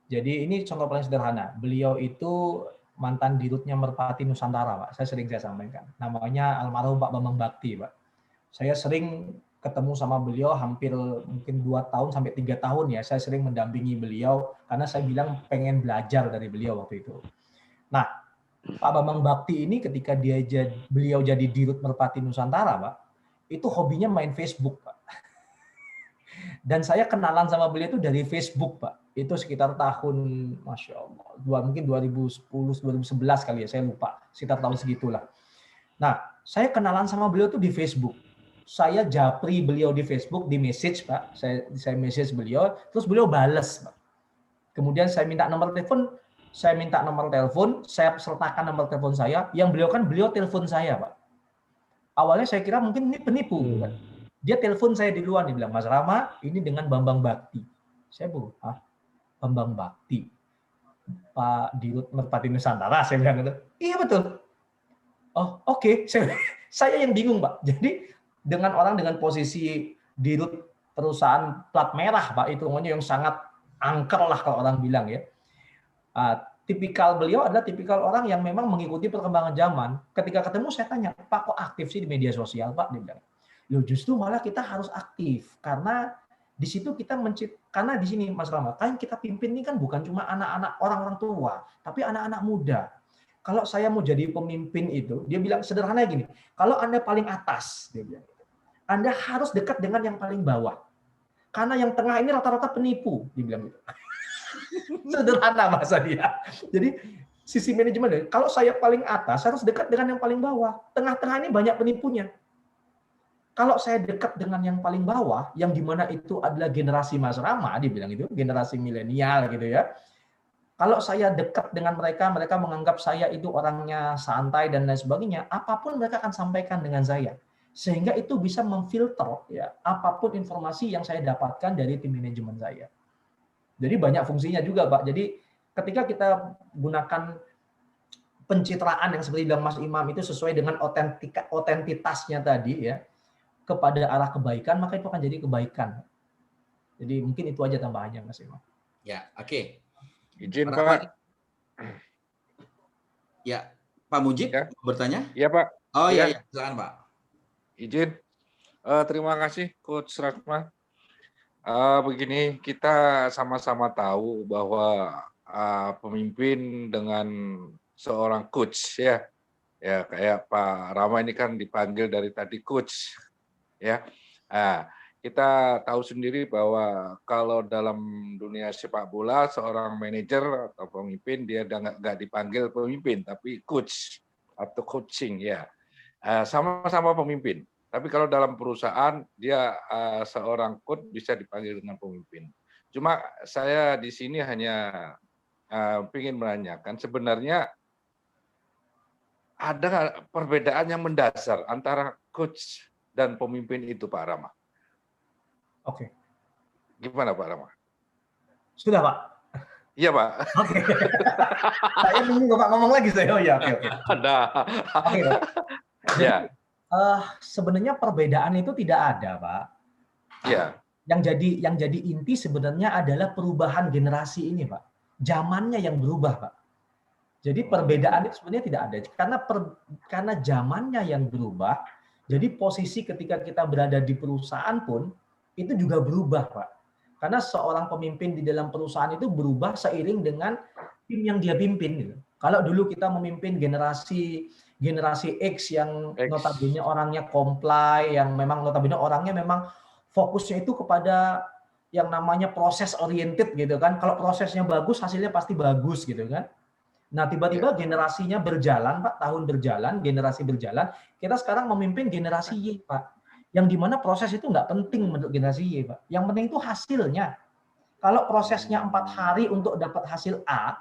Jadi ini contoh paling sederhana. Beliau itu mantan dirutnya Merpati Nusantara Pak. Saya sampaikan. Namanya almarhum Pak Bambang Bakti Pak. Saya sering ketemu sama beliau hampir mungkin 2 tahun sampai 3 tahun ya. Saya sering mendampingi beliau karena saya bilang pengen belajar dari beliau waktu itu. Nah, Pak Bambang Bakti ini ketika beliau jadi dirut Merpati Nusantara, Pak, itu hobinya main Facebook, Pak. Dan saya kenalan sama beliau itu dari Facebook, Pak. Itu sekitar tahun, Masya Allah, mungkin 2010-2011 kali ya, saya lupa. Sekitar tahun segitulah. Nah, saya kenalan sama beliau tuh di Facebook. Saya japri beliau di Facebook, di message, Pak. Saya message beliau, terus beliau bales, Pak. Kemudian saya minta nomor telepon, saya sertakan nomor telepon saya, yang beliau telepon saya, Pak. Awalnya saya kira mungkin ini penipu, kan? Dia telepon saya di luar, dia bilang, Mas Rama, ini dengan Bambang Bakti. Saya Bambang Bakti, Pak Dirut Merpati Nusantara, saya bilang gitu. Iya betul. Oh oke. Saya yang bingung Pak. Jadi dengan orang dengan posisi dirut perusahaan plat merah Pak, itu yang sangat angker lah kalau orang bilang ya. Tipikal beliau adalah tipikal orang yang memang mengikuti perkembangan zaman. Ketika ketemu saya tanya, Pak kok aktif sih di media sosial Pak? Dia bilang, loh justru malah kita harus aktif karena di situ kita karena di sini Mas Rama, kan kita pimpin ini kan bukan cuma anak-anak orang-orang tua, tapi anak-anak muda. Kalau saya mau jadi pemimpin itu, dia bilang sederhana gini, kalau Anda paling atas, dia bilang, Anda harus dekat dengan yang paling bawah. Karena yang tengah ini rata-rata penipu, dia bilang gitu. Sederhana bahasa dia. Jadi sisi manajemen, kalau saya paling atas harus dekat dengan yang paling bawah. Tengah-tengah ini banyak penipunya. Kalau saya dekat dengan yang paling bawah, yang dimana itu adalah generasi Mas Rama, dibilang itu generasi milenial gitu ya. Kalau saya dekat dengan mereka, mereka menganggap saya itu orangnya santai dan lain sebagainya. Apapun mereka akan sampaikan dengan saya, sehingga itu bisa memfilter ya apapun informasi yang saya dapatkan dari tim manajemen saya. Jadi banyak fungsinya juga, Pak. Jadi ketika kita gunakan pencitraan yang seperti bilang Mas Imam itu sesuai dengan otentitasnya tadi ya, kepada arah kebaikan, maka itu akan jadi kebaikan. Jadi mungkin itu aja tambahannya, Mas Imam. Ya, oke. Izin, Pak. Ya, Pak Mujib Ya. bertanya? Iya, Pak. Oh Ya. iya, silakan Pak. Izin. Terima kasih, Coach Rahma. Begini, kita sama-sama tahu bahwa pemimpin dengan seorang coach ya kayak Pak Rama ini kan dipanggil dari tadi coach. Ya, kita tahu sendiri bahwa kalau dalam dunia sepak bola seorang manajer atau pemimpin dia nggak dipanggil pemimpin tapi coach atau coaching ya, sama-sama pemimpin. Tapi kalau dalam perusahaan dia seorang coach bisa dipanggil dengan pemimpin. Cuma saya di sini hanya ingin menanyakan sebenarnya ada perbedaan yang mendasar antara coach dan pemimpin itu, Pak Rama. Oke. Gimana, Pak Rama? Sudah, Pak? Iya, Pak. Oke. Saya nunggu Bapak ngomong lagi saya. Oh ya, oke. Ada. Oke, Pak. Ya. Sebenarnya perbedaan itu tidak ada, Pak. Ya. Yang jadi inti sebenarnya adalah perubahan generasi ini, Pak. Zamannya yang berubah, Pak. Jadi perbedaan itu sebenarnya tidak ada. Karena zamannya yang berubah, jadi posisi ketika kita berada di perusahaan pun itu juga berubah, Pak. Karena seorang pemimpin di dalam perusahaan itu berubah seiring dengan tim yang dia pimpin. Gitu. Kalau dulu kita memimpin generasi X yang notabene orangnya comply, yang memang notabene orangnya memang fokusnya itu kepada yang namanya proses oriented gitu kan. Kalau prosesnya bagus, hasilnya pasti bagus gitu kan. Nah, tiba-tiba generasinya berjalan, Pak, tahun berjalan, generasi berjalan, kita sekarang memimpin generasi Y, Pak. Yang dimana proses itu nggak penting untuk generasi Y, Pak. Yang penting itu hasilnya. Kalau prosesnya 4 hari untuk dapat hasil A,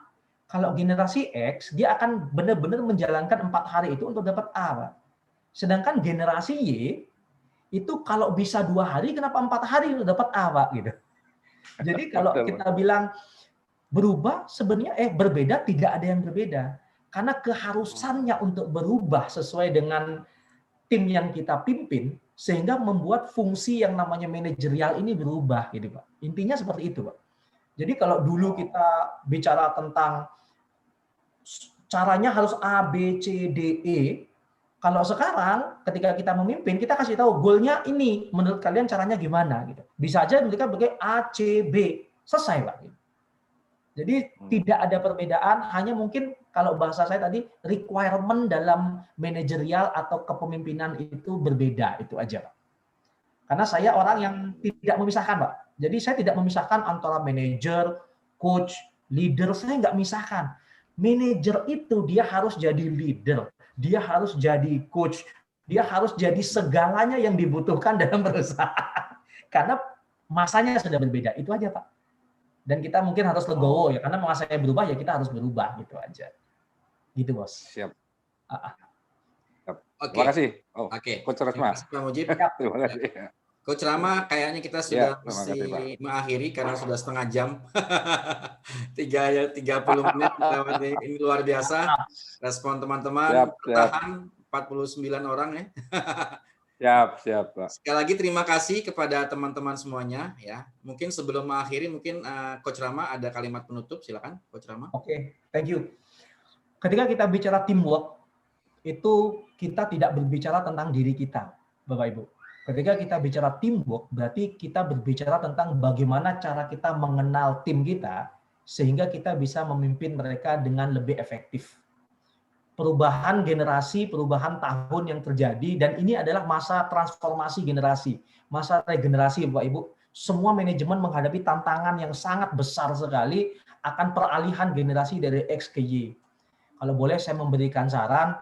kalau generasi X, dia akan benar-benar menjalankan 4 hari itu untuk dapat A, Pak. Sedangkan generasi Y, itu kalau bisa 2 hari, kenapa 4 hari untuk dapat A, Pak? Gitu. Jadi kalau kita bilang berubah sebenarnya berbeda, tidak ada yang berbeda. Karena keharusannya untuk berubah sesuai dengan tim yang kita pimpin, sehingga membuat fungsi yang namanya manajerial ini berubah, gitu Pak. Intinya seperti itu, Pak. Jadi kalau dulu kita bicara tentang caranya harus A, B, C, D, E, kalau sekarang ketika kita memimpin, kita kasih tahu goalnya ini, menurut kalian caranya gimana, gitu. Bisa aja mereka pakai A, C, B, selesai Pak. Jadi tidak ada perbedaan, hanya mungkin kalau bahasa saya tadi requirement dalam manajerial atau kepemimpinan itu berbeda, itu aja Pak. Karena saya orang yang tidak memisahkan Pak. Jadi saya tidak memisahkan antara manajer, coach, leader, saya nggak misahkan. Manajer itu dia harus jadi leader, dia harus jadi coach, dia harus jadi segalanya yang dibutuhkan dalam perusahaan. Karena masanya sudah berbeda, itu aja Pak. Dan kita mungkin harus legowo ya, karena masanya berubah ya kita harus berubah, gitu aja. Gitu Bos. Siap. Oke. Terima kasih. Oke. Coach Rasma. Pak Mujib. Terima kasih. Coach Rama, kayaknya kita sudah terima kasih, Pak. mengakhiri karena sudah setengah jam. 30 menit. Ini luar biasa. Respon teman-teman bertahan 49 orang ya. Siap, Pak. Sekali lagi terima kasih kepada teman-teman semuanya ya. Mungkin sebelum mengakhiri, mungkin Coach Rama ada kalimat penutup, silakan Coach Rama. Oke, thank you. Ketika kita bicara teamwork, itu kita tidak berbicara tentang diri kita, Bapak Ibu. Ketika kita bicara teamwork, berarti kita berbicara tentang bagaimana cara kita mengenal tim kita, sehingga kita bisa memimpin mereka dengan lebih efektif. Perubahan generasi, perubahan tahun yang terjadi, dan ini adalah masa transformasi generasi, masa regenerasi Bapak Ibu. Semua manajemen menghadapi tantangan yang sangat besar sekali akan peralihan generasi dari X ke Y. Kalau boleh saya memberikan saran,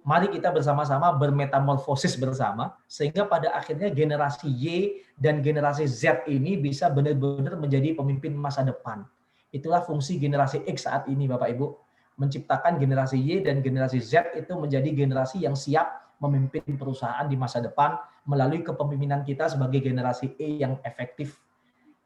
mari kita bersama-sama bermetamorfosis bersama, sehingga pada akhirnya generasi Y dan generasi Z ini bisa benar-benar menjadi pemimpin masa depan. Itulah fungsi generasi X saat ini Bapak Ibu. Menciptakan generasi Y dan generasi Z itu menjadi generasi yang siap memimpin perusahaan di masa depan melalui kepemimpinan kita sebagai generasi E yang efektif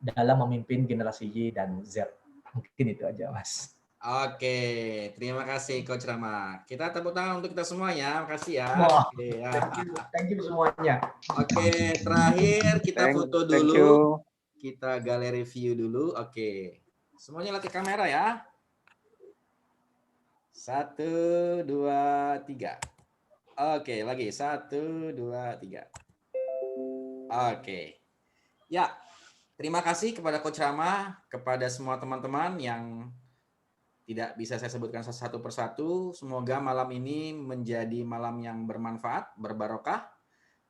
dalam memimpin generasi Y dan Z. Mungkin itu aja, Mas. Oke, terima kasih Coach Rama. Kita tepuk tangan untuk kita semua ya. Makasih ya. Wow. Oke, ya. Thank you semuanya. Oke, terakhir kita foto dulu. Kita galeri view dulu. Oke. Semuanya lihat ke kamera ya. 1, 2, 3. Oke, lagi 1, 2, 3. Oke. Ya, terima kasih kepada Coach Rama, kepada semua teman-teman yang tidak bisa saya sebutkan satu persatu. Semoga malam ini menjadi malam yang bermanfaat, berbarokah.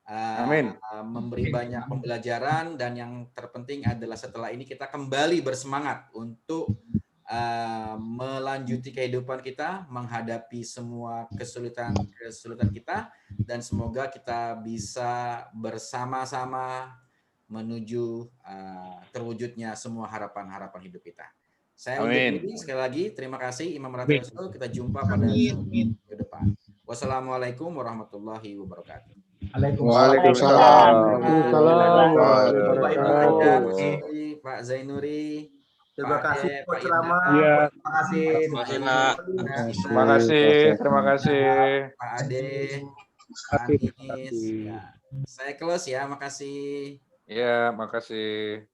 Amin. Memberi banyak pembelajaran, dan yang terpenting adalah setelah ini kita kembali bersemangat untuk melanjuti kehidupan kita, menghadapi semua kesulitan kita, dan semoga kita bisa bersama-sama menuju terwujudnya semua harapan-harapan hidup kita. Saya undur diri. Sekali lagi terima kasih Imam Rafi Rasul. Kita jumpa pada minggu depan. Wassalamualaikum warahmatullahi wabarakatuh. Waalaikumsalam. Pak Zainuri. Terima kasih Coach Rama. Iya. Terima kasih. Terima kasih. Pak Ade. Pak Anies. Ya. Saya close ya. Makasih. Iya, makasih.